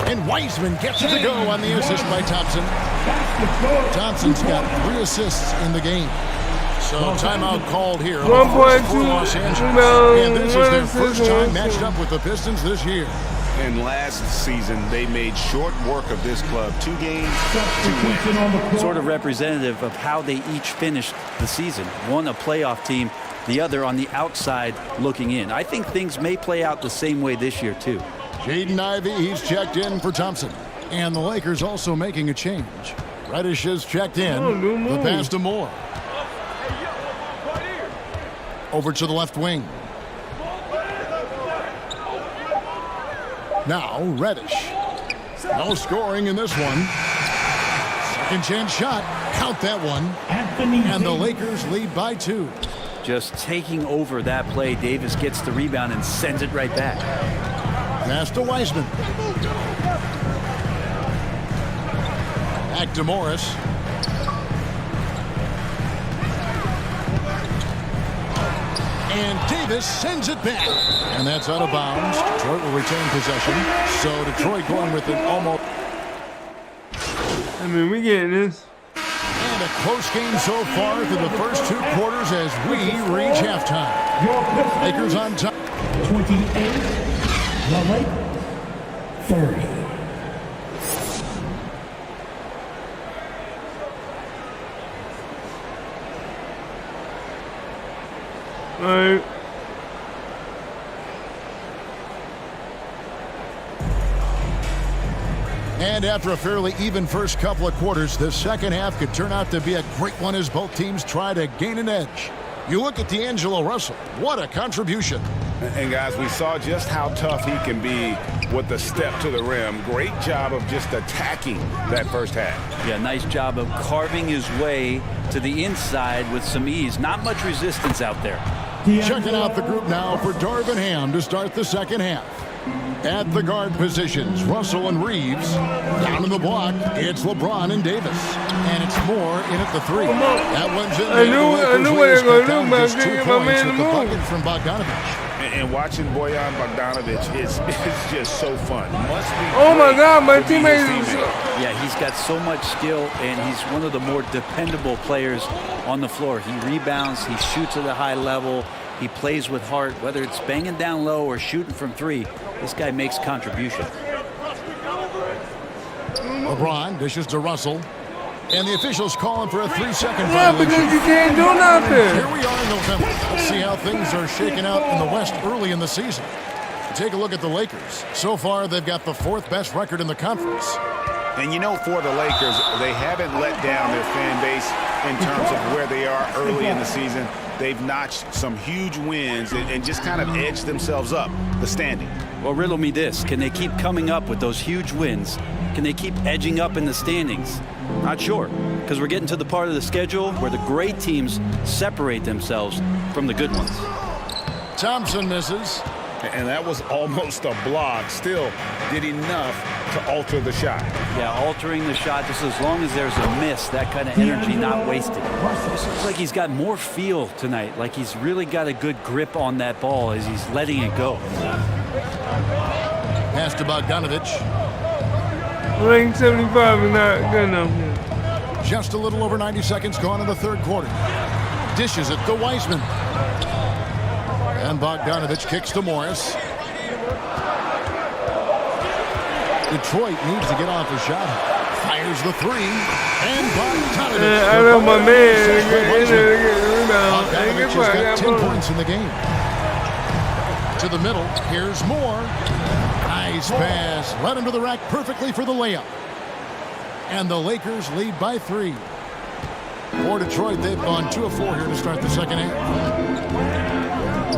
And Wiseman gets it to go on the assist by Thompson. Thompson's got 3 assists in the game. So timeout called here. 1.2 Los Angeles. And this is their first time matched up with the Pistons this year. And last season, they made short work of this club. 2 games, 2 wins. Sort of representative of how they each finished the season. One a playoff team, the other on the outside looking in. I think things may play out the same way this year, too. Jaden Ivey, he's checked in for Thompson. And the Lakers also making a change. Reddish is checked in. The pass to Moore. Over to the left wing. Now Reddish. No scoring in this one. Second chance shot. Count that one. And the Lakers lead by 2. Just taking over that play. Davis gets the rebound and sends it right back. Pass to Wiseman. Back to Morris. And Davis sends it back. And that's out of bounds. Detroit will retain possession. So Detroit going with it almost. I mean, we getting this. And a close game so far through the first 2 quarters as we reach halftime. Lakers on top. 28. The Lakers, 30. Right. And after a fairly even first couple of quarters, the second half could turn out to be a great one as both teams try to gain an edge. You look at D'Angelo Russell. What a contribution. And guys, we saw just how tough he can be with the step to the rim. Great job of just attacking that first half. Yeah, nice job of carving his way to the inside with some ease. Not much resistance out there. Checking out the group now for Darvin Ham to start the second half. At the guard positions, Russell and Reeves. Down in the block, it's LeBron and Davis. And it's Moore in at the 3. That one's in. I knew what they were going to do, man. Get my man the bucket from Bogdanovich. And watching Bojan Bogdanovich is just so fun. Must be. Oh my God, my teammate. Yeah, he's got so much skill, and he's one of the more dependable players on the floor. He rebounds, he shoots at a high level, he plays with heart. Whether it's banging down low or shooting from 3, this guy makes contribution. LeBron dishes to Russell. And the officials calling for a 3-second Yeah, violation. because you can't do nothing. Here we are in November. Let's see how things are shaking out in the West early in the season. Take a look at the Lakers. So far, they've got the 4th best record in the conference. And you know, for the Lakers, they haven't let down their fan base in terms of where they are early in the season. They've notched some huge wins and just kind of edged themselves up the standing. Well, riddle me this. Can they keep coming up with those huge wins? Can they keep edging up in the standings? Not sure, because we're getting to the part of the schedule where the great teams separate themselves from the good ones. Thompson misses. And that was almost a block. Still did enough to alter the shot. Yeah, altering the shot just as long as there's a miss, that kind of energy not wasted. This looks like he's got more feel tonight, like he's really got a good grip on that ball as he's letting it go. Pass to Bogdanovich. Rank 75 is not good enough. Just a little over 90 seconds gone in the 3rd quarter. Dishes it to Wiseman. And Bogdanovich kicks to Morris. Detroit needs to get off a shot. Fires the 3. And Bogdanovich. I know my man. Bogdanovich has got 10 points in the game. To the middle. Here's Moore. Nice pass. Led him to the rack perfectly for the layup. And the Lakers lead by 3. For Detroit, they've gone 2 of 4 here to start the second half.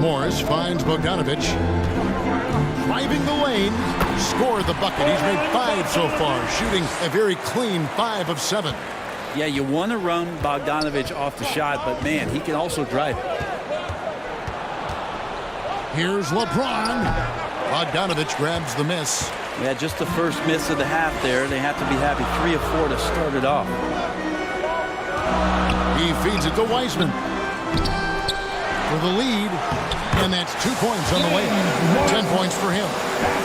Morris finds Bogdanovich. Driving the lane. Scored the bucket. He's made 5 so far. Shooting a very clean 5 of 7. Yeah, you want to run Bogdanovich off the shot, but man, he can also drive it. Here's LeBron. Bogdanovich grabs the miss. Yeah, just the first miss of the half there. They have to be happy. 3 of 4 to start it off. He feeds it to Wiseman. For the lead. And that's 2 points on the way. 10 points for him.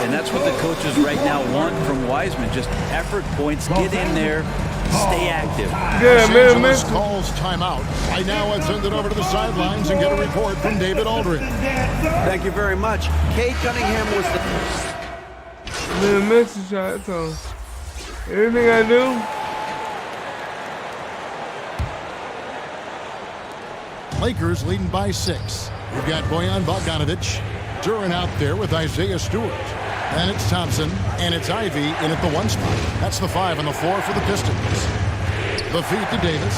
And that's what the coaches right now want from Wiseman. Just effort points. Get in there. Stay active. Los Angeles calls timeout. Right now, let's send it over to the sidelines and get a report from David Aldridge. Thank you very much. Cade Cunningham was the... Miss the shot, so everything I do. Lakers leading by 6. We've got Bojan Bogdanovich. Duran out there with Isaiah Stewart. And it's Thompson, and it's Ivy in at the 1 spot. That's the 5 on the floor for the Pistons. The feed to Davis.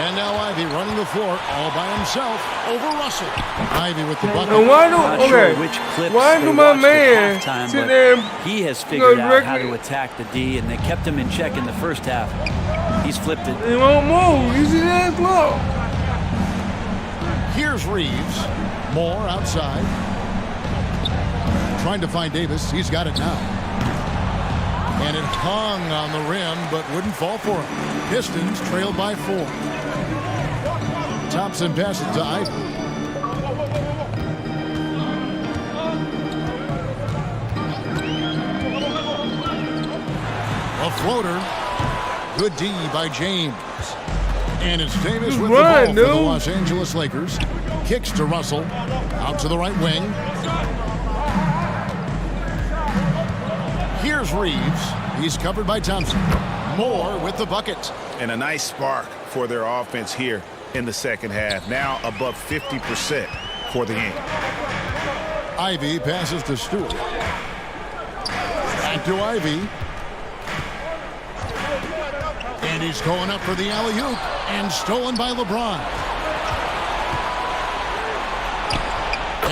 And now Ivy running the floor all by himself over Russell. Ivy with the bucket. And why do, Not okay, sure which clips why do my watched man at halftime, sit but there and he has figured go out how directly- to attack the D, and they kept him in check in the first half. He's flipped it. He won't move. You see that slow? Here's Reeves. Moore outside. Trying to find Davis. He's got it now. And it hung on the rim, but wouldn't fall for him. Pistons trailed by 4. Thompson passes to Ivy. A floater. Good D by James. And it's Davis with the ball for the Los Angeles Lakers. Kicks to Russell. Out to the right wing. Here's Reeves. He's covered by Thompson. Moore with the bucket. And a nice spark for their offense here in the second half. Now above 50% for the game. Ivy passes to Stewart. Back to Ivy. And he's going up for the alley-oop. And stolen by LeBron.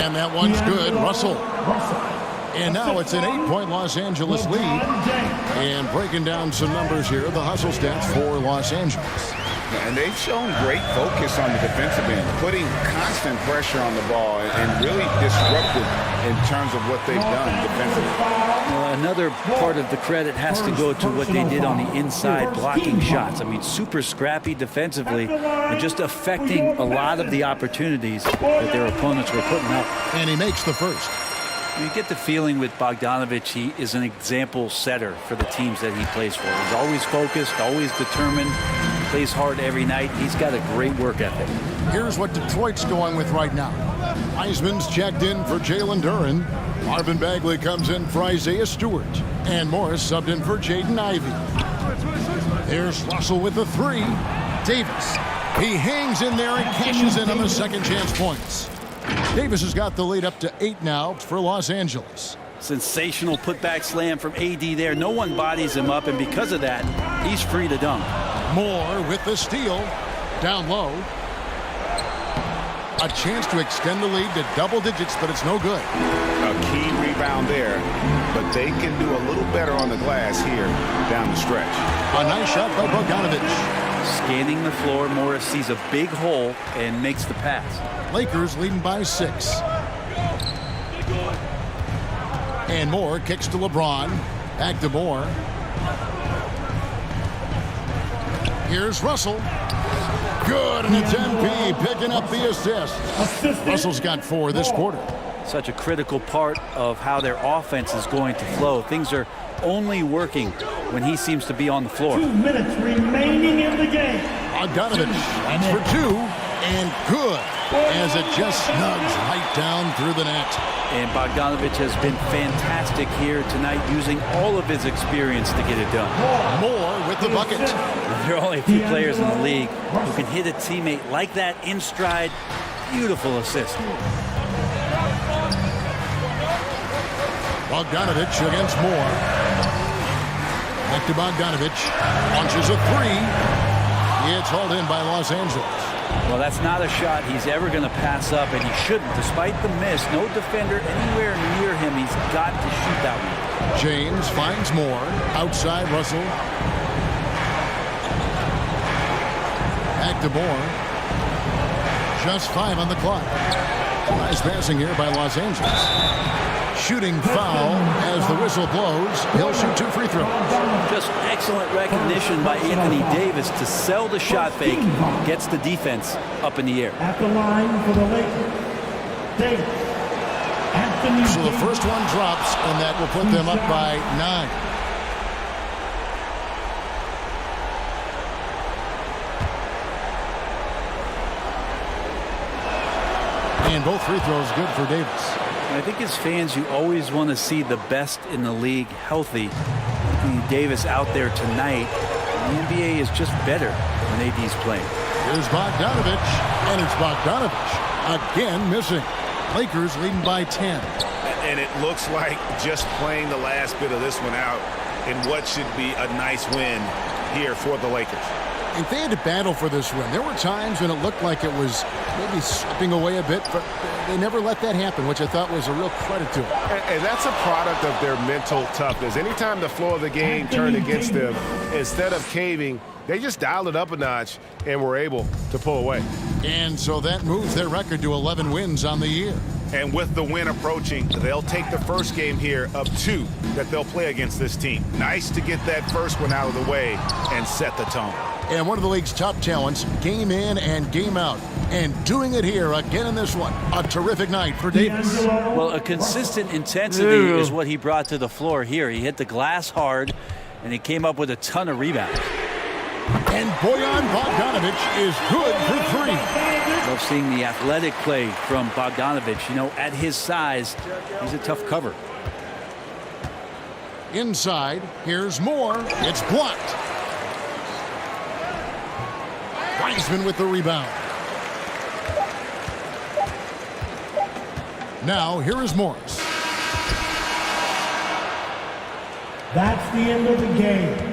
And that one's good. Russell. And now it's an 8-point Los Angeles lead. And breaking down some numbers here, the hustle stats for Los Angeles. And they've shown great focus on the defensive end, putting constant pressure on the ball and really disruptive in terms of what they've done defensively. Well, another part of the credit has to go to what they did on the inside blocking shots. I mean, super scrappy defensively and just affecting a lot of the opportunities that their opponents were putting up. And he makes the first. You get the feeling with Bogdanovich, he is an example setter for the teams that he plays for. He's always focused, always determined, plays hard every night. He's got a great work ethic. Here's what Detroit's going with right now. Wiseman's checked in for Jalen Duran. Marvin Bagley comes in for Isaiah Stewart. And Morris subbed in for Jaden Ivey. Here's Russell with the three. Davis. He hangs in there and cashes in on the second chance points. Davis has got the lead up to 8 now for Los Angeles. Sensational putback slam from AD there. No one bodies him up, and because of that, he's free to dunk. Moore with the steal. Down low. A chance to extend the lead to double digits, but it's no good. A key rebound there, but they can do a little better on the glass here down the stretch. A nice shot by Bogdanovich. Scanning the floor, Morris sees a big hole and makes the pass. Lakers leading by 6. And Moore kicks to LeBron. Back to Moore. Here's Russell. Good, and it's MP picking up the assist. Russell's got 4 this quarter. Such a critical part of how their offense is going to flow. Things are only working when he seems to be on the floor. 2 minutes remaining in the game. Bogdanovich, that's for 2, and good, as it just snugs right down through the net. And Bogdanovich has been fantastic here tonight, using all of his experience to get it done. Moore with the bucket. There are only a few players in the league who can hit a teammate like that in stride. Beautiful assist. Bogdanovich against Moore. Back to Bogdanovich. Launches a 3. It's hauled in by Los Angeles. Well, that's not a shot he's ever going to pass up, and he shouldn't. Despite the miss, no defender anywhere near him. He's got to shoot that one. James finds Moore. Outside Russell. Back to Moore. Just 5 on the clock. Nice passing here by Los Angeles. Shooting foul as the whistle blows. He'll shoot 2 free throws. Just excellent recognition by Anthony Davis to sell the shot fake. Gets the defense up in the air. At the line for the Lakers, Davis. Anthony. So the first one drops, and that will put them up by 9. And both free throws good for Davis. I think as fans, you always want to see the best in the league healthy. Anthony Davis out there tonight. The NBA is just better when AD's playing. Here's Bogdanovich, and it's Bogdanovich again missing. Lakers leading by 10. And it looks like just playing the last bit of this one out in what should be a nice win here for the Lakers. And they had to battle for this win. There were times when it looked like it was maybe slipping away a bit, but they never let that happen, which I thought was a real credit to them. And that's a product of their mental toughness. Anytime the flow of the game turned against them, instead of caving, they just dialed it up a notch and were able to pull away. And so that moves their record to 11 wins on the year. And with the win approaching, they'll take the first game here of 2 that they'll play against this team. Nice to get that first one out of the way and set the tone. And one of the league's top talents, game in and game out. And doing it here again in this one. A terrific night for Davis. Well, a consistent intensity is what he brought to the floor here. He hit the glass hard, and he came up with a ton of rebounds. And Bojan Bogdanovich is good for 3. Love seeing the athletic play from Bogdanovich. You know, at his size, he's a tough cover. Inside, here's Moore. It's blocked. Wiseman with the rebound. Now, here is Morris. That's the end of the game.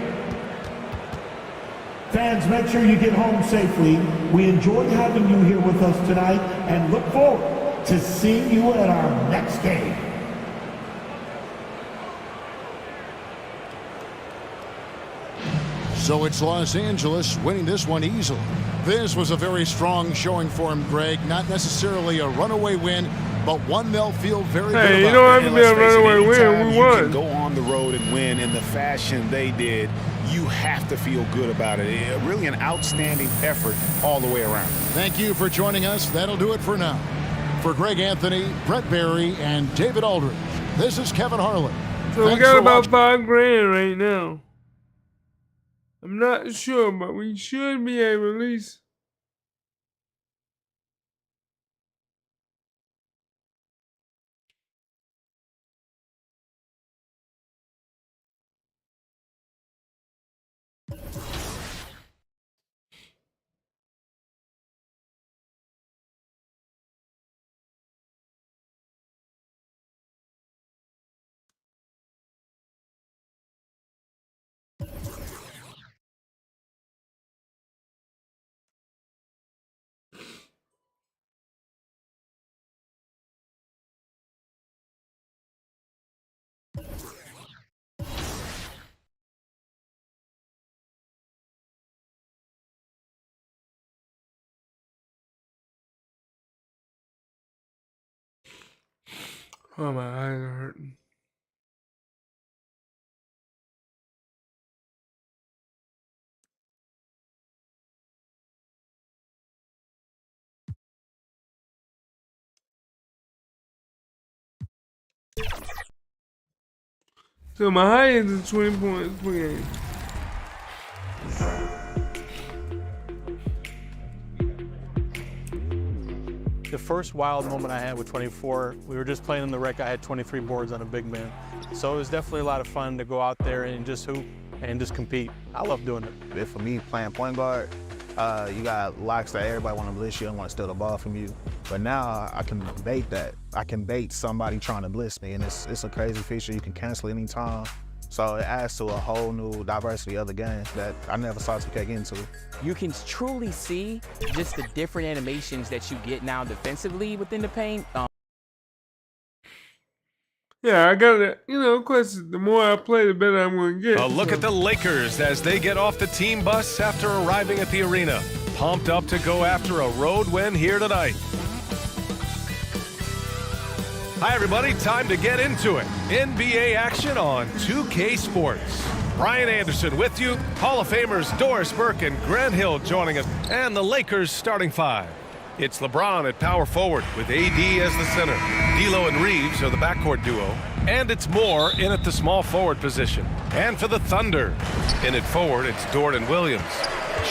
Fans, make sure you get home safely. We enjoyed having you here with us tonight and look forward to seeing you at our next game. So it's Los Angeles winning this one easily. This was a very strong showing for him, Greg. Not necessarily a runaway win, but one they'll feel very good about. Hey, you don't have to be a runaway win. We won. You can go on the road and win in the fashion they did. You have to feel good about it. Really an outstanding effort all the way around. Thank you for joining us. That'll do it for now. For Greg Anthony, Brett Barry, and David Aldridge, this is Kevin Harlan. So we got about $5,000 right now. I'm not sure, but we should be able to at least Oh, my eyes are hurting. So my highest is 20 points per game. The first wild moment I had with 24, we were just playing in the rec. I had 23 boards on a big man. So it was definitely a lot of fun to go out there and just hoop and just compete. I love doing it. For me, playing point guard, you got locks that everybody want to blitz you and want to steal the ball from you. But now I can bait that. I can bait somebody trying to blitz me, and it's a crazy feature. You can cancel anytime. So it adds to a whole new diversity of the game that I never saw 2K get into. You can truly see just the different animations that you get now defensively within the paint. Yeah, I got it. You know, of course, the more I play, the better I'm going to get. A look at the Lakers as they get off the team bus after arriving at the arena. Pumped up to go after a road win here tonight. Hi, everybody. Time to get into it. NBA action on 2K Sports. Brian Anderson with you. Hall of Famers Doris Burke and Grant Hill joining us. And the Lakers starting five. It's LeBron at power forward with AD as the center. D'Lo and Reeves are the backcourt duo. And it's Moore in at the small forward position. And for the Thunder, in at forward, it's Dort and Williams.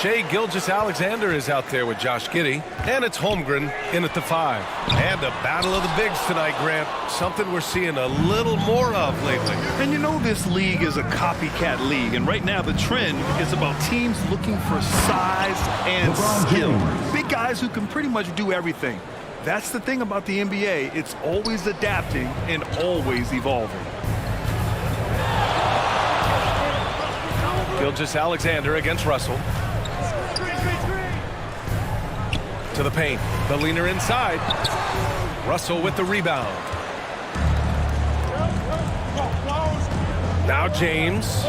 Shai Gilgeous-Alexander is out there with Josh Giddey. And it's Holmgren in at the five. And a battle of the bigs tonight, Grant. Something we're seeing a little more of lately. And you know this league is a copycat league, and right now the trend is about teams looking for size and skill. Big guys who can pretty much do everything. That's the thing about the NBA. It's always adapting and always evolving. Gilgeous-Alexander against Russell. To the paint. The leaner inside. Russell with the rebound. Now James,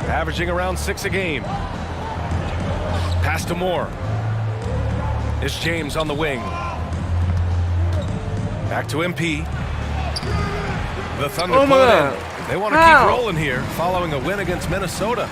averaging around 6 a game. Pass to Moore. It's James on the wing. Back to MP. The Thunder pull it in. They want to keep rolling here following a win against Minnesota.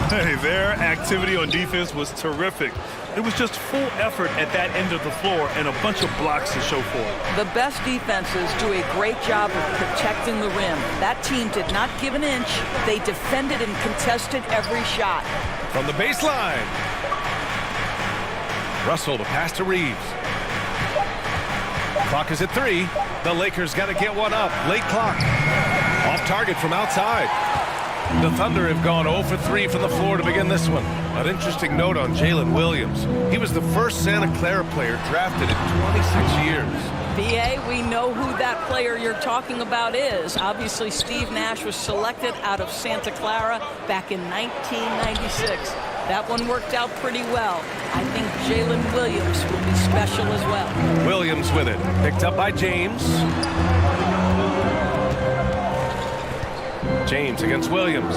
Hey, their activity on defense was terrific. It was just full effort at that end of the floor and a bunch of blocks to show for it. The best defenses do a great job of protecting the rim. That team did not give an inch. They defended and contested every shot. From the baseline. Russell, the pass to Reeves. Clock is at 3. The Lakers got to get one up. Late clock. Off target from outside. The Thunder have gone 0 for 3 from the floor to begin this one. An interesting note on Jalen Williams. He was the first Santa Clara player drafted in 26 years. BA, we know who that player you're talking about is. Obviously, Steve Nash was selected out of Santa Clara back in 1996. That one worked out pretty well. I think Jalen Williams will be special as well. Williams with it. Picked up by James. James against Williams.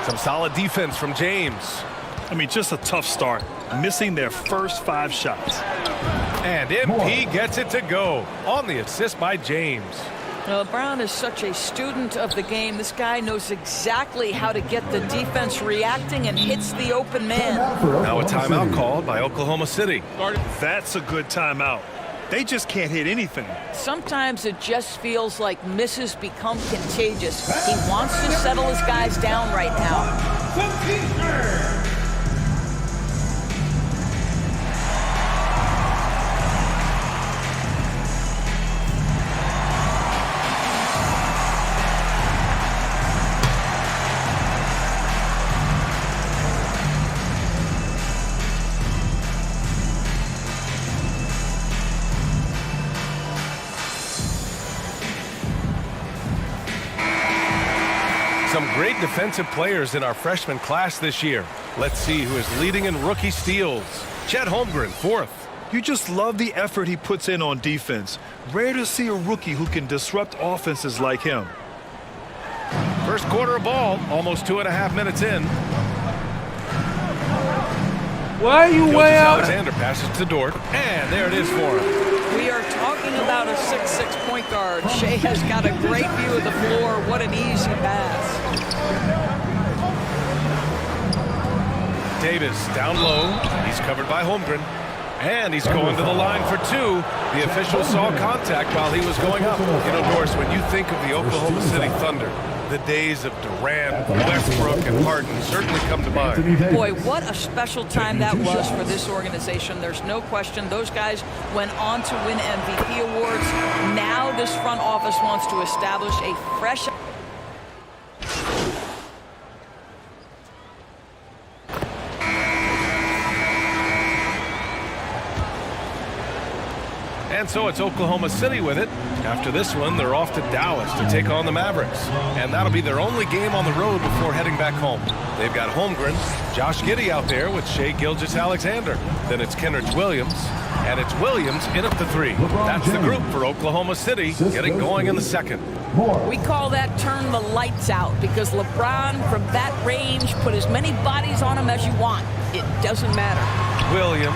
Some solid defense from James. I mean, just a tough start, missing their first 5 shots. And MP gets it to go on the assist by James. Brown is such a student of the game. This guy knows exactly how to get the defense reacting and hits the open man. Now a timeout called by Oklahoma City. That's a good timeout. They just can't hit anything. Sometimes it just feels like misses become contagious. He wants to settle his guys down right now. Some great defensive players in our freshman class this year. Let's see who is leading in rookie steals. Chet Holmgren, 4th. You just love the effort he puts in on defense. Rare to see a rookie who can disrupt offenses like him. First quarter of ball, almost 2.5 minutes in. Why are you way out? Alexander passes to Dort, and there it is for him. We are talking about a 6'6" point guard. Shea has got a great view of the floor. What an easy pass. Davis down low. He's covered by Holmgren. And he's going to the line for two. The official saw contact while he was going up. You know, Doris, when you think of the Oklahoma City Thunder, the days of Durant, Westbrook, and Harden certainly come to mind. Boy, what a special time that was for this organization. There's no question those guys went on to win MVP awards. Now this front office wants to establish a fresh... And so it's Oklahoma City with it. After this one, they're off to Dallas to take on the Mavericks. And that'll be their only game on the road before heading back home. They've got Holmgren, Josh Giddey out there with Shea Gilgeous-Alexander. Then it's Kenrich Williams, and it's Williams in at the three. That's the group for Oklahoma City, getting going in the second. We call that turn the lights out, because LeBron, from that range, put as many bodies on him as you want. It doesn't matter. Williams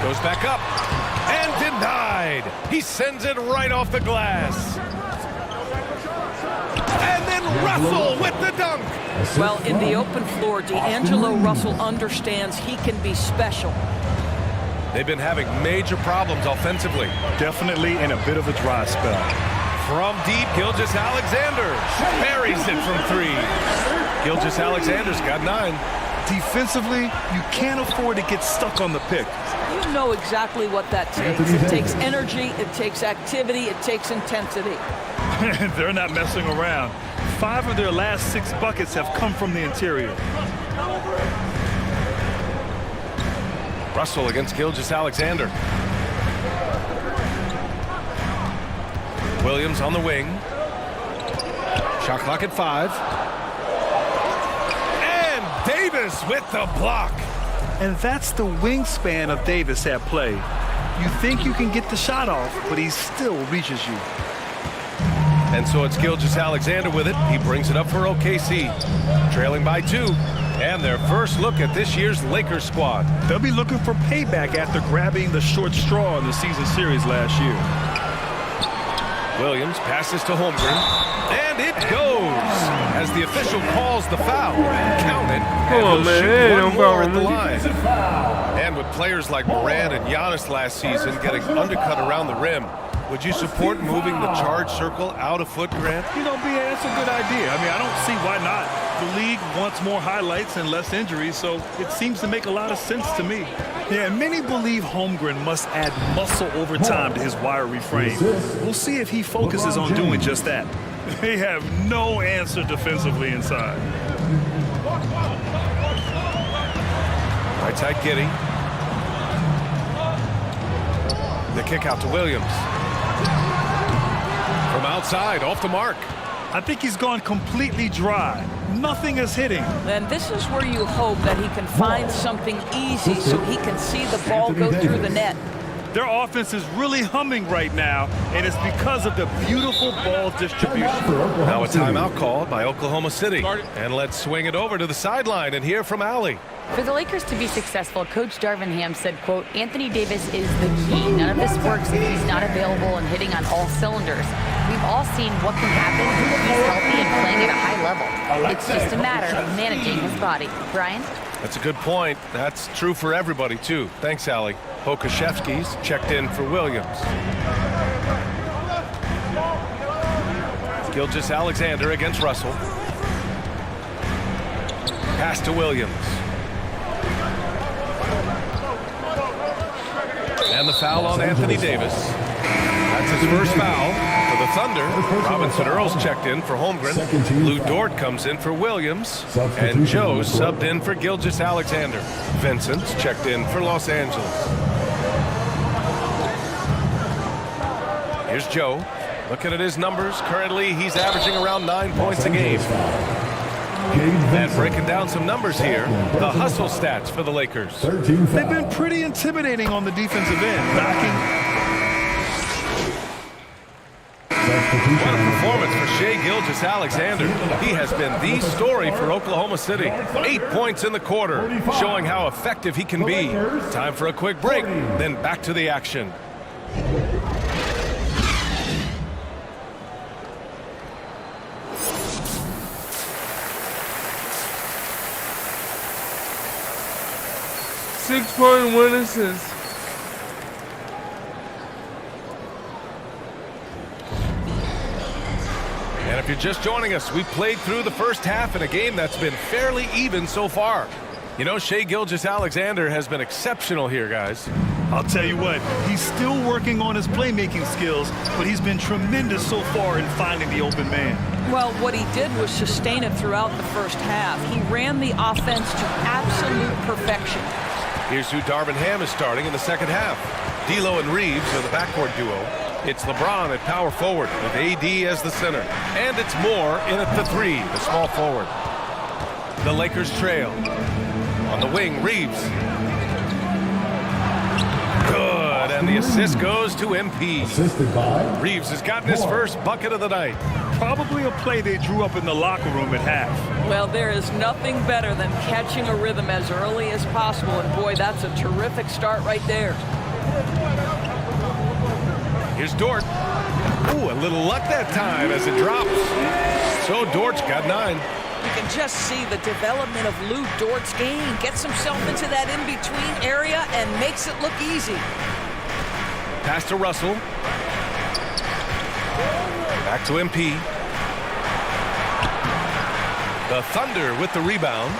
goes back up. And denied. He sends it right off the glass. And then Russell with the dunk. Well, in the open floor, D'Angelo Russell understands he can be special. They've been having major problems offensively. Definitely in a bit of a dry spell. From deep, Gilgeous-Alexander buries it from three. Gilgeous-Alexander's got 9. Defensively, you can't afford to get stuck on the pick. You know exactly what that takes. It takes energy, it takes activity, it takes intensity. They're not messing around. 5 of their last 6 buckets have come from the interior. Russell against Gilgeous-Alexander. Williams on the wing. Shot clock at 5. And Davis with the block. And that's the wingspan of Davis at play. You think you can get the shot off, but he still reaches you. And so it's Gilgeous-Alexander with it. He brings it up for OKC. Trailing by 2. And their first look at this year's Lakers squad. They'll be looking for payback after grabbing the short straw in the season series last year. Williams passes to Holmgren. And it goes as the official calls the foul. Count it. Come on, man. One more at the line. And with players like Morant and Giannis last season getting undercut around the rim, would you support moving the charge circle out a foot, Grant? You know, BA, that's a good idea. I mean, I don't see why not. The league wants more highlights and less injuries, so it seems to make a lot of sense to me. Yeah, and many believe Holmgren must add muscle over time to his wiry frame. We'll see if he focuses on doing just that. They have no answer defensively inside. Right side Giddey. The kick out to Williams. From outside, off the mark. I think he's gone completely dry. Nothing is hitting. And this is where you hope that he can find something easy so he can see the ball go through the net. Their offense is really humming right now, and it's because of the beautiful ball distribution. Now a timeout called by Oklahoma City. And let's swing it over to the sideline and hear from Allie. For the Lakers to be successful, Coach Darvin Ham said, quote, Anthony Davis is the key. None of this works if he's not available and hitting on all cylinders. We've all seen what can happen when he's healthy and playing at a high level. It's just a matter of managing his body. Brian? That's a good point. That's true for everybody, too. Thanks, Allie. Pokashevsky's checked in for Williams. Gilgeous-Alexander against Russell. Pass to Williams. And the foul on Anthony Davis. That's his first foul for the Thunder. Robinson Earls checked in for Holmgren. Lou Dort comes in for Williams. And Joe subbed in for Gilgeous-Alexander. Vincent's checked in for Los Angeles. Here's Joe. Looking at his numbers, currently he's averaging around 9 points a game. And breaking down some numbers here, the hustle stats for the Lakers. They've been pretty intimidating on the defensive end, knocking What a performance for Shai Gilgeous-Alexander. He has been the story for Oklahoma City. 8 points in the quarter, showing how effective he can be. Time for a quick break, then back to the action. .1 assists. And if you're just joining us, we played through the first half in a game that's been fairly even so far. You know, Shai Gilgeous-Alexander has been exceptional here, guys. I'll tell you what, he's still working on his playmaking skills, but he's been tremendous so far in finding the open man. Well, what he did was sustain it throughout the first half. He ran the offense to absolute perfection. Here's who Darvin Ham is starting in the second half. D'Lo and Reeves are the backcourt duo. It's LeBron at power forward with AD as the center. And it's Moore in at the 3, the small forward. The Lakers trail. On the wing, Reeves. Good, and the assist goes to MP. Reeves has gotten his first bucket of the night. Probably a play they drew up in the locker room at half. Well, there is nothing better than catching a rhythm as early as possible, and boy, that's a terrific start right there. Here's Dort. Ooh, a little luck that time as it drops. So Dort's got 9. You can just see the development of Lou Dort's game. Gets himself into that in-between area and makes it look easy. Pass to Russell. Back to MP. The Thunder with the rebound.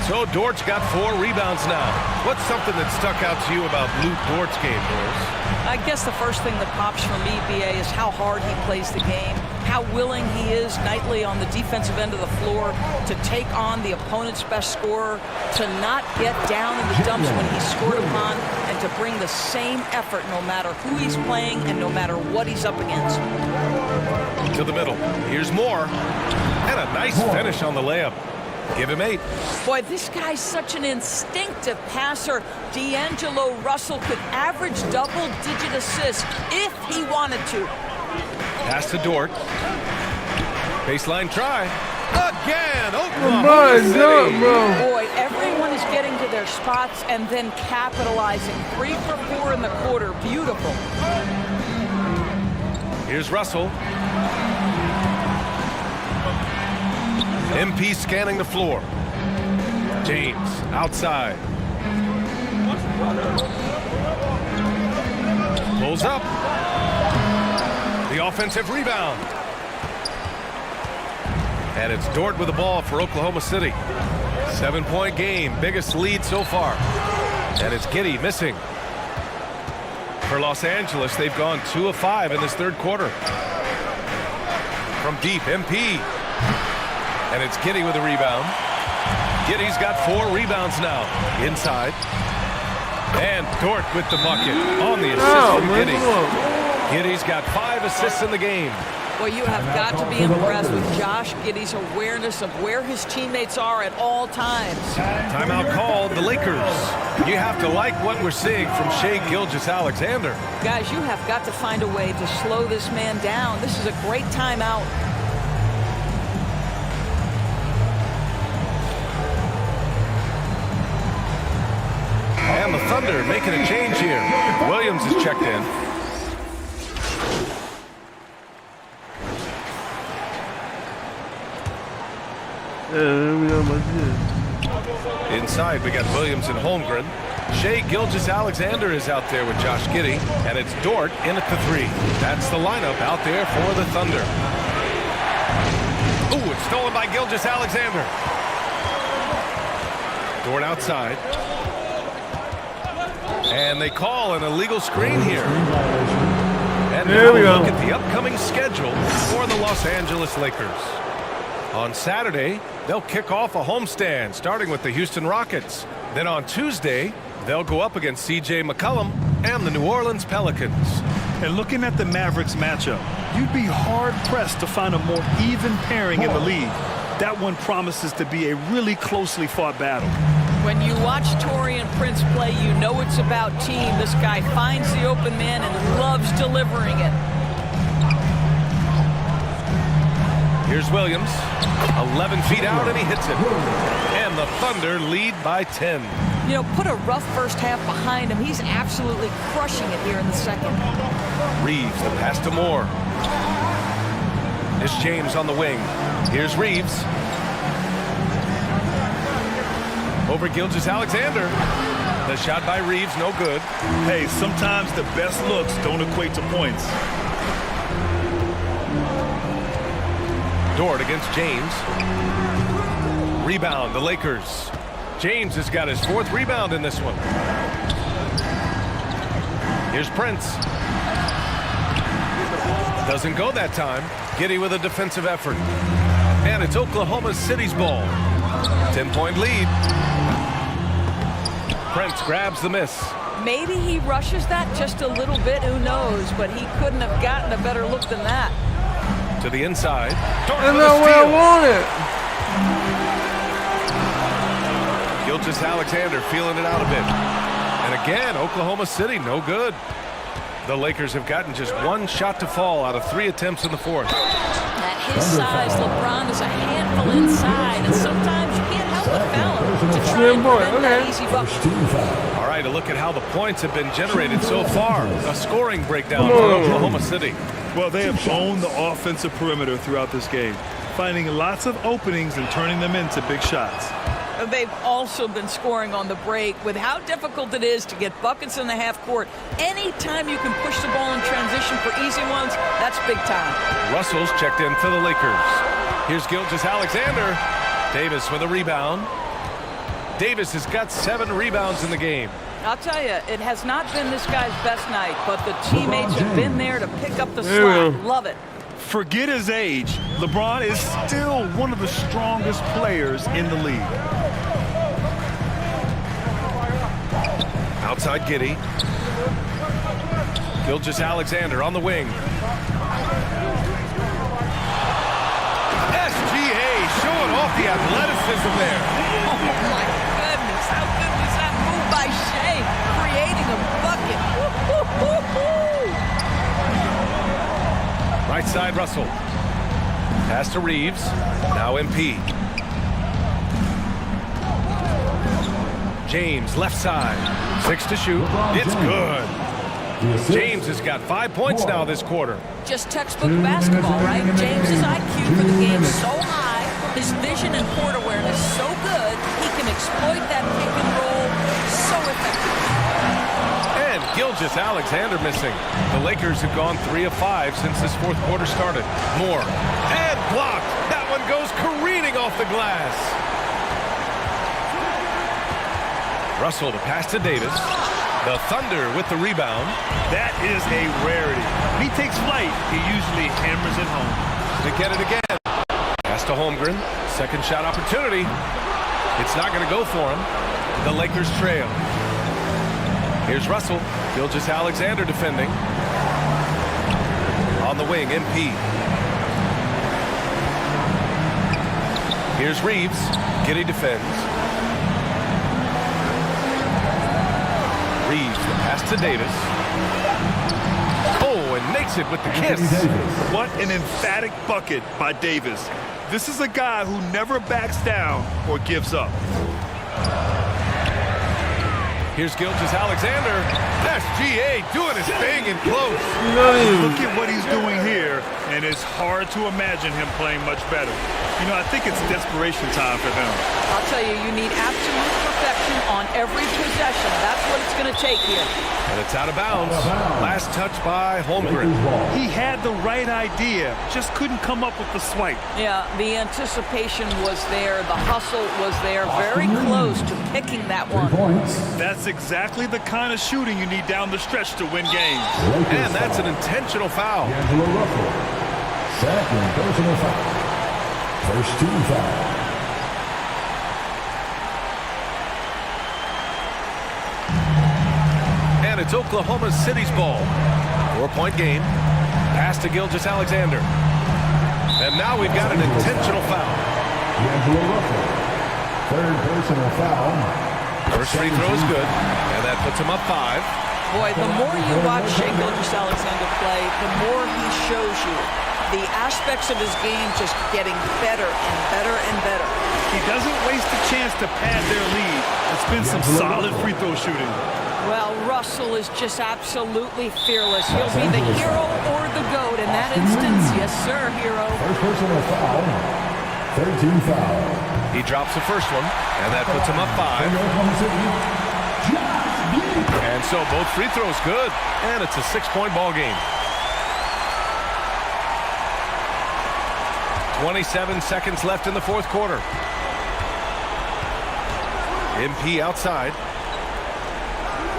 So Dort's got 4 rebounds now. What's something that stuck out to you about Lou Dort's game, boys? I guess the first thing that pops for me, BA, is how hard he plays the game, how willing he is nightly on the defensive end of the floor to take on the opponent's best scorer, to not get down in the dumps when he's scored upon, and to bring the same effort no matter who he's playing and no matter what he's up against. To the middle. Here's Moore. And a nice finish on the layup. Give him 8. Boy, this guy's such an instinctive passer. D'Angelo Russell could average double-digit assists if he wanted to. Pass to Dort. Baseline try. Again, Oklahoma City. Boy, everyone is getting to their spots and then capitalizing. 3 for 4 in the quarter. Beautiful. Here's Russell. MP scanning the floor. James outside. Pulls up. The offensive rebound. And it's Dort with the ball for Oklahoma City. 7-point game, biggest lead so far. And it's Giddey missing. For Los Angeles, they've gone 2 of 5 in this third quarter. From deep, MP. And it's Giddey with a rebound. Giddey's got 4 rebounds now. Inside. And Dort with the bucket on the assist from Giddey. Giddey's got 5 assists in the game. Well, you have got to be impressed with Josh Giddey's awareness of where his teammates are at all times. Timeout called, the Lakers. You have to like what we're seeing from Shai Gilgeous-Alexander. Guys, you have got to find a way to slow this man down. This is a great timeout. And the Thunder making a change here. Williams is checked in. Inside, we got Williams and Holmgren. Shai Gilgeous-Alexander is out there with Josh Giddey, and it's Dort in at the 3. That's the lineup out there for the Thunder. Ooh, it's stolen by Gilgeous-Alexander. Dort outside. And they call an illegal screen here. And now we look at the upcoming schedule for the Los Angeles Lakers. On Saturday, they'll kick off a homestand, starting with the Houston Rockets. Then on Tuesday, they'll go up against C.J. McCollum and the New Orleans Pelicans. And looking at the Mavericks matchup, you'd be hard-pressed to find a more even pairing in the league. That one promises to be a really closely fought battle. When you watch Taurean Prince play, you know it's about team. This guy finds the open man and loves delivering it. Here's Williams, 11 feet out, and he hits it. And the Thunder lead by 10. You know, put a rough first half behind him. He's absolutely crushing it here in the second. Reeves, the pass to Moore. Here's James on the wing. Here's Reeves. Over Gilgeous-Alexander. The shot by Reeves, no good. Hey, sometimes the best looks don't equate to points. Dort against James. Rebound, the Lakers. James has got his 4th rebound in this one. Here's Prince. Doesn't go that time. Giddey with a defensive effort. And it's Oklahoma City's ball. 10-point lead. Prince grabs the miss. Maybe he rushes that just a little bit, who knows, but he couldn't have gotten a better look than that. To the inside. And that's where I want it. Gilgeous-Alexander feeling it out a bit. And again, Oklahoma City, no good. The Lakers have gotten just 1 shot to fall out of 3 attempts in the 4th. At his size, LeBron is a handful inside, and sometimes you can't help but foul him to try and prevent that easy bucket. All right, a look at how the points have been generated so far. A scoring breakdown for Oklahoma City. Well, they have owned the offensive perimeter throughout this game, finding lots of openings and turning them into big shots. They've also been scoring on the break. With how difficult it is to get buckets in the half court, anytime you can push the ball in transition for easy ones, that's big time. Russell's checked in for the Lakers. Here's Gilgeous-Alexander. Davis with a rebound. Davis has got 7 rebounds in the game. I'll tell you, it has not been this guy's best night, but the teammates have been there to pick up the slack. Love it. Forget his age. LeBron is still one of the strongest players in the league. Outside Giddey. Gilgeous-Alexander on the wing. SGA showing off the athleticism there. Oh my goodness, how good was that move by Shea, creating a bucket. Right side Russell. Pass to Reeves. Now MP. James left side. 6 to shoot. It's good. James has got 5 points now this quarter. Just textbook basketball, right? James's IQ for the game is so high, his vision and court awareness so good, he can exploit that pick and roll so effectively. And Gilgeous-Alexander missing. The Lakers have gone 3 of 5 since this 4th quarter started. Moore. And blocked. That one goes careening off the glass. Russell to pass to Davis. The Thunder with the rebound. That is a rarity. When he takes flight, he usually hammers it home. To get it again. Pass to Holmgren. Second shot opportunity. It's not going to go for him. The Lakers trail. Here's Russell. Gilgeous-Alexander defending. On the wing, MP. Here's Reeves. Giddey defends. Reeves, the pass to Davis. Oh, and makes it with the kiss. What an emphatic bucket by Davis. This is a guy who never backs down or gives up. Here's Gilgeous-Alexander. SGA doing his thing in close. Look at what he's doing here, and it's hard to imagine him playing much better. You know, I think it's desperation time for him. I'll tell you, you need absolute perfection on every possession. That's what it's going to take here. And it's out of bounds. Last touch by Holmgren. He had the right idea, just couldn't come up with the swipe. Yeah, the anticipation was there. The hustle was there. Very close to picking that one. That's exactly the kind of shooting you need down the stretch to win games. And that's an intentional foul. Second personal foul. First team foul. And it's Oklahoma City's ball. 4-point game. Pass to Gilgeous-Alexander. And now we've got an intentional foul. Third personal foul. First free throw is good. And that puts him up 5. Boy, the more you watch Shea Gilgeous-Alexander play, the more he shows you the aspects of his game just getting better and better and better. He doesn't waste a chance to pad their lead. It's been some solid free throw shooting. Well, Russell is just absolutely fearless. He'll be the hero or the GOAT in that instance. Yes, sir, hero. First personal foul. 13 foul. He drops the first one, and that puts him up 5. And so both free throws good, and it's a 6-point ball game. 27 seconds left in the fourth quarter. MP outside.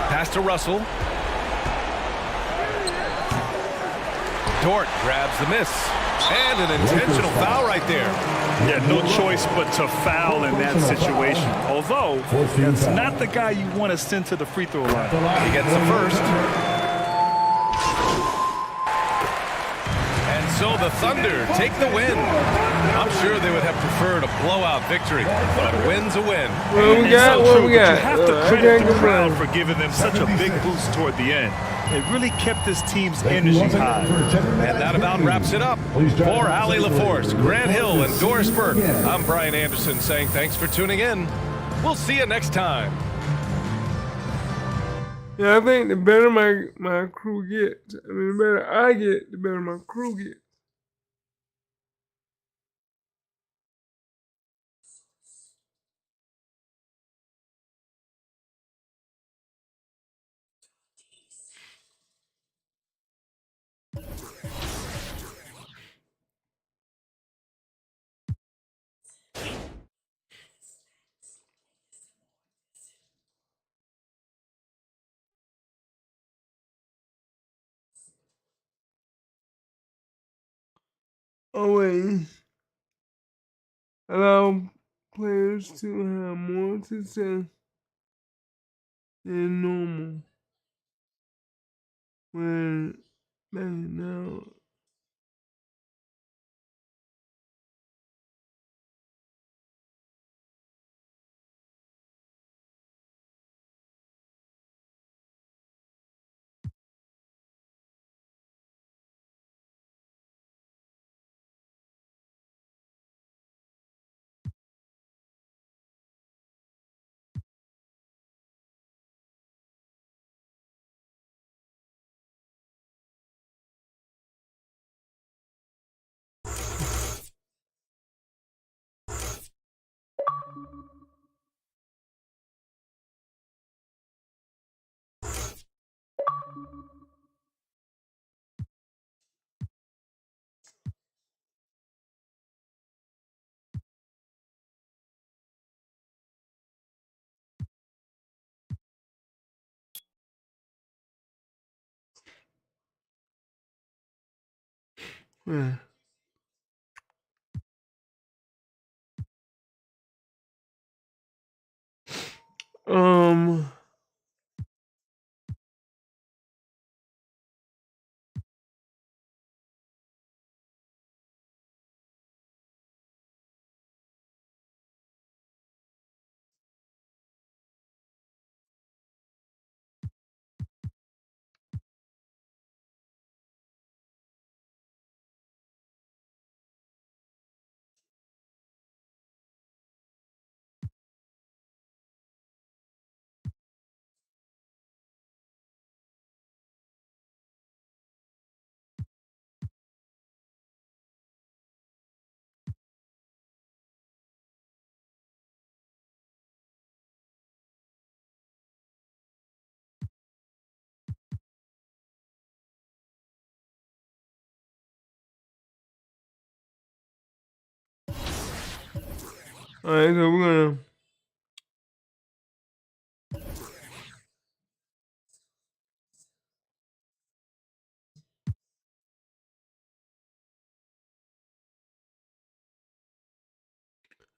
Pass to Russell. Dort grabs the miss. And an intentional foul right there. Yeah, no choice but to foul in that situation. Although, that's not the guy you want to send to the free throw line. He gets the first. And so the Thunder take the win. I'm sure they would have preferred a blowout victory, but a win's a win. What we got? What we got? You have to credit the crowd for giving them such a big boost toward the end. It really kept this team's energy high. And that about wraps it up. For Allie LaForce, Grant Hill, and Doris Burke, I'm Brian Anderson saying thanks for tuning in. We'll see you next time. Yeah, I think the better my crew gets, I mean, the better I get, the better my crew gets. Always allow players to have more success than normal when backing out. Yeah. Um. All right, so we're gonna.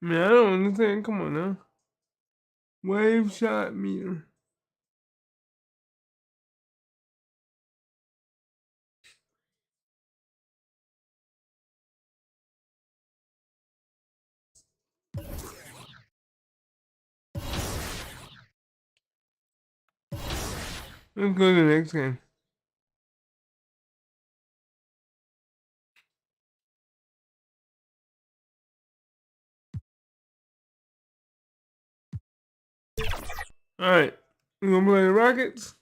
Man, I don't understand. Come on now. Wave shot meter. Let's go to the next game. All right, we're going to play the Rockets.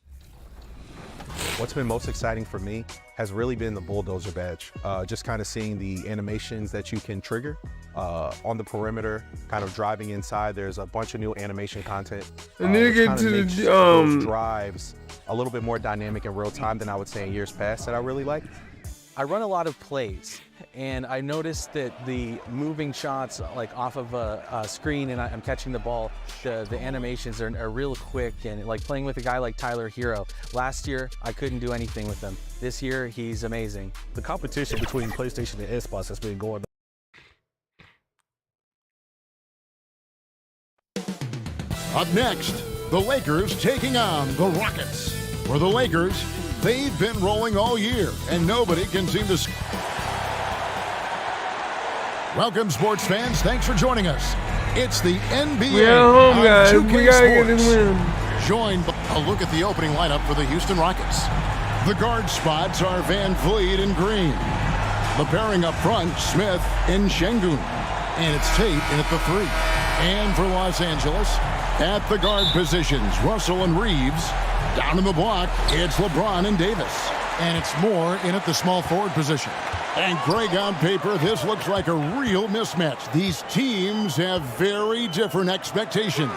What's been most exciting for me has really been the bulldozer badge. Just kind of seeing the animations that you can trigger on the perimeter, kind of driving inside. There's a bunch of new animation content. And then get to those drives a little bit more dynamic in real time than I would say in years past that I really like. I run a lot of plays, and I noticed that the moving shots, like off of a screen, and I'm catching the ball, the animations are real quick, and like playing with a guy like Tyler Hero. Last year, I couldn't do anything with him. This year, he's amazing. The competition between PlayStation and Xbox has been going on. Up next, the Lakers taking on the Rockets. For the Lakers, they've been rolling all year, and nobody can seem to... Welcome, sports fans. Thanks for joining us. It's the NBA We at home, guys. 2K We gotta get this Sports. win. Joined by a look at the opening lineup for the Houston Rockets. The guard spots are Van Vliet and Green. The pairing up front, Smith and Şengün. And it's Tate in at the 3. And for Los Angeles, at the guard positions, Russell and Reeves. Down in the block, it's LeBron and Davis. And it's Moore in at the small forward position. And Greg, on paper, this looks like a real mismatch. These teams have very different expectations.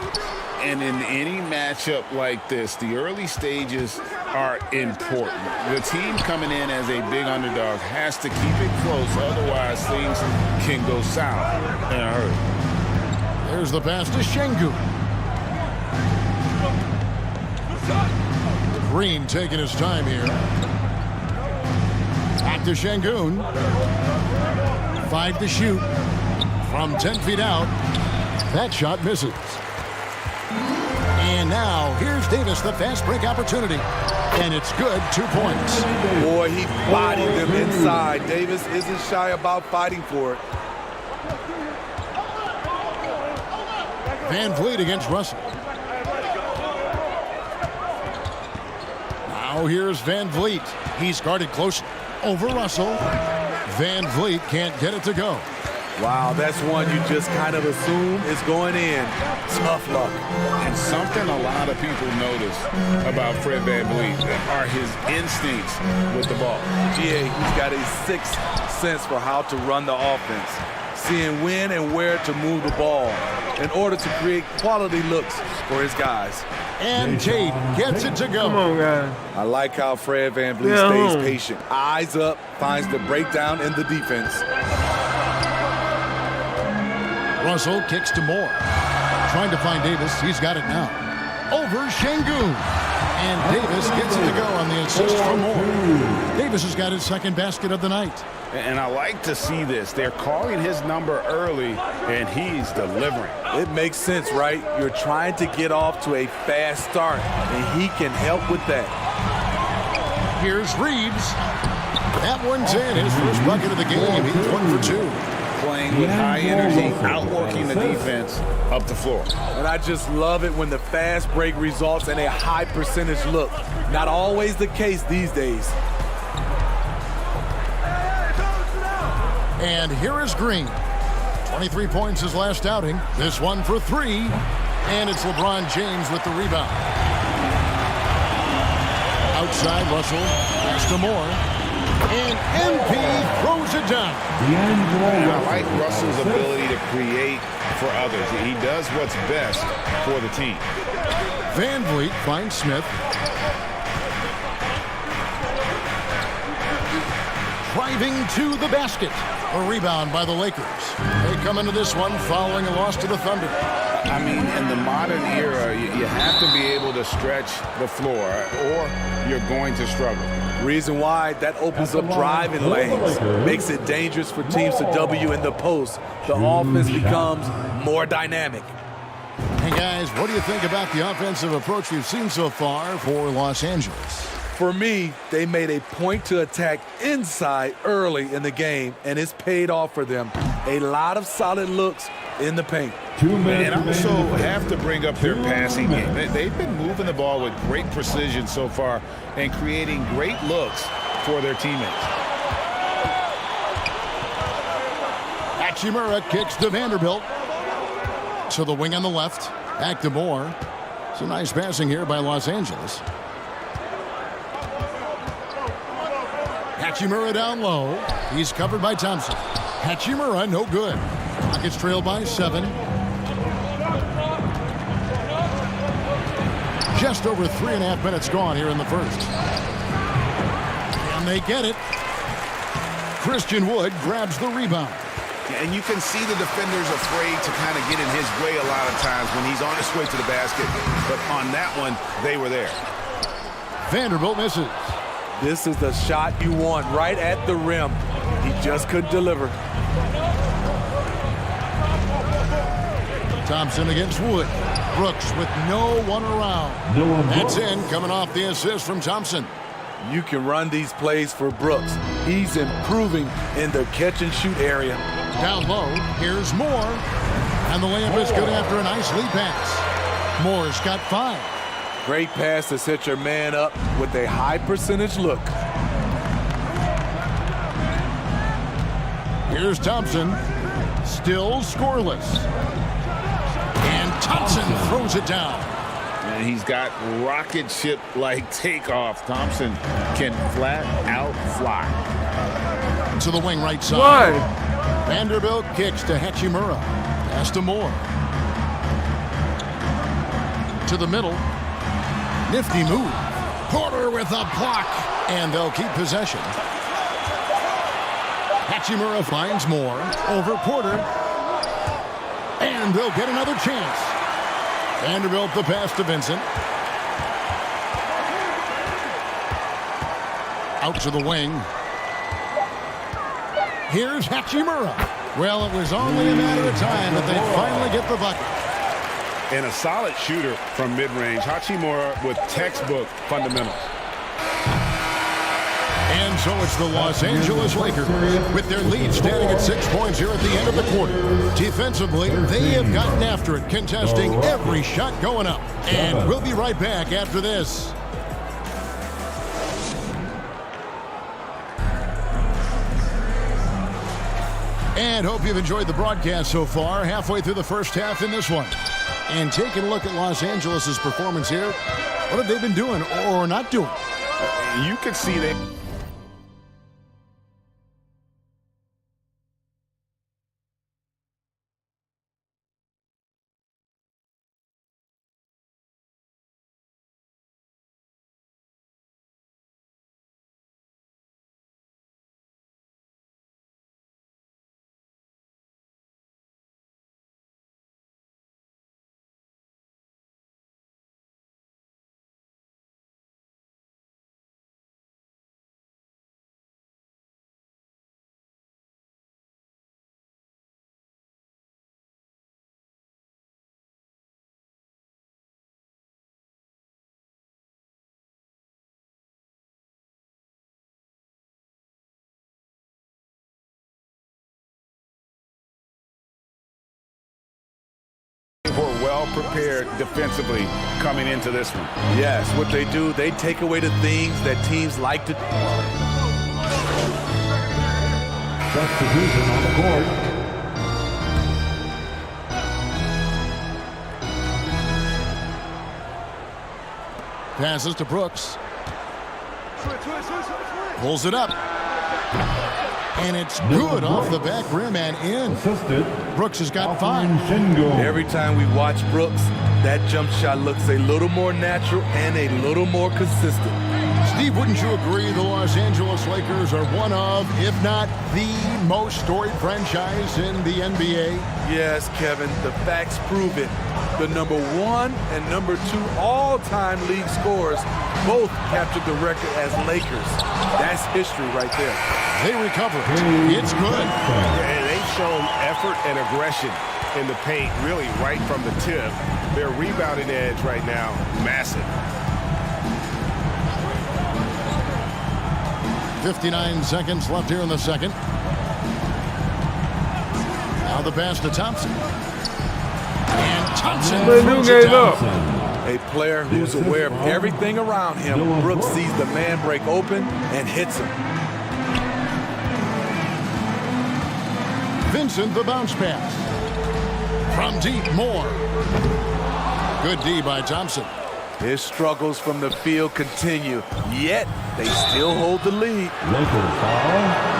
And in any matchup like this, the early stages are important. The team coming in as a big underdog has to keep it close, otherwise things can go south in a hurry. There's the pass to Şengün. Green taking his time here. Back to Şengün. 5 to shoot. From 10 feet out. That shot misses. And now, here's Davis, the fast break opportunity. And it's good, 2 points. Boy, he bodied them inside. Davis isn't shy about fighting for it. Van Vliet against Russell. Now here's Van Vliet. He's guarded close over Russell. Van Vliet can't get it to go. Wow, that's one you just kind of assume is going in. Tough luck. And something a lot of people notice about Fred VanVleet are his instincts with the ball. GA, he's got a sixth sense for how to run the offense, seeing when and where to move the ball in order to create quality looks for his guys. And Tate gets it to go. Come on, guys. I like how Fred VanVleet stays patient. Eyes up, finds the breakdown in the defense. Russell kicks to Moore. Trying to find Davis. He's got it now. Over Şengün. And Davis gets it to go on the assist from Moore. Davis has got his second basket of the night. And I like to see this. They're calling his number early, and he's delivering. It makes sense, right? You're trying to get off to a fast start, and he can help with that. Here's Reeves. That one's in. His first bucket of the game. He's 1 for 2. Playing with high energy, outworking the defense up the floor. And I just love it when the fast break results in a high percentage look. Not always the case these days. And here is Green. 23 points his last outing. This one for 3. And it's LeBron James with the rebound. Outside, Russell. Pass to Moore. And MP throws it down. And I like Russell's ability to create for others. He does what's best for the team. Van Vliet finds Smith. Driving to the basket. A rebound by the Lakers. They come into this one following a loss to the Thunder. I mean, in the modern era, you have to be able to stretch the floor or you're going to struggle. Reason why, that opens up driving lanes, makes it dangerous for teams to W in the post. The offense becomes more dynamic. Hey guys, what do you think about the offensive approach we've seen so far for Los Angeles? For me, they made a point to attack inside early in the game, and it's paid off for them. A lot of solid looks in the paint. And also have to bring up their passing game. They've been moving the ball with great precision so far and creating great looks for their teammates. Hachimura kicks to Vanderbilt. To the wing on the left. Back to Moore. Some nice passing here by Los Angeles. Hachimura down low. He's covered by Thompson. Hachimura, no good. Rockets trail by 7. Just over 3.5 minutes gone here in the first. And they get it. Christian Wood grabs the rebound. And you can see the defenders afraid to kind of get in his way a lot of times when he's on his way to the basket. But on that one, they were there. Vanderbilt misses. This is the shot you want right at the rim. He just couldn't deliver. Thompson against Wood. Brooks with no one around. That's in, coming off the assist from Thompson. You can run these plays for Brooks. He's improving in the catch-and-shoot area. Down low, here's Moore. And the layup is good after a nice lead pass. Moore's got 5. Great pass to set your man up with a high percentage look. Here's Thompson. Still scoreless. And Thompson throws it down. And he's got rocket ship-like takeoff. Thompson can flat out fly. To the wing right side. Why? Vanderbilt kicks to Hachimura. Pass to Moore. To the middle. Nifty move. Porter with a block. And they'll keep possession. Hachimura finds Moore. Over Porter. And they'll get another chance. Vanderbilt the pass to Vincent. Out to the wing. Here's Hachimura. Well, it was only a matter of time that they finally get the bucket. And a solid shooter from mid-range. Hachimura with textbook fundamentals. And so it's the Los Angeles Lakers with their lead standing at 6 points here at the end of the quarter. Defensively, they have gotten after it, contesting every shot going up. And we'll be right back after this. And hope you've enjoyed the broadcast so far. Halfway through the first half in this one. And taking a look at Los Angeles' performance here. What have they been doing or not doing? You could see that. Were well prepared defensively coming into this one. Yes, what they do, they take away the things that teams like to do. Substitution on the board. Passes to Brooks. Pulls it up. And it's good off the back rim and in. Brooks has got 5. Every time we watch Brooks, that jump shot looks a little more natural and a little more consistent. Steve, wouldn't you agree the Los Angeles Lakers are one of, if not the most storied franchise in the NBA? Yes, Kevin, the facts prove it. The number 1 and number 2 all-time league scorers both captured the record as Lakers. That's history right there. They recover. It's good. And they've shown effort and aggression in the paint, really right from the tip. Their rebounding edge right now, massive. 59 seconds left here in the second. Now the pass to Thompson. And Thompson throws it down. A player who's aware of everything around him. Brooks sees the man break open and hits him. Vincent the bounce pass. From deep, Moore. Good D by Thompson. His struggles from the field continue, yet they still hold the lead. Lakers foul.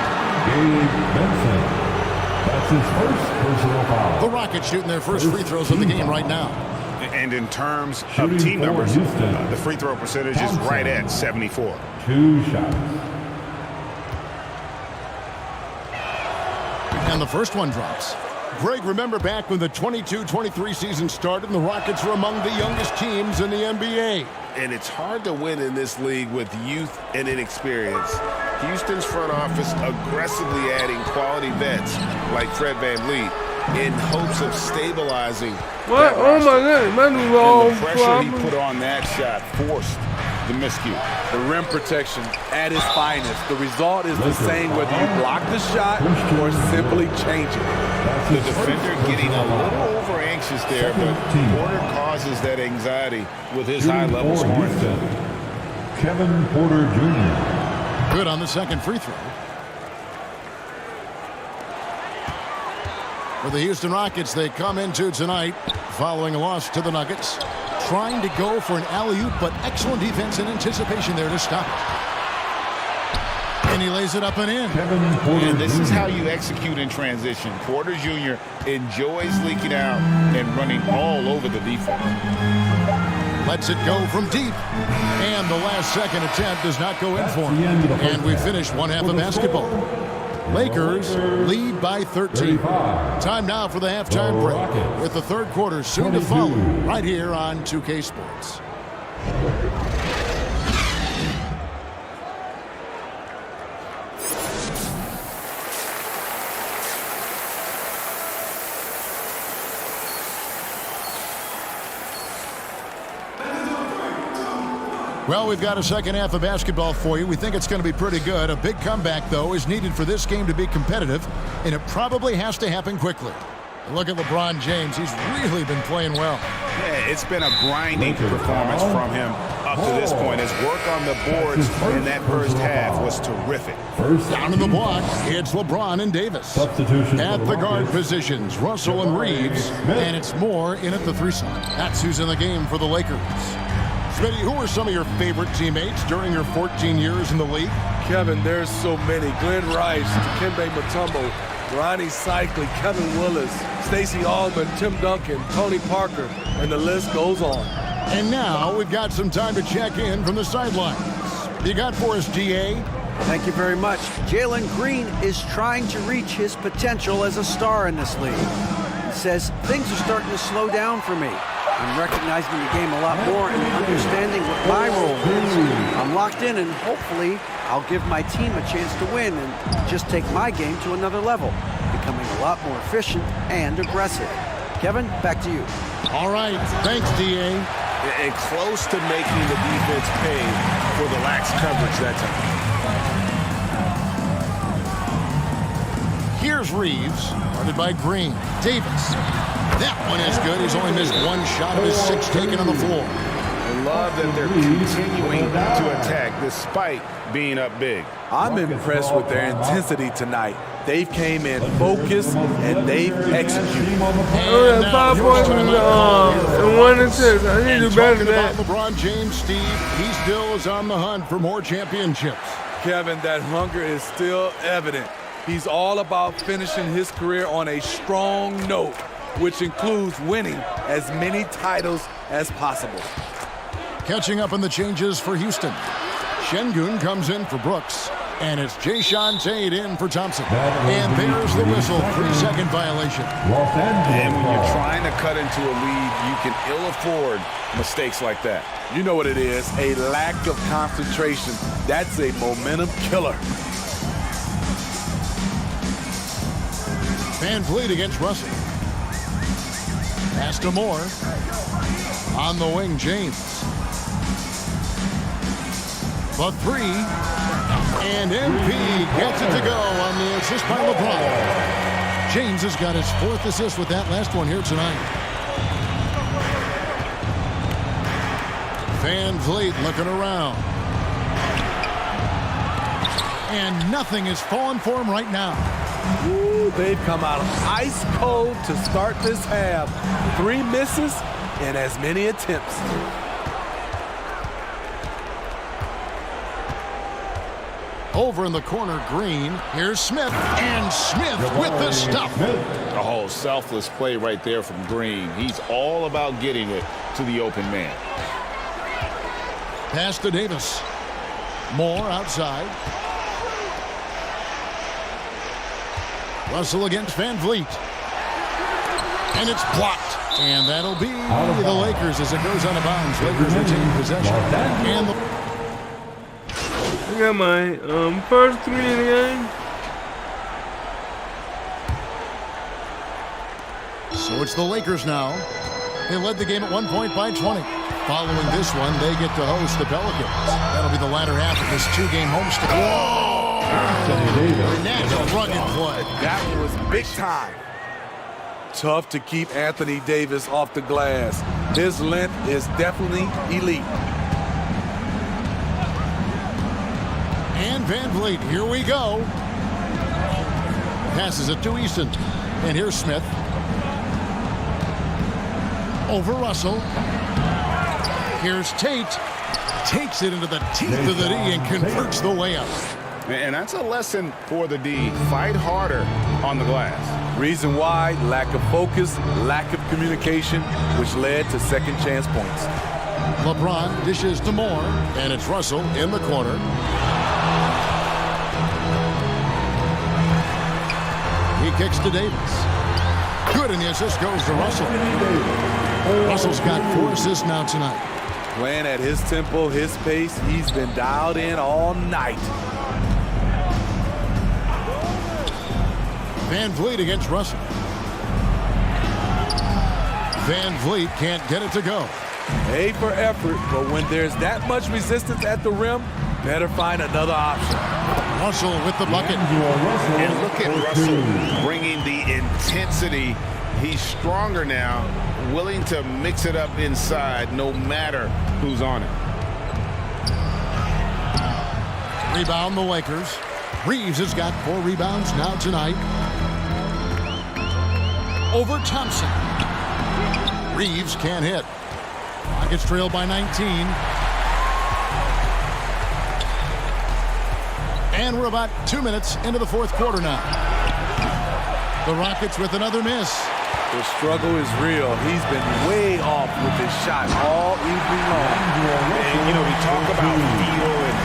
Gabe Benson. That's his first personal foul. The Rockets shooting their first free throws of the game right now. And in terms of team numbers, the free throw percentage is right at 74. 2 shots. And the first one drops. Greg, remember back when the 22-23 season started and the Rockets were among the youngest teams in the NBA. And it's hard to win in this league with youth and inexperience. Houston's front office aggressively adding quality vets like Fred VanVleet in hopes of stabilizing. What? Oh my God! And the pressure he put on that shot forced the miscue. The rim protection at its finest. The result is the same whether you block the shot or simply change it. The defender getting a little over anxious there, but Porter causes that anxiety with his high-level scoring. Kevin Porter Jr. Good on the second free throw. For the Houston Rockets, they come into tonight following a loss to the Nuggets, trying to go for an alley-oop, but excellent defense and anticipation there to stop it. And he lays it up and in. And this is how you execute in transition. Porter Jr. enjoys leaking out and running all over the defense. Lets it go from deep. And the last second attempt does not go in for him. And we finish one half of basketball. Lakers lead by 13. Time now for the halftime break, with the third quarter soon to follow right here on 2K Sports. Well, we've got a second half of basketball for you. We think it's going to be pretty good. A big comeback, though, is needed for this game to be competitive, and it probably has to happen quickly. Look at LeBron James. He's really been playing well. Yeah, it's been a grinding performance from him up to this point. His work on the boards in that first half was terrific. Down in the block, it's LeBron and Davis. Substitution at the guard positions, Russell and Reeves, and it's Moore in at the 3 slot. That's who's in the game for the Lakers. Smitty, who are some of your favorite teammates during your 14 years in the league? Kevin, there's so many. Glenn Rice, Dikembe Mutombo, Ronnie Cycli, Kevin Willis, Stacey Allman, Tim Duncan, Tony Parker, and the list goes on. And now we've got some time to check in from the sidelines. You got for us, DA? Thank you very much. Jalen Green is trying to reach his potential as a star in this league. He says, things are starting to slow down for me. I'm recognizing the game a lot more and understanding what my role is. I'm locked in, and hopefully I'll give my team a chance to win and just take my game to another level, becoming a lot more efficient and aggressive. Kevin, back to you. All right. Thanks, DA. And close to making the defense pay for the lax coverage that time. Here's Reeves, guarded by Green. Davis. That one is good. He's only missed one shot of his 6 taken on the floor. I love that they're continuing to attack despite being up big. I'm impressed with their intensity tonight. They've came in focused and they've executed. 5 points and 1 assist. I need to do better than that. LeBron James, Steve, he still is on the hunt for more championships. Kevin, that hunger is still evident. He's all about finishing his career on a strong note, which includes winning as many titles as possible. Catching up on the changes for Houston. Şengün comes in for Brooks, and it's Jae'Sean Tate in for Thompson. And there's the whistle, 3-second violation. And when you're trying to cut into a lead, you can ill afford mistakes like that. You know what it is, a lack of concentration. That's a momentum killer. VanVleet against Russell. Pass to Moore. On the wing, James. The 3. And MP gets it to go on the assist by LeBron. James has got his 4th assist with that last one here tonight. VanVleet looking around. And nothing is falling for him right now. Ooh, they've come out ice cold to start this half. 3 misses, in as many attempts. Over in the corner, Green. Here's Smith, and Smith with the stuff. Oh, selfless play right there from Green. He's all about getting it to the open man. Pass to Davis. Moore outside. Russell against Van Vliet. And it's blocked. And that'll be the Lakers as it goes out of bounds. Lakers retain possession. And I got my first 3 in the game. so it's the Lakers now. They led the game at 1 point by 20. Following this one, they get to host the Pelicans. That'll be the latter half of this 2-game homestand. Whoa! That's a rugged play. That one was big time. Tough to keep Anthony Davis off the glass. His length is definitely elite. And Van Vliet, here we go. Passes it to Easton. And here's Smith. Over Russell. Here's Tate. Takes it into the teeth of the D and converts the layup. And that's a lesson for the D. Fight harder on the glass. Reason why, lack of focus, lack of communication, which led to second chance points. LeBron dishes to Moore, and it's Russell in the corner. He kicks to Davis. Good, and the assist goes to Russell. Russell's got 4 assists now tonight. Playing at his tempo, his pace, he's been dialed in all night. Van Vliet against Russell. Van Vliet can't get it to go. A for effort, but when there's that much resistance at the rim, better find another option. Russell with the bucket. And look at Russell bringing the intensity. He's stronger now, willing to mix it up inside no matter who's on it. Rebound the Lakers. Reeves has got 4 rebounds now tonight. Over Thompson. Reeves can't hit. Rockets trail by 19. And we're about 2 minutes into the 4th quarter now. The Rockets with another miss. The struggle is real. He's been way off with his shot all evening long. And, you know, we talk about feel and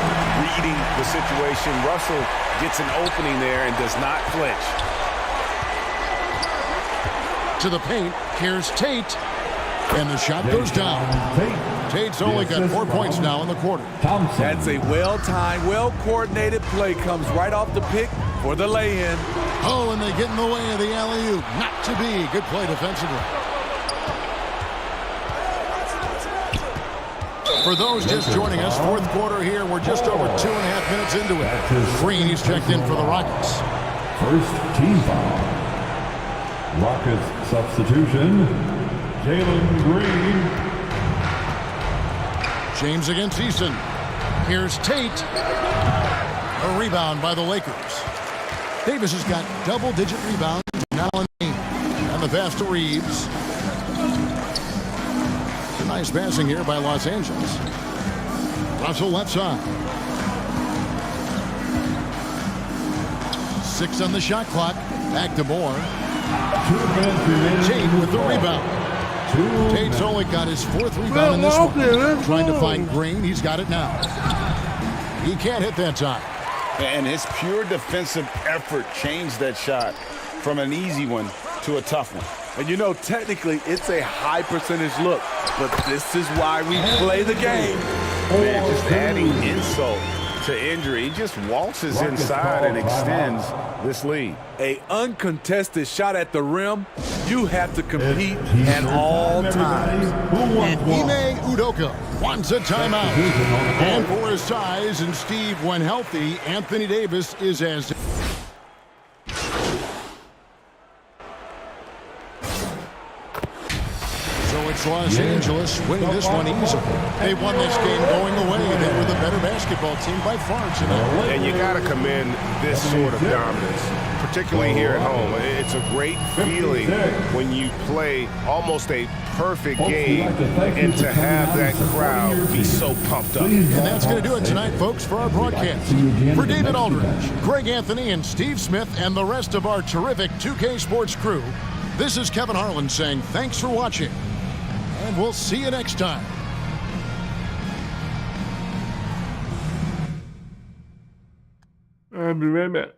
reading the situation. Russell gets an opening there and does not flinch. To the paint. Here's Tate. And the shot goes down. Tate's only got 4 points now in the quarter. That's a well-timed, well-coordinated play. Comes right off the pick for the lay-in. Oh, and they get in the way of the alley-oop. Not to be. Good play defensively. For those just joining us, 4th quarter here. We're just over 2.5 minutes into it. Green, he's checked in for the Rockets. First team foul. Rockets substitution, Jalen Green. James against Easton. Here's Tate. A rebound by the Lakers. Davis has got double-digit rebounds now in the game. And the pass to Reeves. Nice passing here by Los Angeles. Russell left side. 6 on the shot clock. Back to Moore. Tate with the rebound. Tate's only got his 4th rebound in this one. Trying to find Green. He's got it now. He can't hit that time. And his pure defensive effort changed that shot from an easy one to a tough one. And you know, technically, it's a high percentage look, but this is why we play the game. Man, just adding insult to injury. He just waltzes inside and extends this lead. A uncontested shot at the rim, you have to compete at all times. And Ime Udoka wants a timeout. And for his size and Steve, when healthy, Anthony Davis is as... So it's Los Angeles winning this one easily. They won this game going away. They were the better basketball team by far tonight. And you got to commend this sort of dominance, particularly here at home. It's a great feeling when you play almost a perfect game and to have that crowd be so pumped up. And that's going to do it tonight, folks, for our broadcast. For David Aldridge, Greg Anthony, and Steve Smith, and the rest of our terrific 2K Sports crew, this is Kevin Harlan saying thanks for watching, and we'll see you next time. I'll be right back.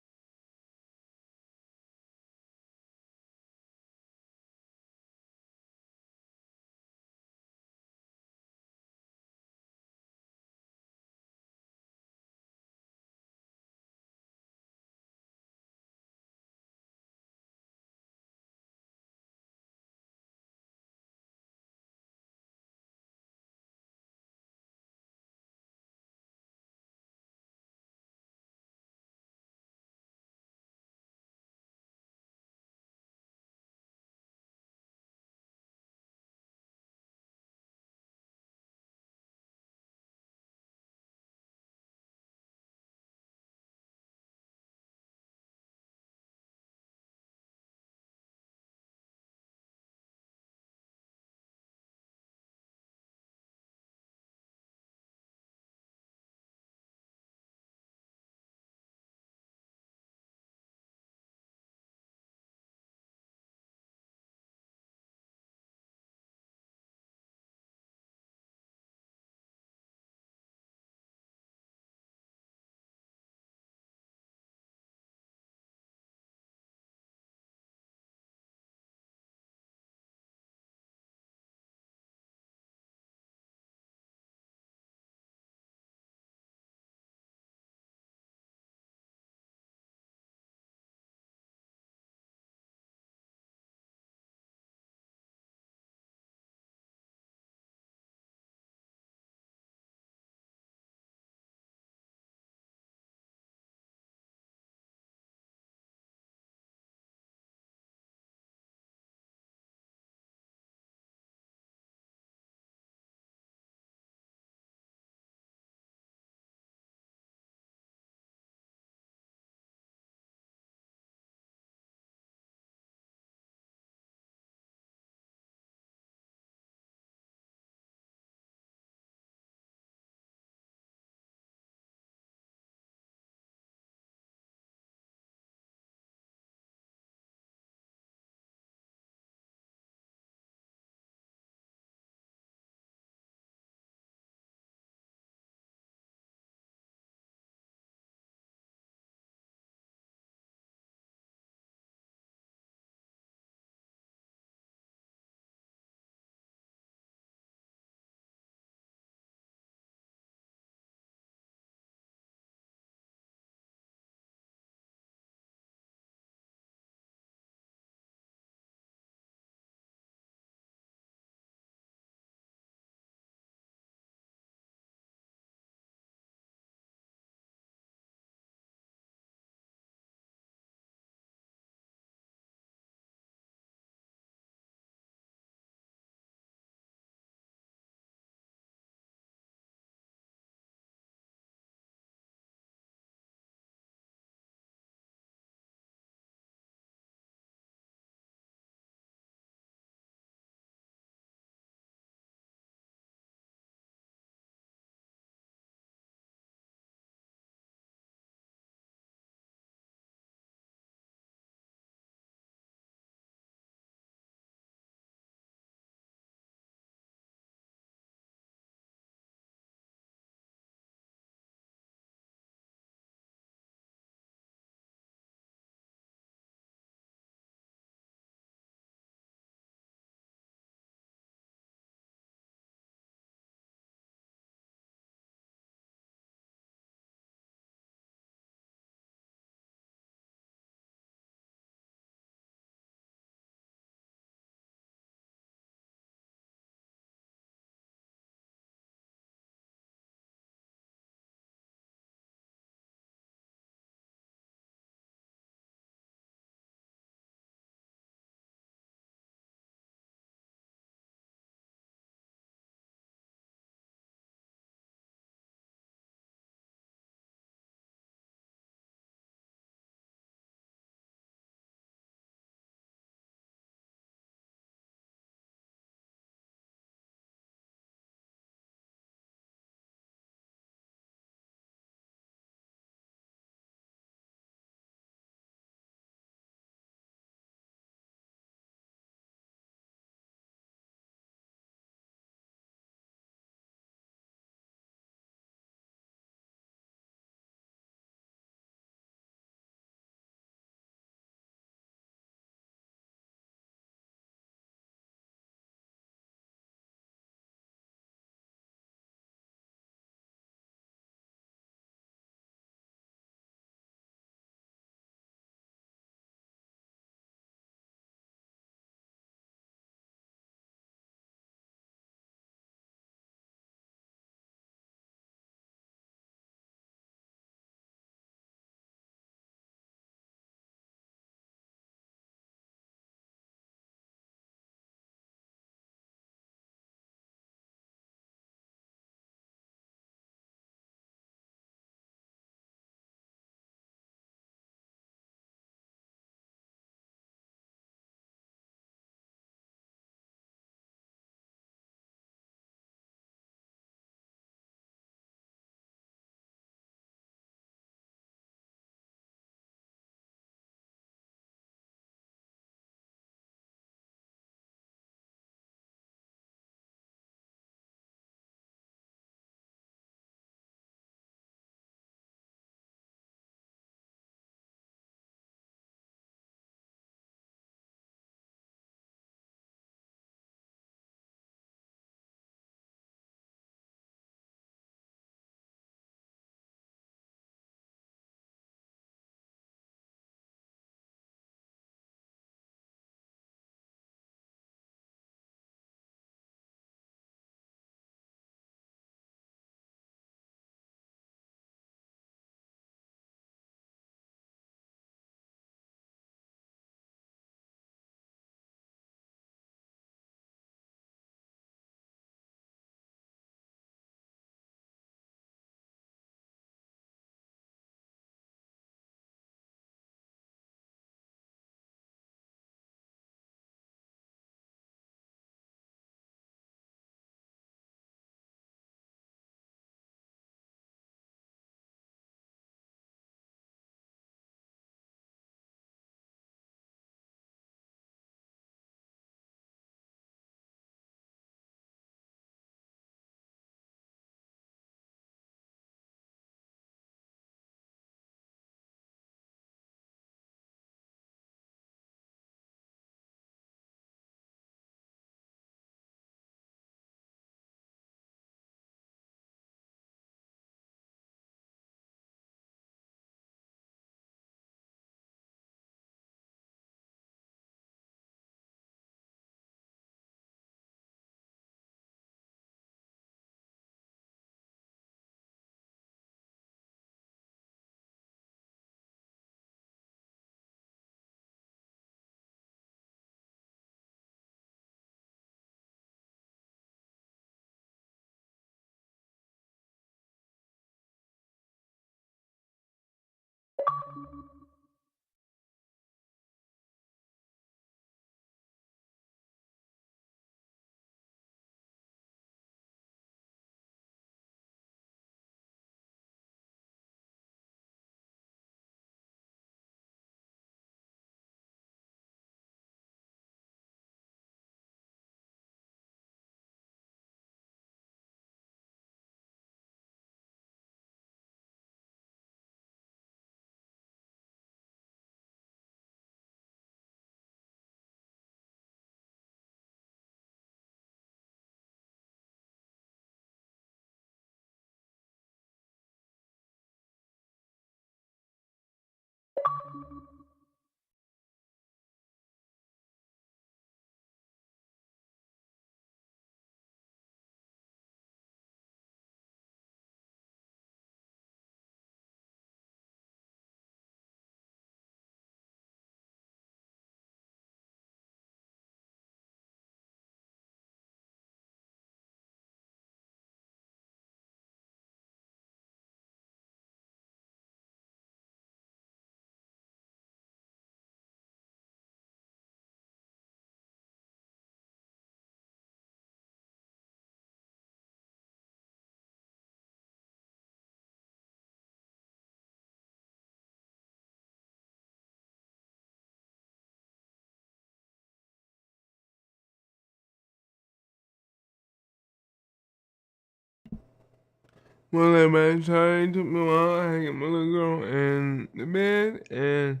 Well, everybody, sorry it took me a while. I had to get my little girl in the bed and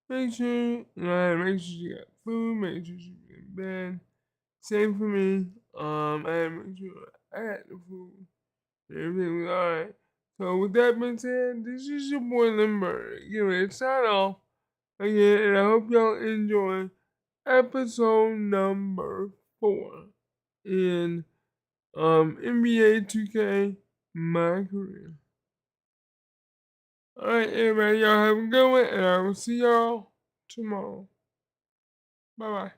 make sure, I had to make sure she got food, make sure she was in bed. Same for me. I had to make sure I had the food. Everything was alright. So with that being said, this is your boy Lindberg. Get ready to sign off again, and I hope y'all enjoy episode number 4 in NBA 2K My Career. Alright, everybody, y'all have a good one, and I will see y'all tomorrow. Bye bye.